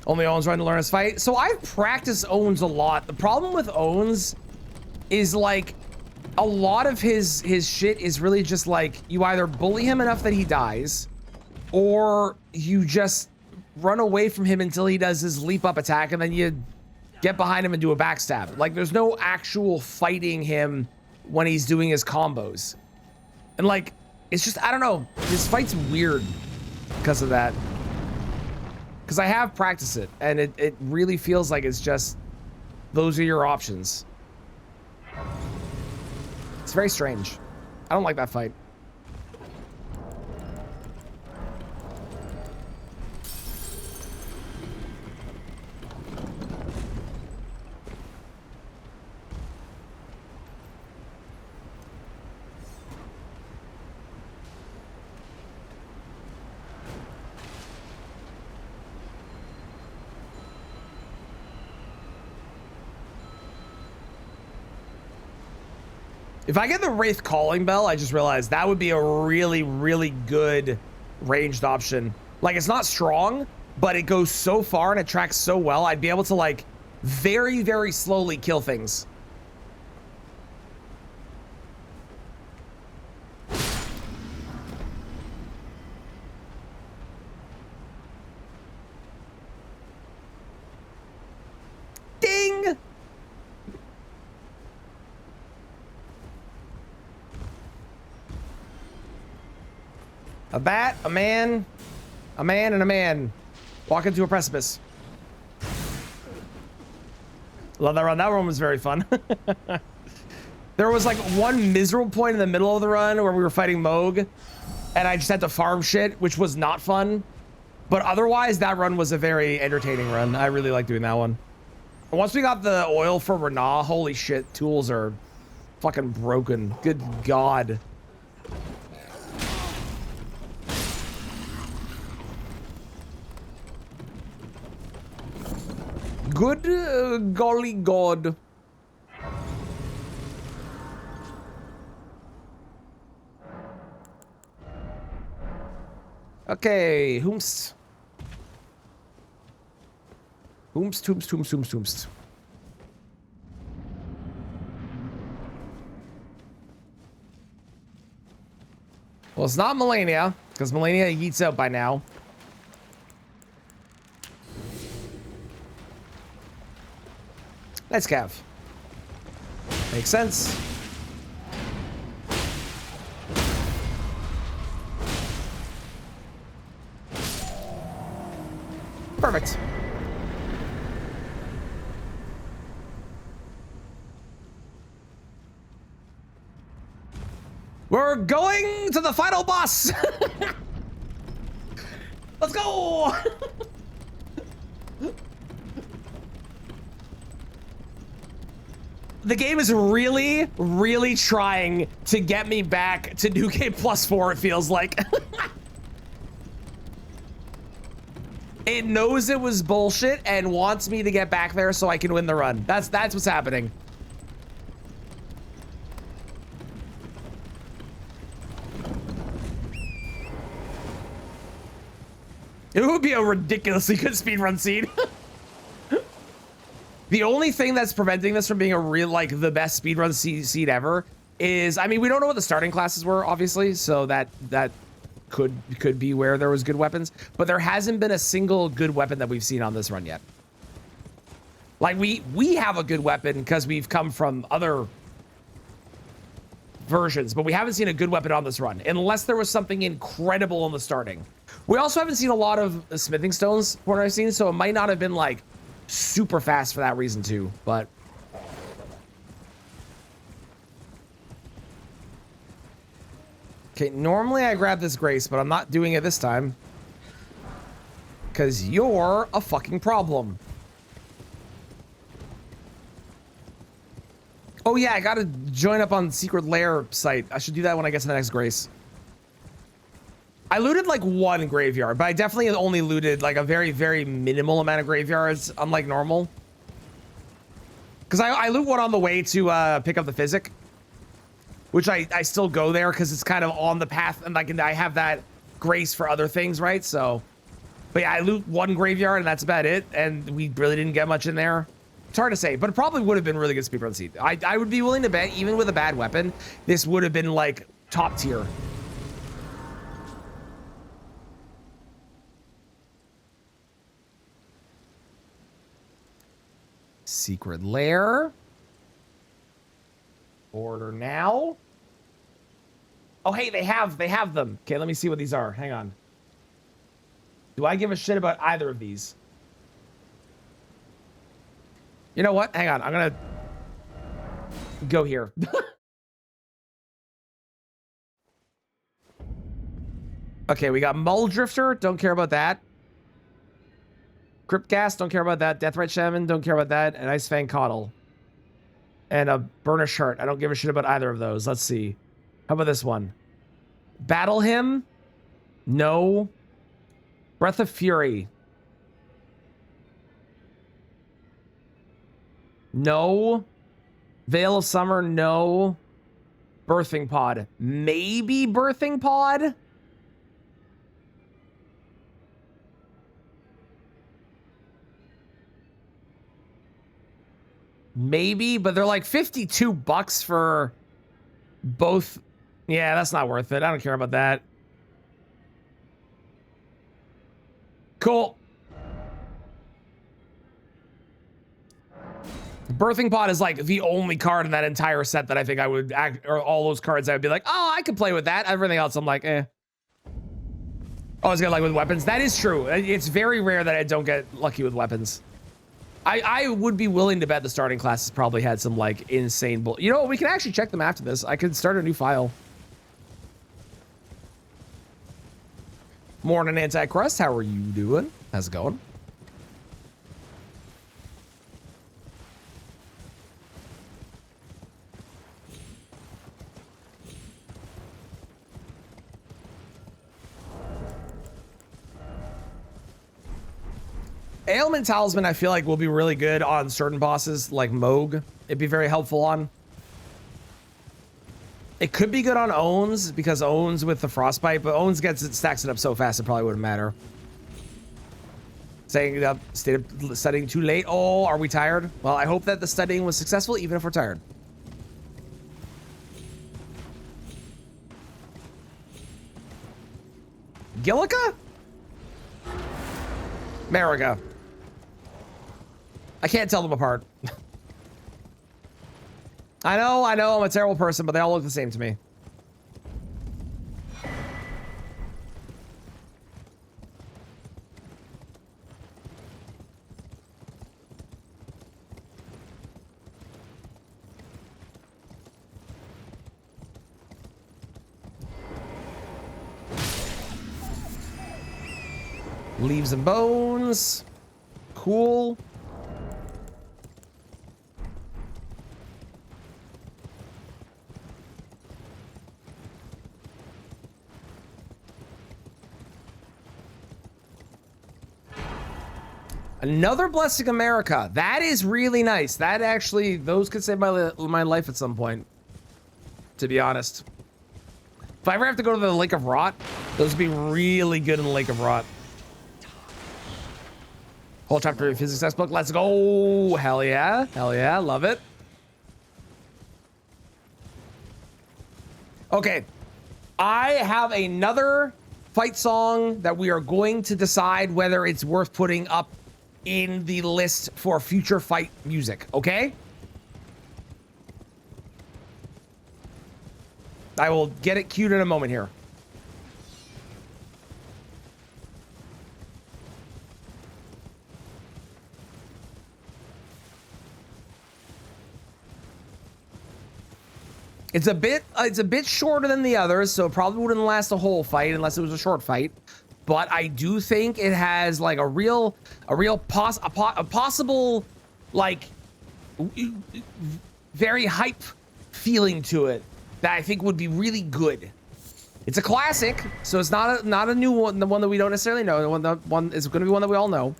Only Owens run to learn his fight. So I've practiced Owens a lot. The problem with Owens is like a lot of his shit is really just like you either bully him enough that he dies, or you just run away from him until he does his leap up attack, and then you get behind him and do a backstab. Like, there's no actual fighting him when he's doing his combos. And like, it's just, I don't know, his fight's weird because of that. Because I have practiced it, and it really feels like it's just, those are your options. It's very strange. I don't like that fight. If I get the Wraith Calling Bell, I just realized that would be a really, really good ranged option. Like, it's not strong, but it goes so far and it tracks so well. I'd be able to, like, very, very slowly kill things. Ding! A bat, a man, and a man walk into a precipice. Love that run. That run was very fun. There was like one miserable point in the middle of the run where we were fighting Moog, and I just had to farm shit, which was not fun. But otherwise, that run was a very entertaining run. I really like doing that one. And once we got the oil for Renah, holy shit, tools are fucking broken. Good God. Good golly God. Okay, Hoomst. Hoomst. Well, it's not Melania, because Melania yeets out by now. Let's Cav. Makes sense. Perfect. We're going to the final boss. Let's go. The game is really, really trying to get me back to New Game +4, it feels like. It knows it was bullshit and wants me to get back there so I can win the run. That's what's happening. It would be a ridiculously good speedrun scene. The only thing that's preventing this from being a real, like, the best speedrun seed ever is, I mean, we don't know what the starting classes were, obviously, so that could be where there was good weapons, but there hasn't been a single good weapon that we've seen on this run yet. Like, we have a good weapon because we've come from other versions, but we haven't seen a good weapon on this run, unless there was something incredible in the starting. We also haven't seen a lot of smithing stones, from what I've seen, so it might not have been, like, super fast for that reason too, but okay, normally I grab this Grace, but I'm not doing it this time because you're a fucking problem. Oh yeah, I gotta join up on Secret Lair site. I should do that when I get to the next Grace. I looted like one graveyard, but I definitely only looted like a very, very minimal amount of graveyards, unlike normal. Because I loot one on the way to pick up the Physic, which I still go there because it's kind of on the path, and I have that grace for other things, right? So, but yeah, I loot one graveyard and that's about it, and we really didn't get much in there. It's hard to say, but it probably would have been really good speedrun seed. I would be willing to bet, even with a bad weapon, this would have been like top tier. Secret Lair. Order now. Oh, hey, they have them. Okay, let me see what these are. Hang on. Do I give a shit about either of these? You know what? Hang on. I'm gonna go here. Okay, we got Mull Drifter. Don't care about that. Crypt Gas, don't care about that. Deathrite Shaman, don't care about that. And Ice Fang Coddle. And a Burnish Heart. I don't give a shit about either of those. Let's see. How about this one? Battle Hymn? No. Breath of Fury? No. Veil of Summer? No. Birthing pod. Maybe birthing pod? Maybe, but they're like $52 for both. Yeah, that's not worth it. I don't care about that. Cool. Birthing pod is like the only card in that entire set that I think I would act, or all those cards I would be like, oh, I could play with that. Everything else I'm like, eh. Oh, it's got like with weapons. That is true. It's very rare that I don't get lucky with weapons. I would be willing to bet the starting classes probably had some like insane bull. You know what? We can actually check them after this. I could start a new file. Morning, Antichrist. How are you doing? How's it going? Ailment Talisman, I feel like, will be really good on certain bosses like Moog. It'd be very helpful on. It could be good on Owns because Owns with the Frostbite, but Owns stacks it up so fast it probably wouldn't matter. Saying that state of studying too late. Oh, are we tired? Well, I hope that the studying was successful, even if we're tired. Gillica? Mariga. I can't tell them apart. I know, I'm a terrible person, but they all look the same to me. Leaves and bones. Cool. Another Blessing America. That is really nice. That actually, those could save my life at some point, to be honest. If I ever have to go to the Lake of Rot, those would be really good in the Lake of Rot. Whole chapter of physics textbook. Let's go. Hell yeah. Hell yeah. Love it. Okay. I have another fight song that we are going to decide whether it's worth putting up in the list for future fight music, okay? I will get it queued in a moment here. It's a bit shorter than the others, so it probably wouldn't last a whole fight unless it was a short fight. But I do think it has like a possible like very hype feeling to it that I think would be really good. It's a classic, so it's not a new one, the one that we don't necessarily know. The one is going to be one that we all know.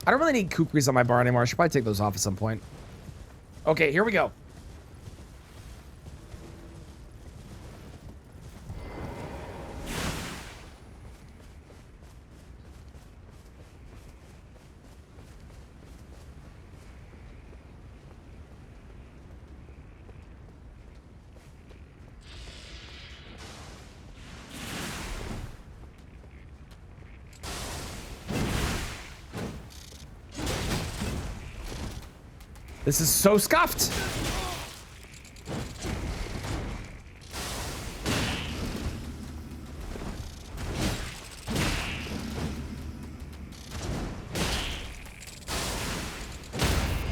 I don't really need kukris on my bar anymore. I should probably take those off at some point. Okay, here we go. This is so scuffed.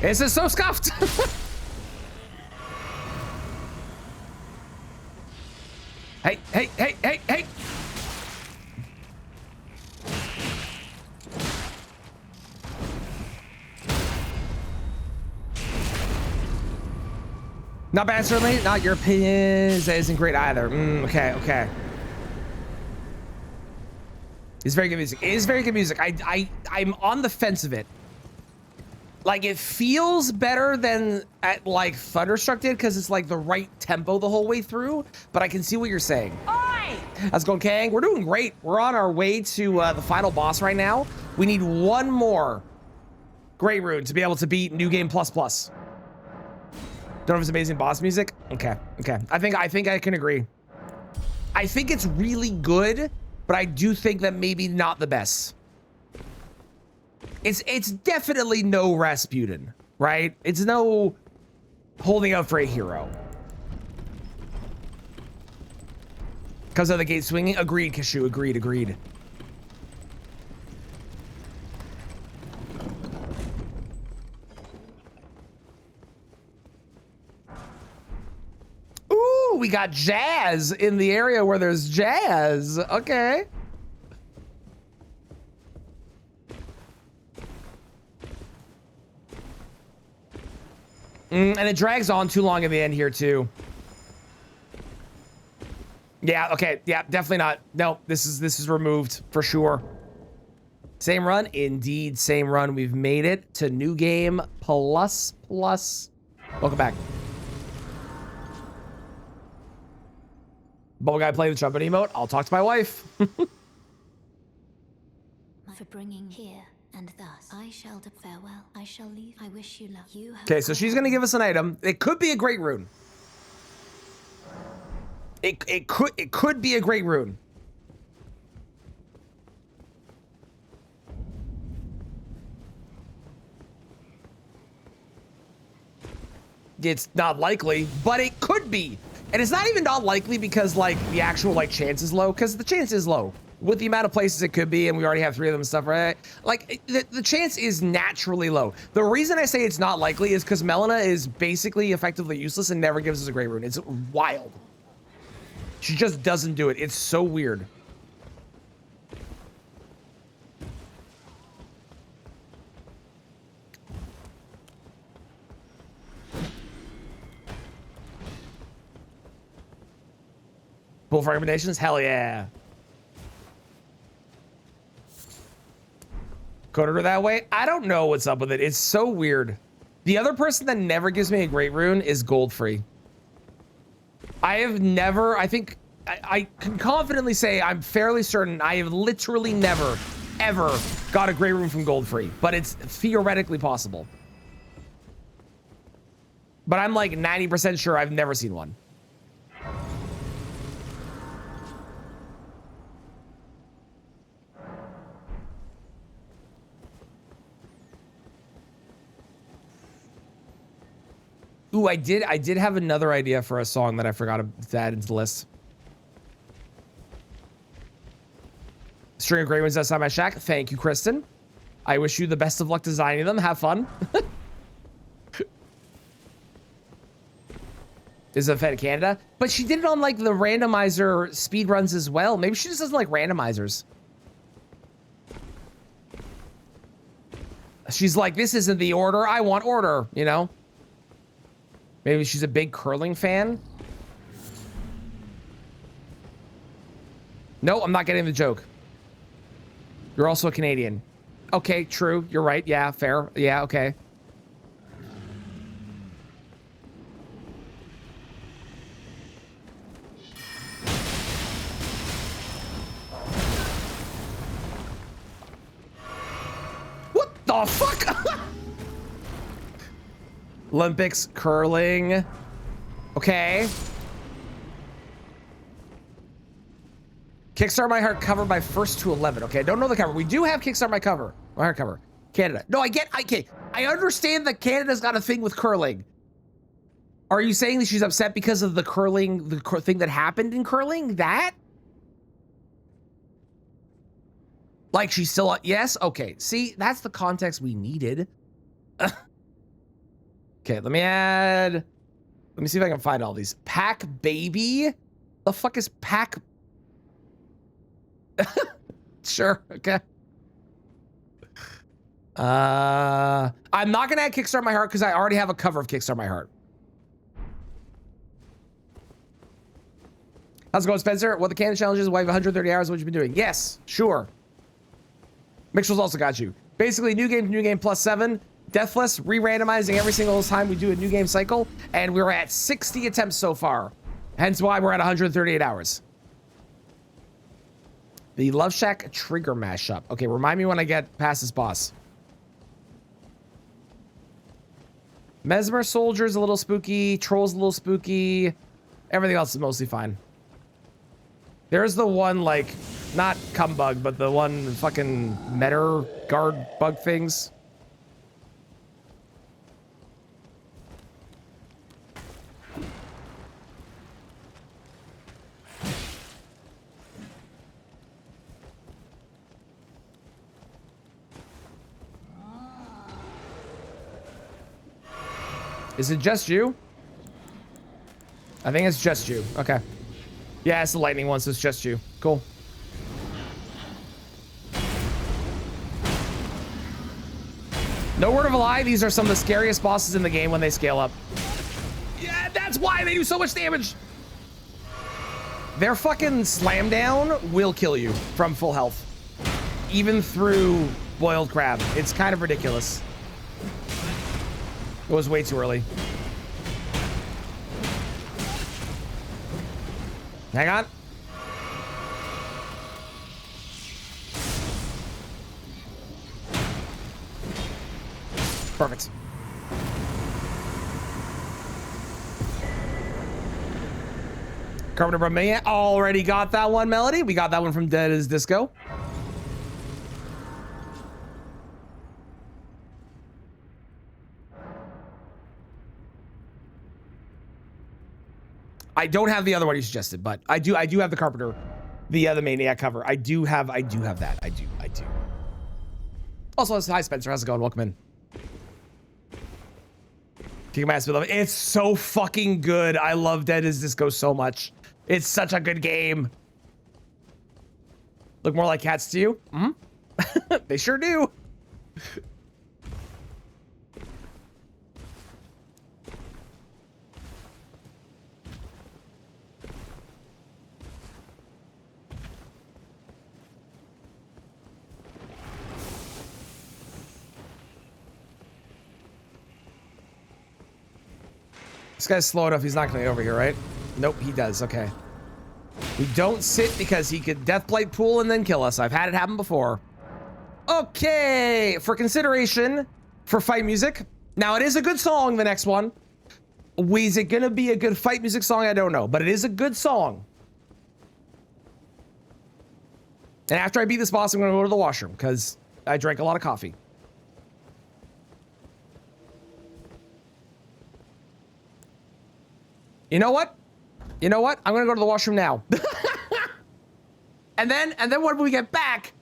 This is so scuffed. Hey, hey, hey, hey, hey. Not bad, certainly. Not your opinion isn't great either. Okay, okay. It's very good music. It is very good music. I'm on the fence of it. Like, it feels better than at, like, Thunderstruck did because it's like the right tempo the whole way through, but I can see what you're saying. Oi! How's it going, Kang? We're doing great. We're on our way to the final boss right now. We need one more Great Rune to be able to beat New Game Plus Plus. Don't know if it's amazing boss music. Okay, okay. I think I can agree. I think it's really good, but I do think that maybe not the best. It's definitely no Rasputin, right? It's no holding out for a hero. Because of the gate swinging? Agreed, Kashu. Agreed, agreed. Ooh, we got jazz in the area where there's jazz. Okay. And it drags on too long in the end here too. Yeah, okay, yeah, definitely not. No, this is removed for sure. Same run? Indeed, same run. We've made it to New Game Plus Plus. Welcome back. Bubble guy playing the trumpet emote. I'll talk to my wife. For bringing here and thus I shall farewell. I shall leave. I wish you luck. You have Okay, so she's gonna give us an item. It could be a great rune. It could be a great rune. It's not likely, but it could be. And it's not even not likely because like the actual like chance is low, because the chance is low with the amount of places it could be, and we already have 3 of them and stuff, right? Like the chance is naturally low. The reason I say it's not likely is because Melina is basically effectively useless and never gives us a great rune. It's wild. She just doesn't do it. It's so weird. Pull for recommendations? Hell yeah. Coded her that way? I don't know what's up with it. It's so weird. The other person that never gives me a great rune is Goldfree. I have never, I think, I can confidently say, I'm fairly certain I have literally never, ever got a great rune from Goldfree, but it's theoretically possible. But I'm like 90% sure I've never seen one. Ooh, I did have another idea for a song that I forgot to add into the list. String of great ones outside my shack. Thank you, Kristen. I wish you the best of luck designing them. Have fun. This is a fan of Canada, but she did it on like the randomizer speed runs as well. Maybe she just doesn't like randomizers. She's like, this isn't the order. I want order, you know? Maybe she's a big curling fan. No, I'm not getting the joke. You're also a Canadian. Okay, true. You're right. Yeah, fair. Yeah, okay. What the fuck? Olympics, curling. Okay. Kickstart My Heart cover by first to 11. Okay, I don't know the cover. We do have Kickstart My Heart cover. Canada. No, I understand that Canada's got a thing with curling. Are you saying that she's upset because of the curling, the thing that happened in curling? That? Like she's still, yes? Okay, see, that's the context we needed. Okay, let me see if I can find all these. Pack Baby? The fuck is Pack? Sure, okay. I'm not gonna add Kickstart My Heart because I already have a cover of Kickstart My Heart. How's it going, Spencer? What the Canada challenge is? Why 130 hours? What you been doing? Yes, sure. Mitchell's also got you. Basically, new game plus 7. Deathless, re-randomizing every single time we do a new game cycle, and we're at 60 attempts so far. Hence why we're at 138 hours. The Love Shack trigger mashup. Okay, remind me when I get past this boss. Mesmer Soldier's a little spooky. Troll's a little spooky. Everything else is mostly fine. There's the one, like, not cum bug, but the one fucking meter guard bug things. Is it just you? I think it's just you. Okay. Yeah, it's the lightning one, so it's just you. Cool. No word of a lie, these are some of the scariest bosses in the game when they scale up. Yeah, that's why they do so much damage. Their fucking slam down will kill you from full health. Even through boiled crab. It's kind of ridiculous. It was way too early. Hang on. Perfect. Carpenter Brahmia already got that one, Melody. We got that one from Dead as Disco. I don't have the other one you suggested, but I do have the Carpenter, the Maniac cover. I do have that. I do. Also, hi Spencer, how's it going? Welcome in. Kick my ass with love. It's so fucking good. I love Dead as Disco so much. It's such a good game. Look more like cats to you? Mm-hmm. They sure do. This guy's slow enough, he's not gonna get over here, right? Nope, he does, okay. We don't sit because he could Deathblight pool and then kill us. I've had it happen before. Okay, for consideration for fight music. Now, it is a good song, the next one. Is it gonna be a good fight music song? I don't know, but it is a good song. And after I beat this boss, I'm gonna go to the washroom because I drank a lot of coffee. You know what? I'm gonna go to the washroom now. and then when we get back,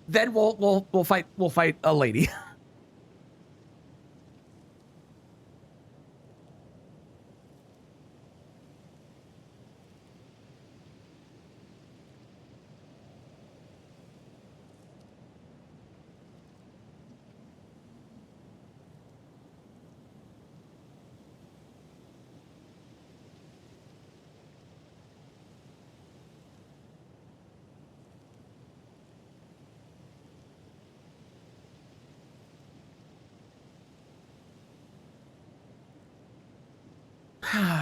then we'll fight a lady.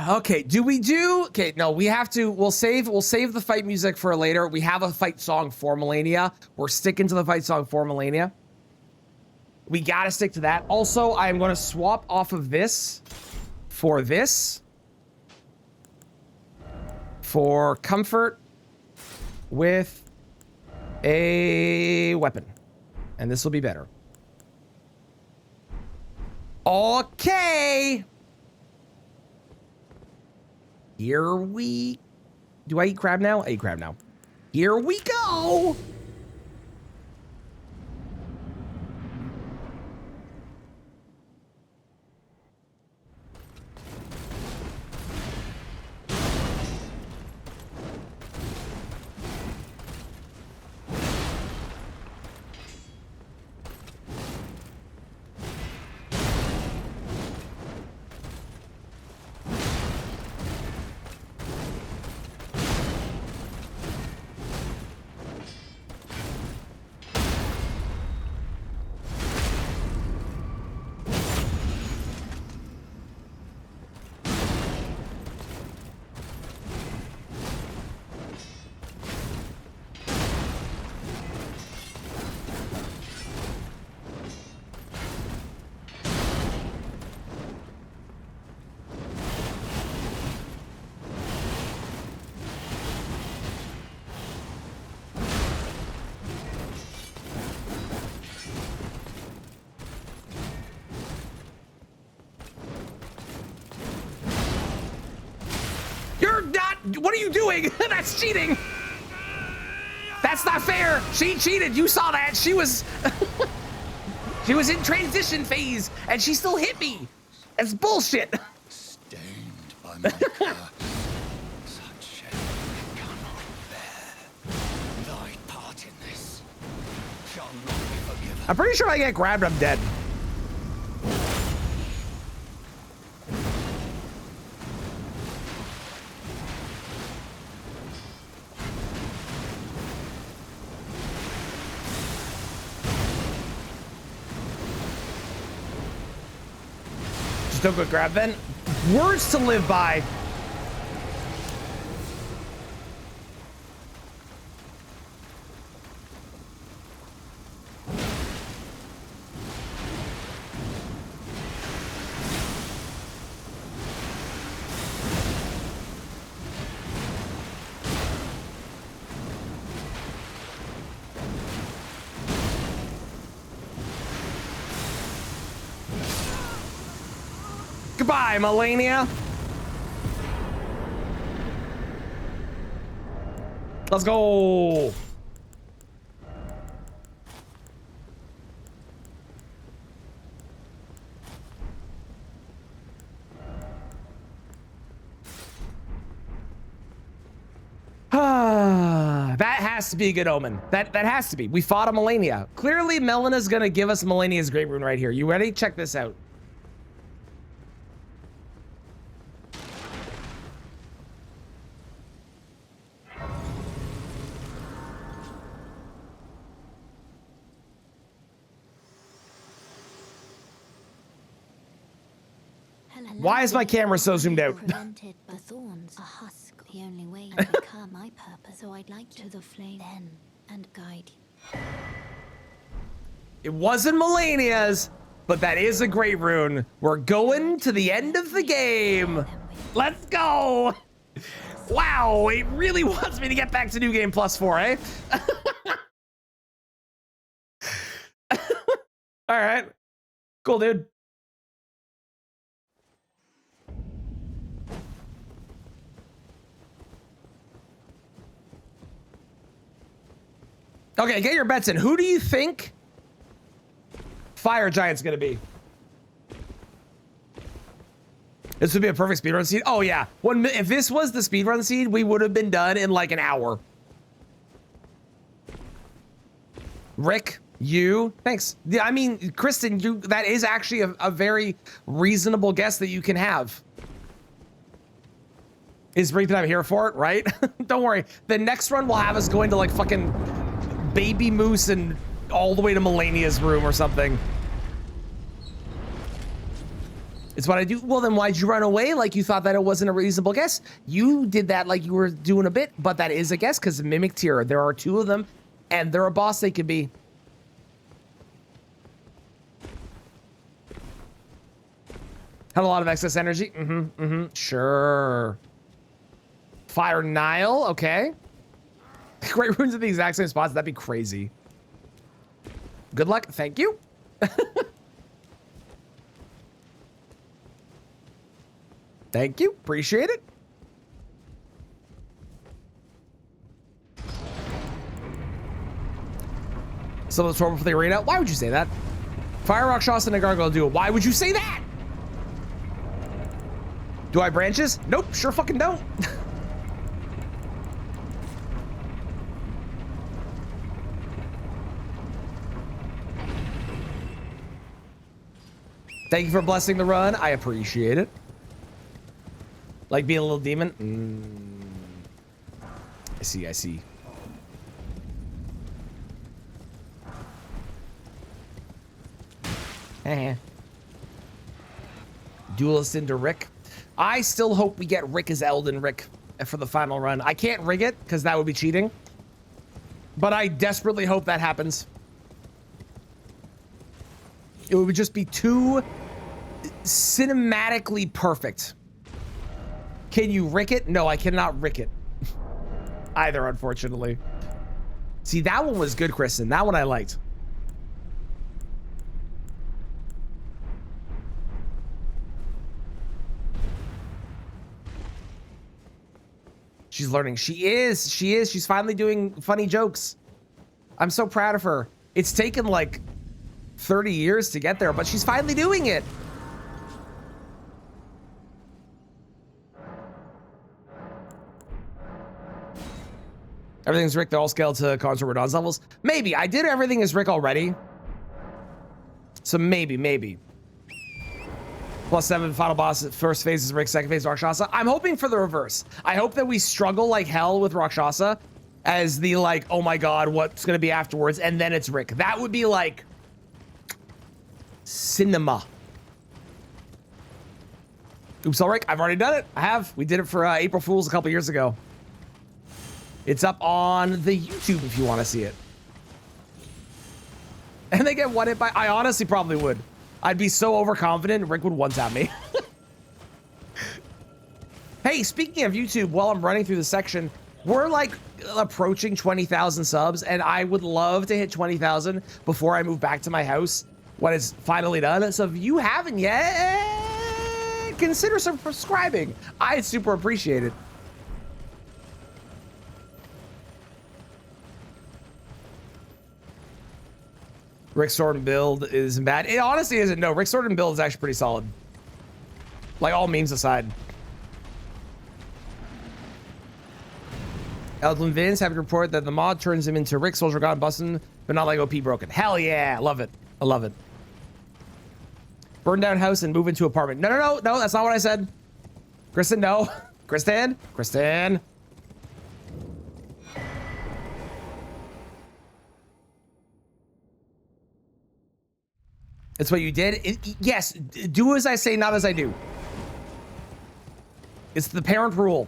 Okay, okay, no, we have to, we'll save the fight music for later. We have a fight song for Melania. We're sticking to the fight song for Melania. We gotta stick to that. Also, I'm gonna swap off of this for this. For comfort with a weapon. And this will be better. Okay. Here we... Do I eat crab now? I eat crab now. Here we go! What are you doing? That's cheating. That's not fair. She cheated. You saw that. She was she was in transition phase and she still hit me. That's bullshit. Stained by my curse. Such shame I cannot bear. Thy part in this shall not be forgiven. I'm pretty sure I get grabbed, I'm dead. Just don't go grab then. Words to live by. Goodbye, Melania. Let's go. That has to be a good omen. That has to be. We fought a Melania. Clearly, Melena's gonna give us Melania's Great Rune right here. You ready? Check this out. Why is my camera so zoomed out? Prevented by thorns, a husk, the only way to become my purpose. So I'd like to the flame then and guide you. It wasn't Melania's, but that is a Great Rune. We're going to the end of the game. Let's go. Wow, it really wants me to get back to New Game Plus 4, eh? All right. Cool, dude. Okay, get your bets in. Who do you think Fire Giant's gonna be? This would be a perfect speedrun seed. Oh yeah, if this was the speedrun seed, we would have been done in like an hour. Rick, you, thanks. Yeah, I mean, Kristen, that is actually a very reasonable guess that you can have. Is Rick that I'm here for it, right? Don't worry. The next run will have us going to like fucking Baby Moose and all the way to Melania's room or something. It's what I do. Well, then why'd you run away? Like you thought that it wasn't a reasonable guess? You did that like you were doing a bit, but that is a guess because Mimic Tier, there are 2 of them and they're a boss they could be. Had a lot of excess energy. Sure. Fire Nile, okay. Great Runes at the exact same spots. That'd be crazy. Good luck. Thank you. Thank you. Appreciate it. So let's for the arena. Why would you say that? Fire Rock Shots and a Gargoyle Duo. Why would you say that? Do I have branches? Nope. Sure fucking don't. Thank you for blessing the run. I appreciate it. Like being a little demon? I see, I see. Duelist into Rick. I still hope we get Rick as Elden Rick for the final run. I can't rig it because that would be cheating. But I desperately hope that happens. It would just be too cinematically perfect. Can you rick it? No, I cannot rick it. Either, unfortunately. See, that one was good, Kristen. That one I liked. She's learning. She is. She's finally doing funny jokes. I'm so proud of her. It's taken like 30 years to get there, but she's finally doing it. Everything's Rick, they're all scaled to Consort Radon's levels. Maybe. I did everything as Rick already. So maybe. +7 final boss. First phase is Rick, second phase Rakshasa. I'm hoping for the reverse. I hope that we struggle like hell with Rakshasa as the like, oh my god, what's gonna be afterwards, and then it's Rick. That would be like cinema. Oops, all Rick, I've already done it. I have. We did it for April Fools a couple years ago. It's up on the YouTube if you want to see it. And they get one hit by. I honestly probably would. I'd be so overconfident, Rick would one-tap me. Hey, speaking of YouTube, while I'm running through the section, we're like approaching 20,000 subs, and I would love to hit 20,000 before I move back to my house when it's finally done. So if you haven't yet, consider subscribing. I'd super appreciate it. Rick's sword and build isn't bad. It honestly isn't. No, Rick's sword and build is actually pretty solid. Like, all memes aside. Eldrin Vince having to report that the mod turns him into Rick Soldier God busting, but not like OP broken. Hell yeah, I love it. I love it. Burn down house and move into apartment. No, that's not what I said. Kristen, no. Kristen. That's what you did? Yes, do as I say, not as I do. It's the parent rule.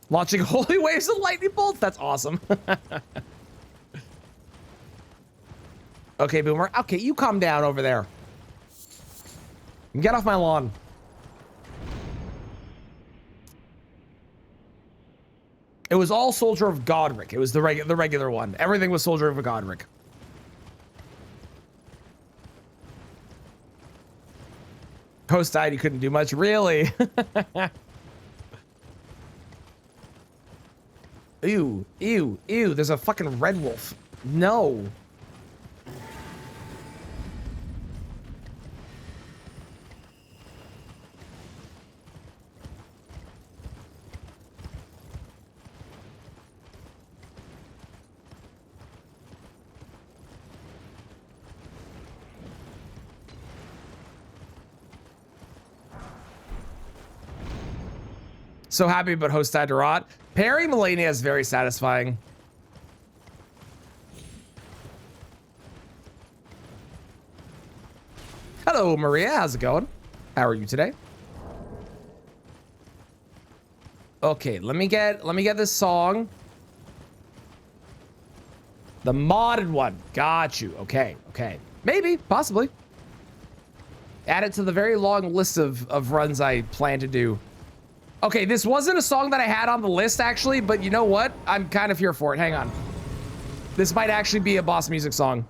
Launching holy waves of lightning bolts? That's awesome. Okay, Boomer. Okay, you calm down over there. Get off my lawn. It was all Soldier of Godric. It was the regular one. Everything was Soldier of Godric. Host died, you couldn't do much. Really? Ew. There's a fucking red wolf. No. So happy about host died to rot. Perry Melania is very satisfying. Hello, Maria. How's it going? How are you today? Okay, let me get this song. The modded one. Got you. Okay. Maybe, possibly. Add it to the very long list of runs I plan to do. Okay, this wasn't a song that I had on the list, actually, but you know what? I'm kind of here for it. Hang on. This might actually be a boss music song.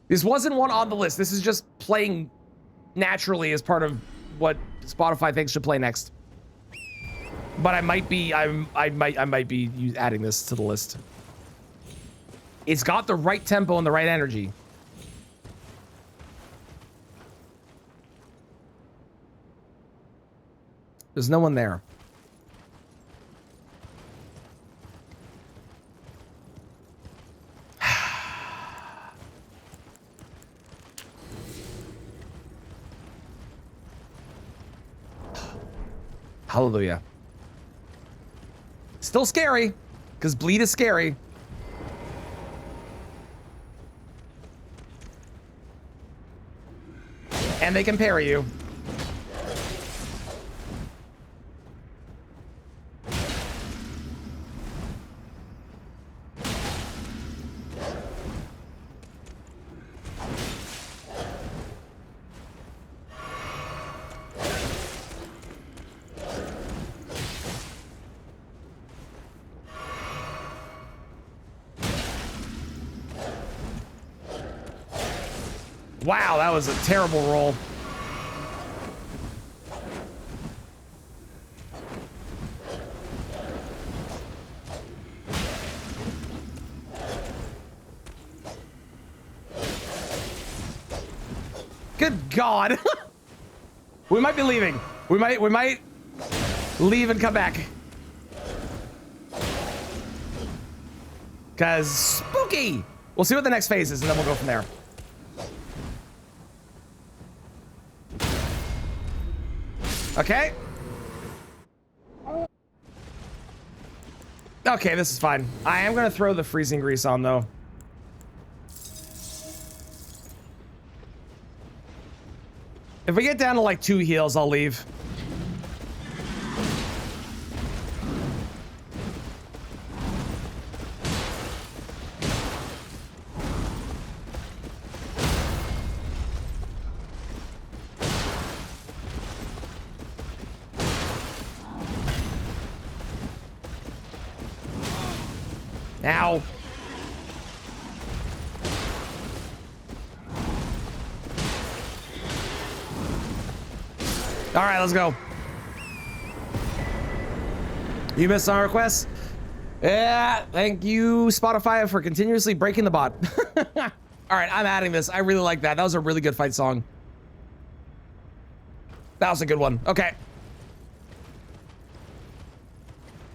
This wasn't one on the list. This is just playing naturally as part of what Spotify thinks should play next. But I might be adding this to the list. It's got the right tempo and the right energy. There's no one there. Hallelujah. Still scary, because bleed is scary. And they can parry you. Wow, that was a terrible roll. Good God. We might be leaving. We might leave and come back. Cause spooky. We'll see what the next phase is, and then we'll go from there. Okay. Okay, this is fine. I am gonna throw the freezing grease on though. If we get down to like 2 heals, I'll leave. Ow. All right, let's go. You missed song requests? Yeah, thank you, Spotify, for continuously breaking the bot. All right, I'm adding this. I really like that. That was a really good fight song. That was a good one. Okay.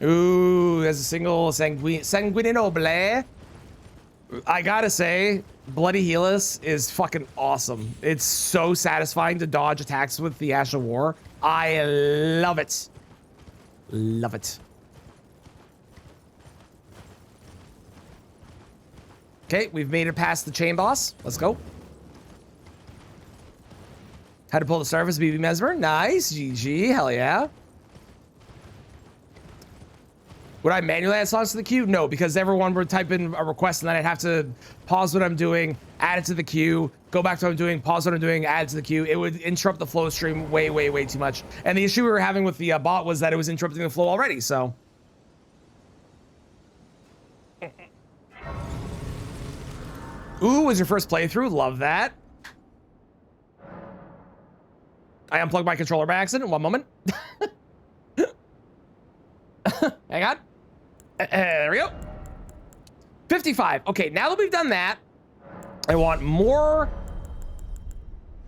Ooh, there's a single Sanguininoble. I gotta say, Bloody Helix is fucking awesome. It's so satisfying to dodge attacks with the Ash of War. I love it. Love it. Okay, we've made it past the chain boss. Let's go. How to pull the surface, BB Mesmer. Nice, GG, hell yeah. Would I manually add songs to the queue? No, because everyone would type in a request and then I'd have to pause what I'm doing, add it to the queue, go back to what I'm doing, pause what I'm doing, add it to the queue. It would interrupt the flow stream way, way, way too much. And the issue we were having with the bot was that it was interrupting the flow already, so. Ooh, was your first playthrough? Love that. I unplugged my controller by accident. One moment. Hang on. There we go. 55. Okay, now that we've done that, I want more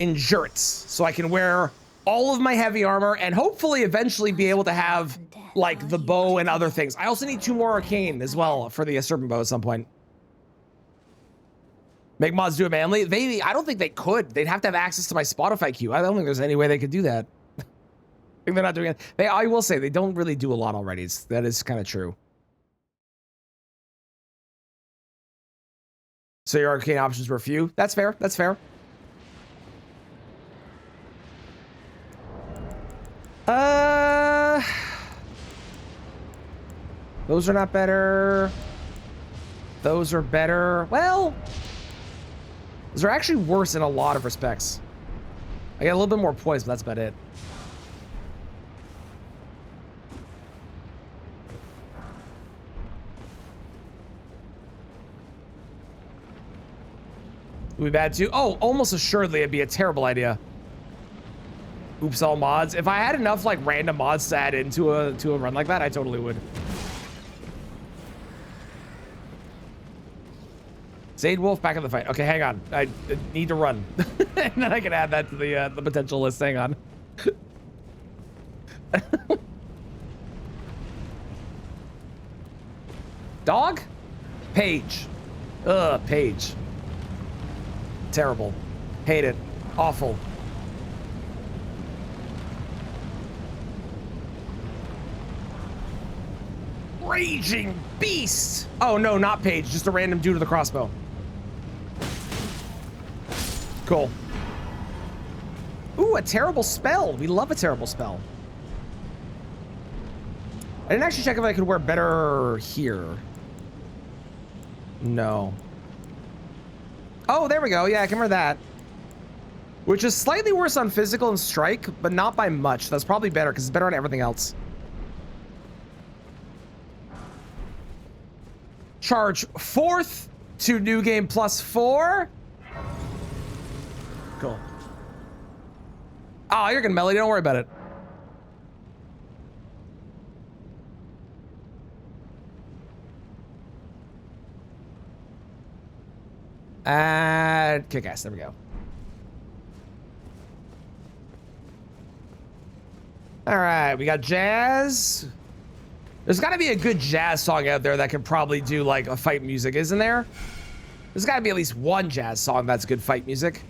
endurance so I can wear all of my heavy armor and hopefully eventually be able to have like the bow and other things. I also need 2 more arcane as well for the serpent bow at some point. Make mods do it manually? I don't think they could. They'd have to have access to my Spotify queue. I don't think there's any way they could do that. I think they're not doing it. I will say they don't really do a lot already. That is kind of true. So your arcane options were few. That's fair. That's fair. Those are not better. Those are better. Well, those are actually worse in a lot of respects. I get a little bit more poise, but that's about it. Would be bad too. Oh, almost assuredly it'd be a terrible idea. Oops, all mods. If I had enough like random mods to add into a run like that, I totally would. Zaid Wolf back in the fight. Okay, hang on. I need to run. And then I can add that to the potential list. Hang on. Dog? Page. Ugh, Page. Terrible. Hate it. Awful. Raging Beast! Oh no, not Page. Just a random dude with a crossbow. Cool. Ooh, a terrible spell. We love a terrible spell. I didn't actually check if I could wear better here. No. Oh, there we go. Yeah, I can wear that. Which is slightly worse on physical and strike, but not by much. That's probably better because it's better on everything else. Charge 4th to new game +4. Cool. Oh, you're good, Melody. Don't worry about it. Kick ass. There we go. All right, we got jazz. There's got to be a good jazz song out there that could probably do like a fight music, isn't there? There's got to be at least one jazz song that's good fight music.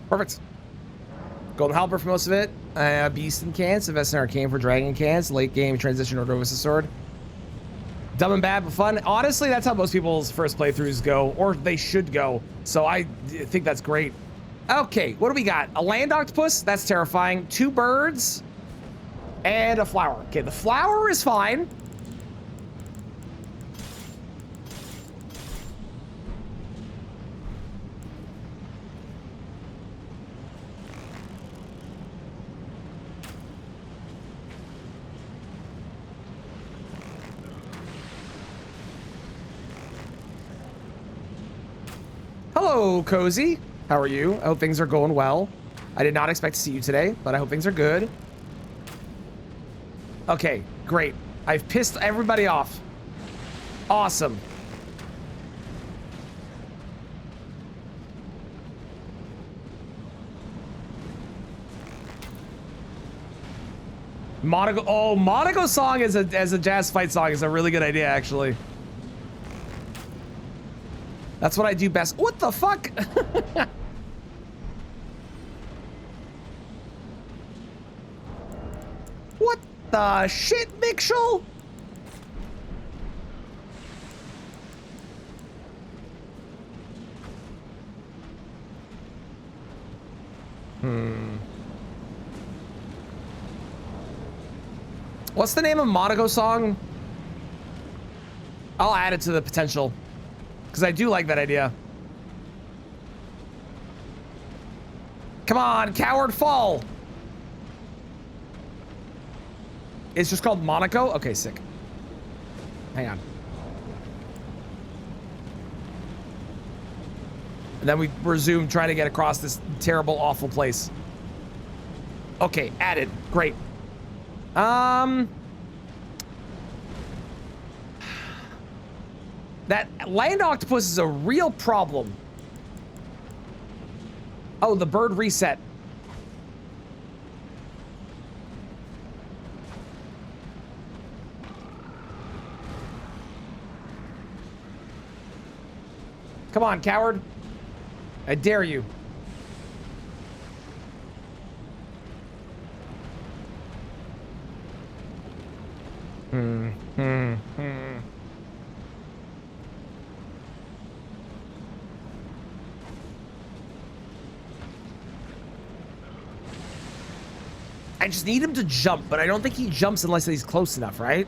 Perfect. Golden Halberd for most of it. Beast in cans. Invest in Arcane for Dragon cans. Late game transition or Novice's sword. Dumb and bad but fun. Honestly, that's how most people's first playthroughs go, or they should go. So I think that's great. Okay, what do we got? A land octopus? That's terrifying. 2 birds and a flower. Okay, the flower is fine. Hello, Cozy. How are you? I hope things are going well. I did not expect to see you today, but I hope things are good. Okay, great. I've pissed everybody off. Awesome. Monaco. Oh, Monaco song as a jazz fight song is a really good idea, actually. That's what I do best. What the fuck? What the shit, Mitchell? What's the name of Monaco song? I'll add it to the potential. Because I do like that idea. Come on, coward, fall. It's just called Monaco? Okay, sick. Hang on. And then we resume trying to get across this terrible, awful place. Okay, added. Great. That land octopus is a real problem. Oh, the bird reset. Come on, coward. I dare you. I just need him to jump, but I don't think he jumps unless he's close enough, right?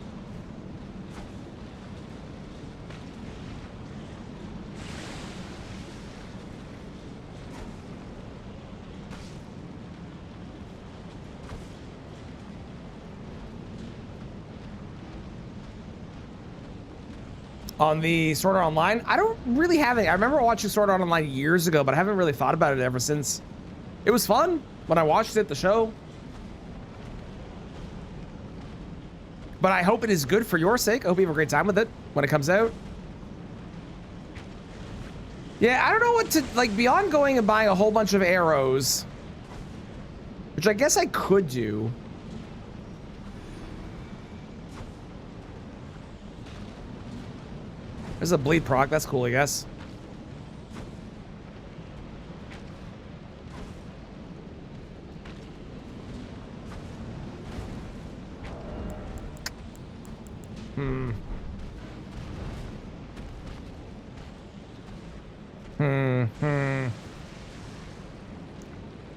On the Sword Art Online, I don't really have it. I remember watching Sword Art Online years ago, but I haven't really thought about it ever since. It was fun when I watched it, the show. But I hope it is good for your sake. I hope you have a great time with it when it comes out. Yeah, I don't know what to, like, beyond going and buying a whole bunch of arrows, which I guess I could do. There's a bleed proc, that's cool, I guess.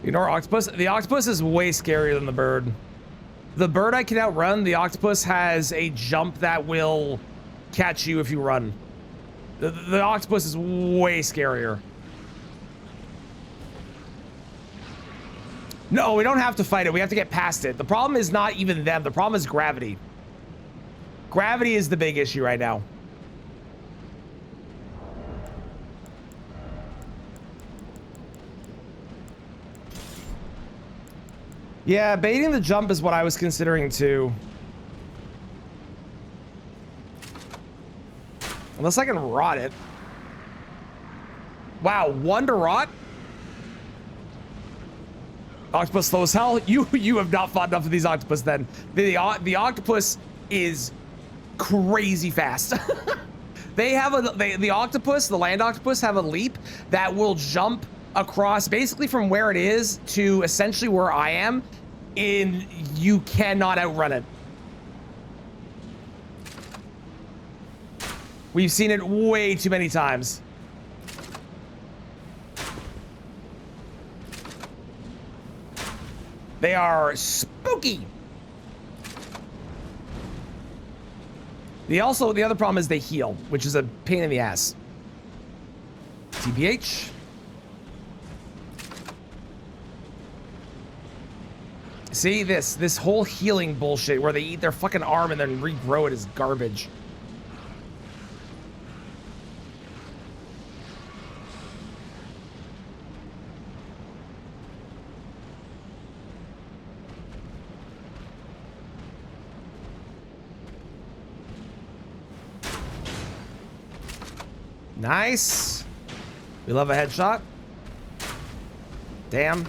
You know, octopus? The octopus is way scarier than the bird. The bird I can outrun. The octopus has a jump that will catch you if you run. The octopus is way scarier. No, we don't have to fight it. We have to get past it. The problem is not even them. The problem is gravity. Gravity is the big issue right now. Yeah, baiting the jump is what I was considering too. Unless I can rot it. Wow, 1 to rot? Octopus slow as hell. You have not fought enough of these octopus then. The octopus is crazy fast. They have the octopus, the land octopus, have a leap that will jump across basically from where it is to essentially where I am. You cannot outrun it. We've seen it way too many times. They are spooky. The other problem is they heal, which is a pain in the ass. TBH. See this whole healing bullshit where they eat their fucking arm and then regrow it is garbage. Nice. We love a headshot. Damn.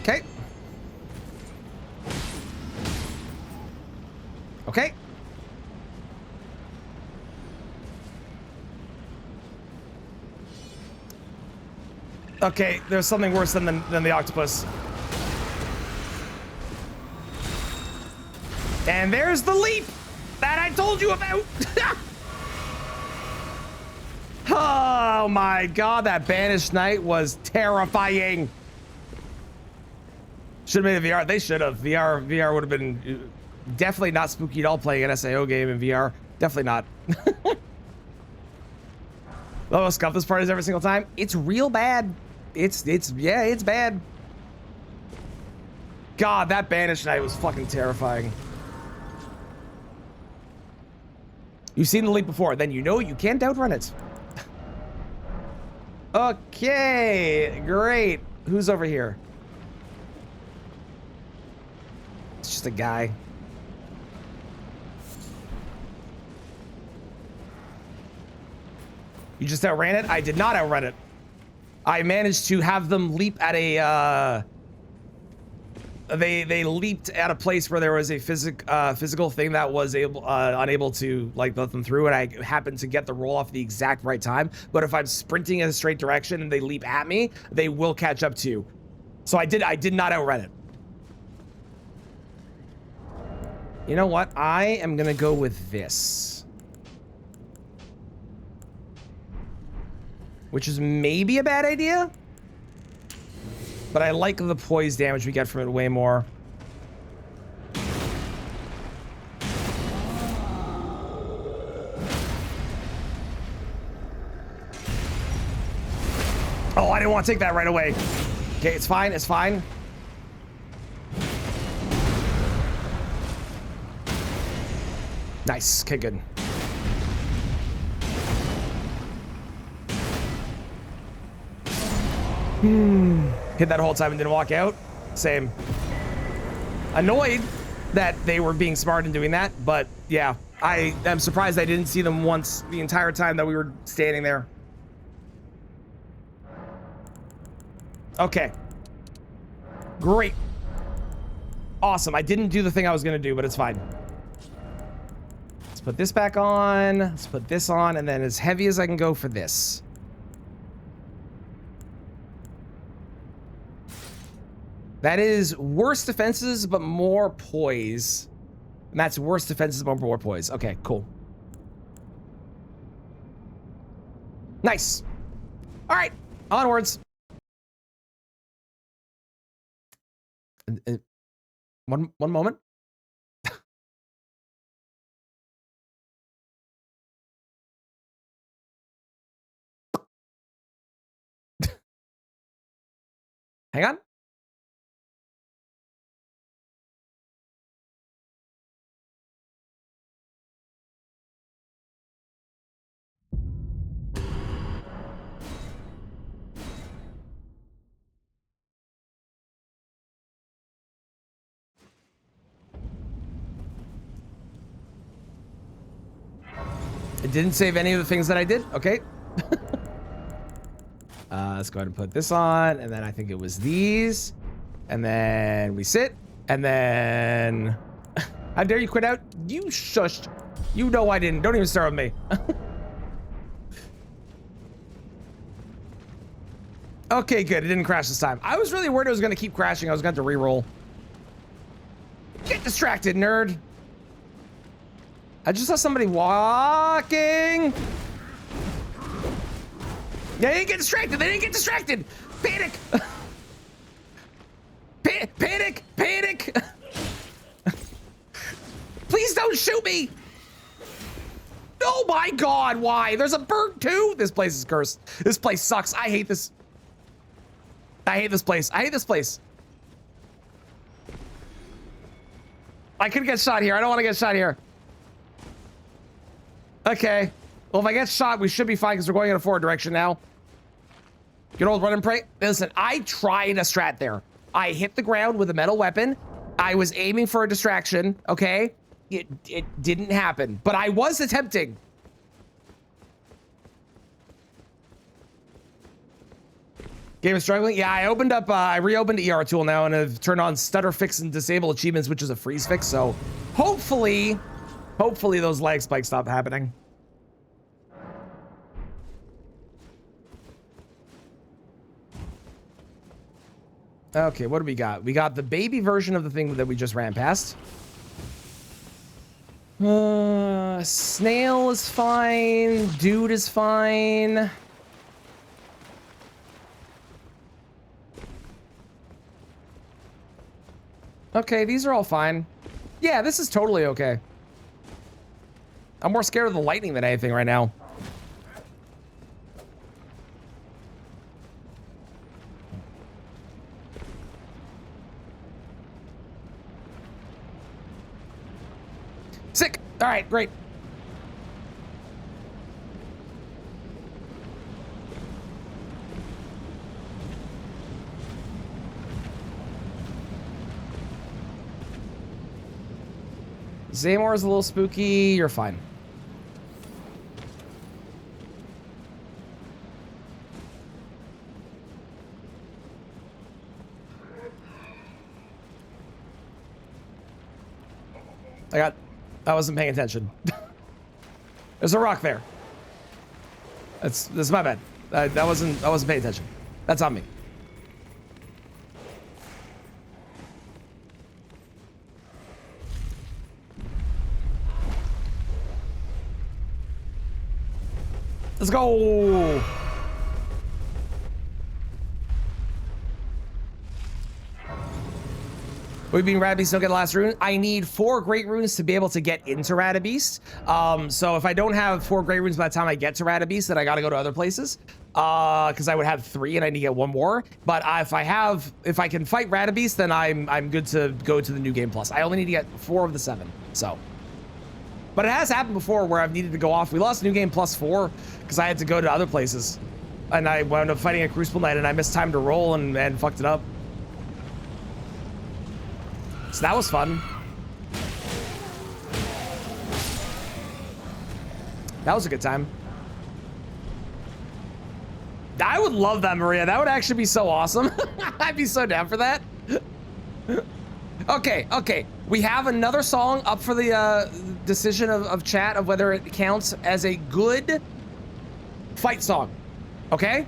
Okay. Okay. Okay, there's something worse than the octopus. And there's the leap that I told you about. Oh my god, that banished knight was terrifying. Should have made a VR. They should have. VR would have been definitely not spooky at all playing an SAO game in VR. Definitely not. Oh, scuff this parties every single time. It's real bad. It's bad. God, that banished knight was fucking terrifying. You've seen the leap before, then you know you can't outrun it. Okay, great. Who's over here? It's just a guy. You just outran it? I did not outrun it. I managed to have them leap at a, they leaped at a place where there was a physical thing that was unable to like let them through, and I happened to get the roll off the exact right time. But if I'm sprinting in a straight direction and they leap at me, they will catch up to you. So I did not outrun it. You know what? I am gonna go with this. Which is maybe a bad idea. But I like the poise damage we get from it way more. Oh, I didn't want to take that right away. Okay, it's fine, it's fine. Nice, okay, good. Hit that whole time and didn't walk out. Same. Annoyed that they were being smart and doing that, but yeah, I am surprised I didn't see them once the entire time that we were standing there. Okay. Great. Awesome. I didn't do the thing I was gonna do, but it's fine. Let's put this back on. Let's put this on, and then as heavy as I can go for this. That is worse defenses, but more poise. And that's worse defenses, but more poise. Okay, cool. Nice. All right, onwards. One moment. Hang on. It didn't save any of the things that I did. Okay. Let's go ahead and put this on. And then I think it was these. And then we sit. And then... How dare you quit out? You shushed. You know I didn't. Don't even start with me. Okay, good. It didn't crash this time. I was really worried it was going to keep crashing. I was going to have to re-roll. Get distracted, nerd. I just saw somebody walking. They didn't get distracted. They didn't get distracted. Panic. Panic. Panic. Please don't shoot me. Oh my God, why? There's a bird too? This place is cursed. This place sucks. I hate this. I hate this place. I hate this place. I could get shot here. I don't want to get shot here. Okay. Well, if I get shot, we should be fine because we're going in a forward direction now. Good old run and pray. Listen, I tried a strat there. I hit the ground with a metal weapon. I was aiming for a distraction, okay? It didn't happen, but I was attempting. Game is struggling. Yeah, I opened up, I reopened the ER tool now and have turned on stutter fix and disable achievements, which is a freeze fix. So hopefully those lag spikes stop happening. Okay, what do we got? We got the baby version of the thing that we just ran past. Snail is fine. Dude is fine. Okay, these are all fine. Yeah, this is totally okay. I'm more scared of the lightning than anything right now. Sick. All right, great. Zamor is a little spooky. You're fine. I wasn't paying attention. There's a rock there. That's my bad. I wasn't paying attention. That's on me. Let's go. We've been Rad Beast, don't get the last rune. I need 4 great runes to be able to get into Rad Beast. So if I don't have 4 great runes by the time I get to Rad Beast, then I gotta go to other places. Because I would have 3 and I need to get 1 more. But if I can fight Rad Beast, then I'm good to go to the New Game Plus. I only need to get 4 of the 7. So. But it has happened before where I've needed to go off. We lost New Game Plus 4 because I had to go to other places. And I wound up fighting a Crucible Knight and I missed time to roll and fucked it up. So that was fun. That was a good time. I would love that, Maria. That would actually be so awesome. I'd be so down for that. Okay. We have another song up for the decision of chat of whether it counts as a good fight song. Okay?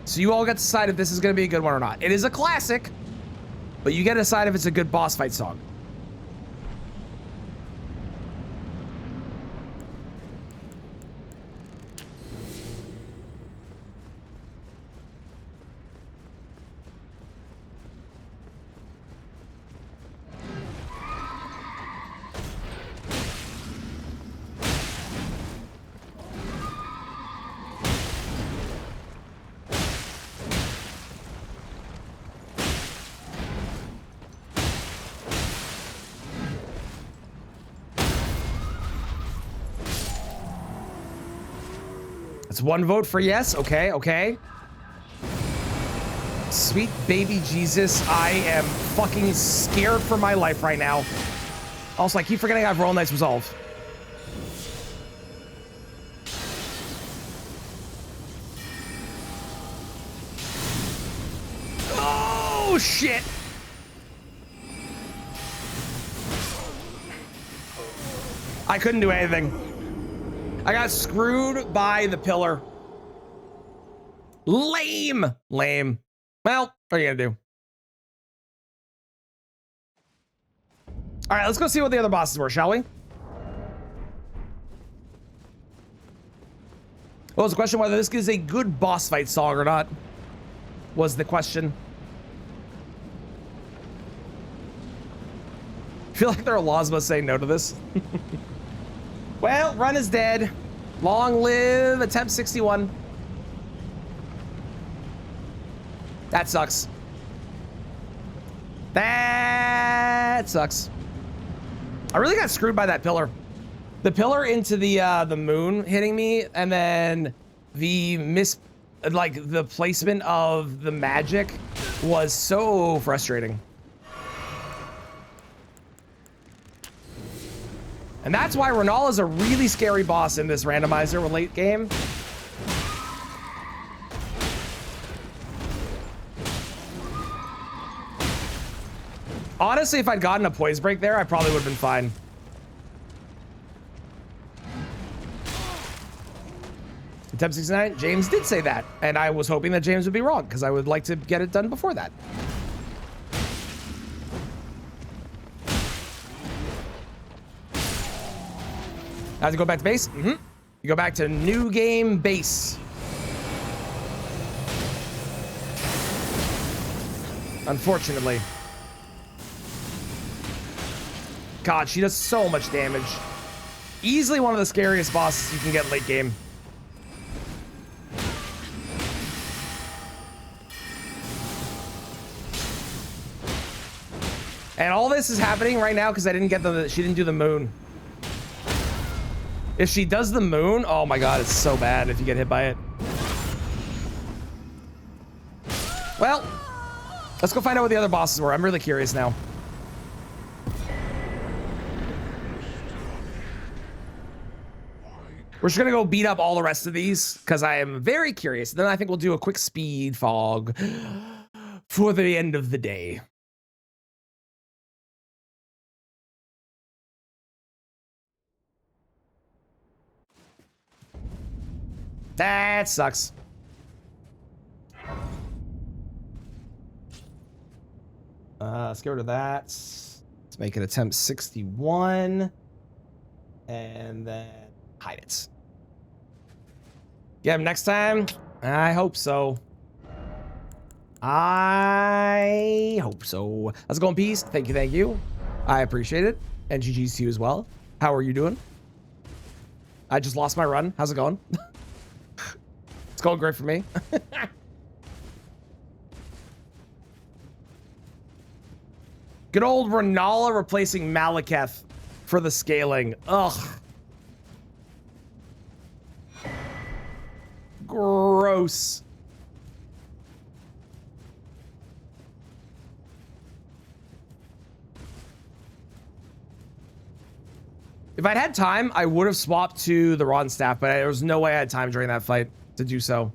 So you all get to decide if this is going to be a good one or not. It is a classic, but you get to decide if it's a good boss fight song. It's 1 vote for yes. Okay, okay. Sweet baby Jesus, I am fucking scared for my life right now. Also, I keep forgetting I have Roll Knight's Resolve. Oh, shit. I couldn't do anything. I got screwed by the pillar. Lame. Lame. Well, what are you gonna do? All right, let's go see what the other bosses were, shall we? What was the question? Whether this is a good boss fight song or not was the question. I feel like there are laws must say no to this. Well, run is dead. Long live attempt 61. That sucks. That sucks. I really got screwed by that pillar. The pillar into the moon hitting me, and then the the placement of the magic was so frustrating. And that's why Renal is a really scary boss in this randomizer with late game. Honestly, if I'd gotten a poise break there, I probably would have been fine. Attempt 69, James did say that. And I was hoping that James would be wrong because I would like to get it done before that. I have to go back to base? Mm-hmm. You go back to new game base. Unfortunately. God, she does so much damage. Easily one of the scariest bosses you can get late game. And all this is happening right now because I didn't get she didn't do the moon. If she does the moon, oh my God, it's so bad if you get hit by it. Well, let's go find out what the other bosses were. I'm really curious now. We're just gonna go beat up all the rest of these because I am very curious. Then I think we'll do a quick speed fog for the end of the day. That sucks. Let's get rid of that. Let's make it attempt 61. And then hide it. Get him next time? I hope so. I hope so. Let's go in peace. Thank you, thank you. I appreciate it. And GG's to you as well. How are you doing? I just lost my run. How's it going? It's going great for me. Good old Renala replacing Malekith for the scaling. Ugh. Gross. If I'd had time, I would have swapped to the Ron staff, but there was no way I had time during that fight to do so.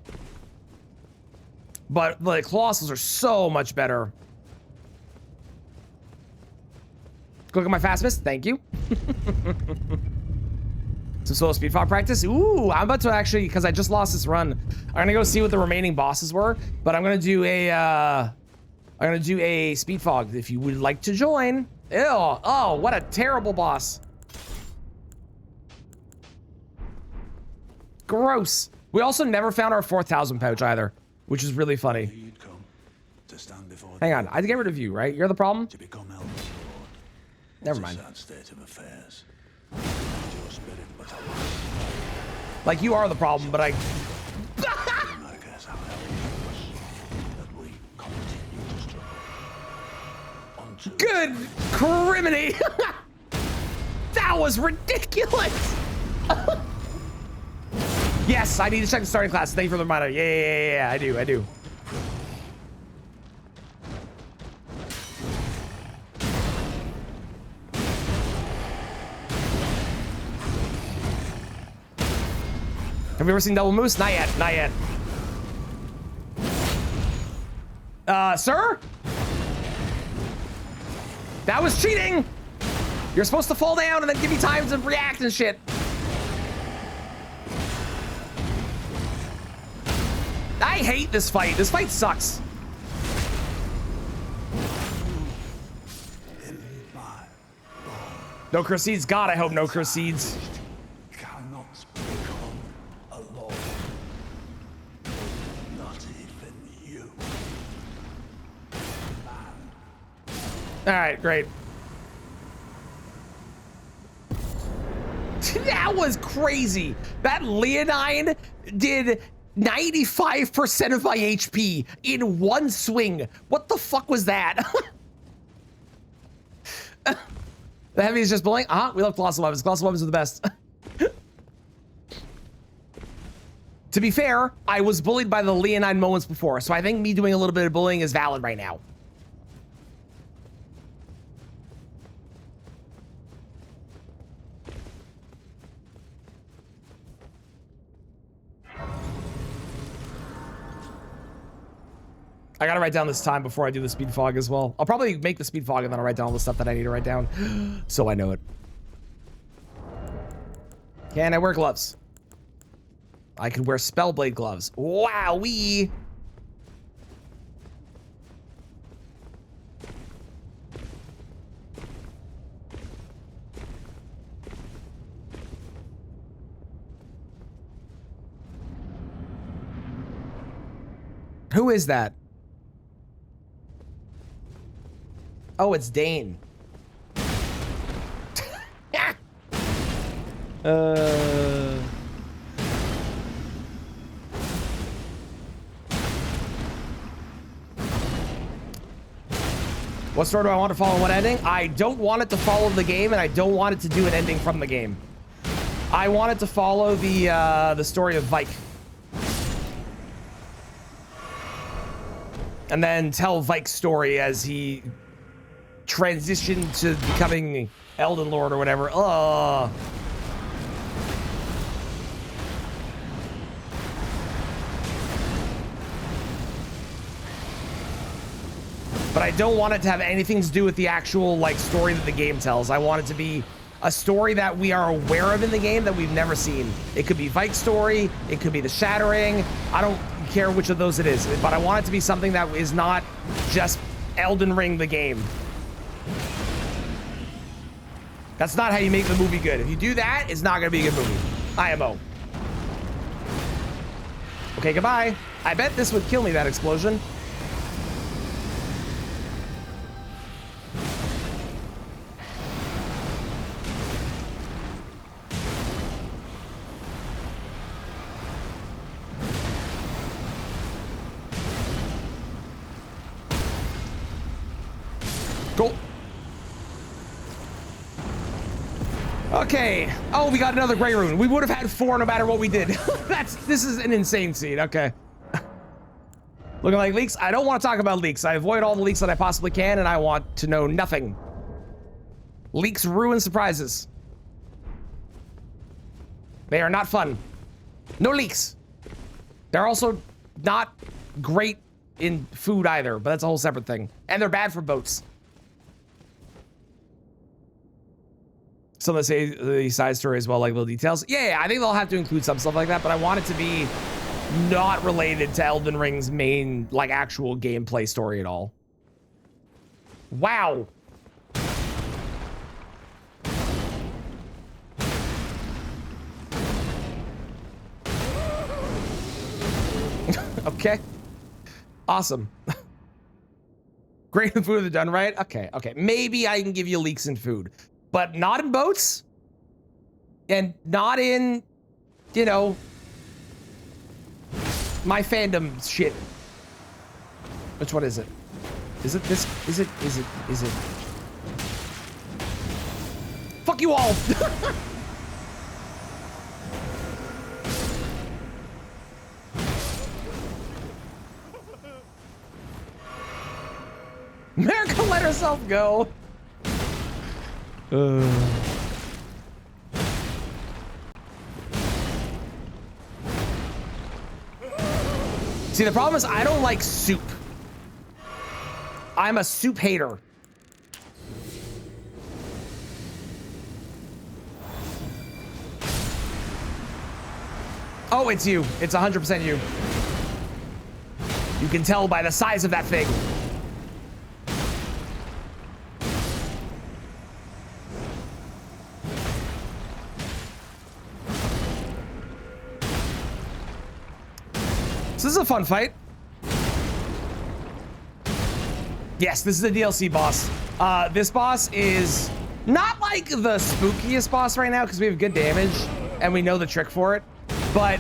But the Colossals are so much better. Look at my fastness. Thank you. Some solo speed fog practice. Ooh, I'm about to actually, because I just lost this run, I'm gonna go see what the remaining bosses were. But I'm gonna do a speed fog if you would like to join. Ew. Oh, what a terrible boss. Gross. We also never found our 4,000 pouch either, which is really funny. Hang on, I get rid of you, right? You're the problem? Never mind. Like, you are the problem, but I... Good criminy! That was ridiculous! Yes, I need to check the starting class. Thank you for the reminder. Yeah, I do. Have you ever seen Double Moose? Not yet. Sir? That was cheating! You're supposed to fall down and then give me time to react and shit. I hate this fight. This fight sucks. No curse seeds? God, I hope no curse seeds. Cannot become alone. Not even you. All right, great. That was crazy. That Leonine did 95% of my HP in one swing. What the fuck was that? The heavy is just bullying. We love colossal weapons. Colossal weapons are the best. To be fair, I was bullied by the Leonine moments before, so I think me doing a little bit of bullying is valid right now. I gotta write down this time before I do the speed fog as well. I'll probably make the speed fog and then I'll write down all the stuff that I need to write down so I know it. Can I wear gloves? I could wear Spellblade gloves. Wowee! Who is that? Oh, it's Dane. What story do I want to follow? What ending? I don't want it to follow the game, and I don't want it to do an ending from the game. I want it to follow the story of Vike. And then tell Vike's story as he transitioned to becoming Elden Lord or whatever. But I don't want it to have anything to do with the actual like story that the game tells. I want it to be a story that we are aware of in the game that we've never seen. It could be Vike's story, it could be the Shattering. I don't care which of those it is, but I want it to be something that is not just Elden Ring the game. That's not how you make the movie good. If you do that, it's not gonna be a good movie. IMO. Okay, goodbye. I bet this would kill me, that explosion. Cool. Okay. Oh, we got another gray rune. We would have had 4 no matter what we did. This is an insane scene. Okay. Looking like leaks. I don't want to talk about leaks. I avoid all the leaks that I possibly can, and I want to know nothing. Leaks ruin surprises. They are not fun. No leaks. They're also not great in food either, but that's a whole separate thing. And they're bad for boats. Some of the side story as well, like little details. Yeah, I think they'll have to include some stuff like that, but I want it to be not related to Elden Ring's main, like, actual gameplay story at all. Wow. Okay. Awesome. Great in food, they're done right? Okay. Maybe I can give you leaks in food. But not in boats, and not in, you know, my fandom shit. Which one is it? Is it this? Is it? Fuck you all! yourself go. See, the problem is I don't like soup. I'm a soup hater. Oh, it's you. It's 100% you. You can tell by the size of that thing. So this is a fun fight. Yes, this is a DLC boss. This boss is not like the spookiest boss right now because we have good damage and we know the trick for it. But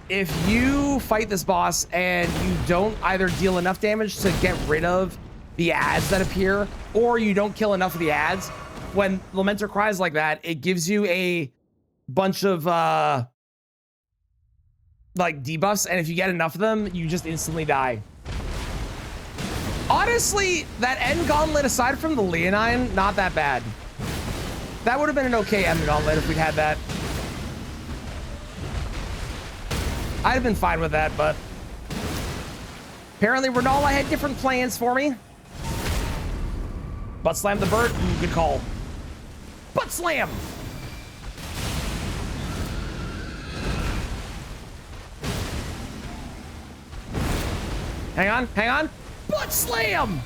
if you fight this boss and you don't either deal enough damage to get rid of the ads that appear, or you don't kill enough of the ads, when Lamenter cries like that, it gives you a bunch of like debuffs, and if you get enough of them, you just instantly die. Honestly, that end gauntlet, aside from the Leonine, not that bad. That would have been an okay end gauntlet if we'd had that. I'd have been fine with that, but apparently Renala had different plans for me. Butt slam the bird. Ooh, good call. Butt slam. Hang on, hang on. Butt slam.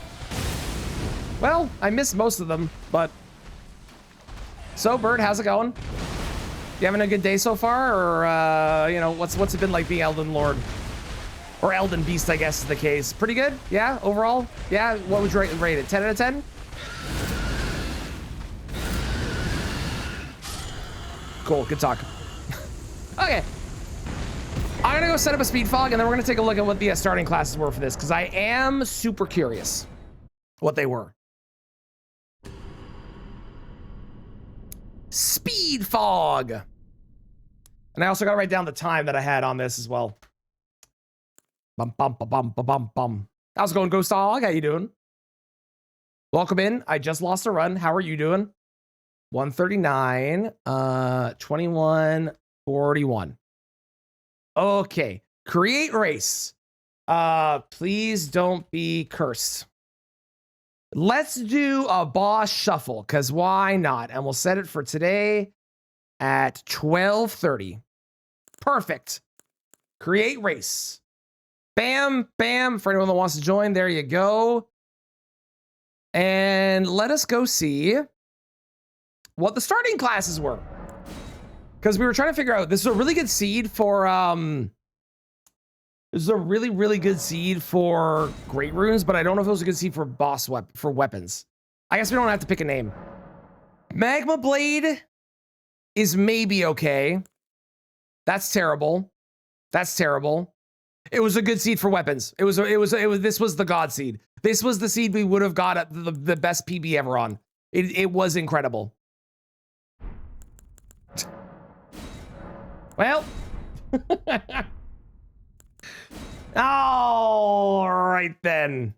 Well, I missed most of them, but so Bird, how's it going? You having a good day so far, or you know, what's it been like being Elden Lord? Or Elden Beast, I guess is the case. Pretty good? Yeah, overall? Yeah, what would you rate it? 10 out of 10? Cool, good talk. Okay. I'm gonna go set up a speed fog, and then we're gonna take a look at what the starting classes were for this, because I am super curious what they were. Speed fog. And I also got to write down the time that I had on this as well. Bum, bum, ba, bum, ba, bum, bum. How's it going, Ghost Dog? How you doing? Welcome in. I just lost a run. How are you doing? 139, 2141. Okay. Create race. Please don't be cursed. Let's do a boss shuffle, because why not? And we'll set it for today at 12:30. Perfect. Create race. Bam, bam. For anyone that wants to join, there you go. And let us go see what the starting classes were. Because we were trying to figure out, this is a really good seed for, this is a really, really good seed for Great Runes, but I don't know if it was a good seed for for weapons. I guess we don't have to pick a name. Magma Blade is maybe okay. That's terrible. That's terrible. It was a good seed for weapons. This was the god seed. This was the seed we would have got at the best PB ever on. It was incredible. Well. All right then.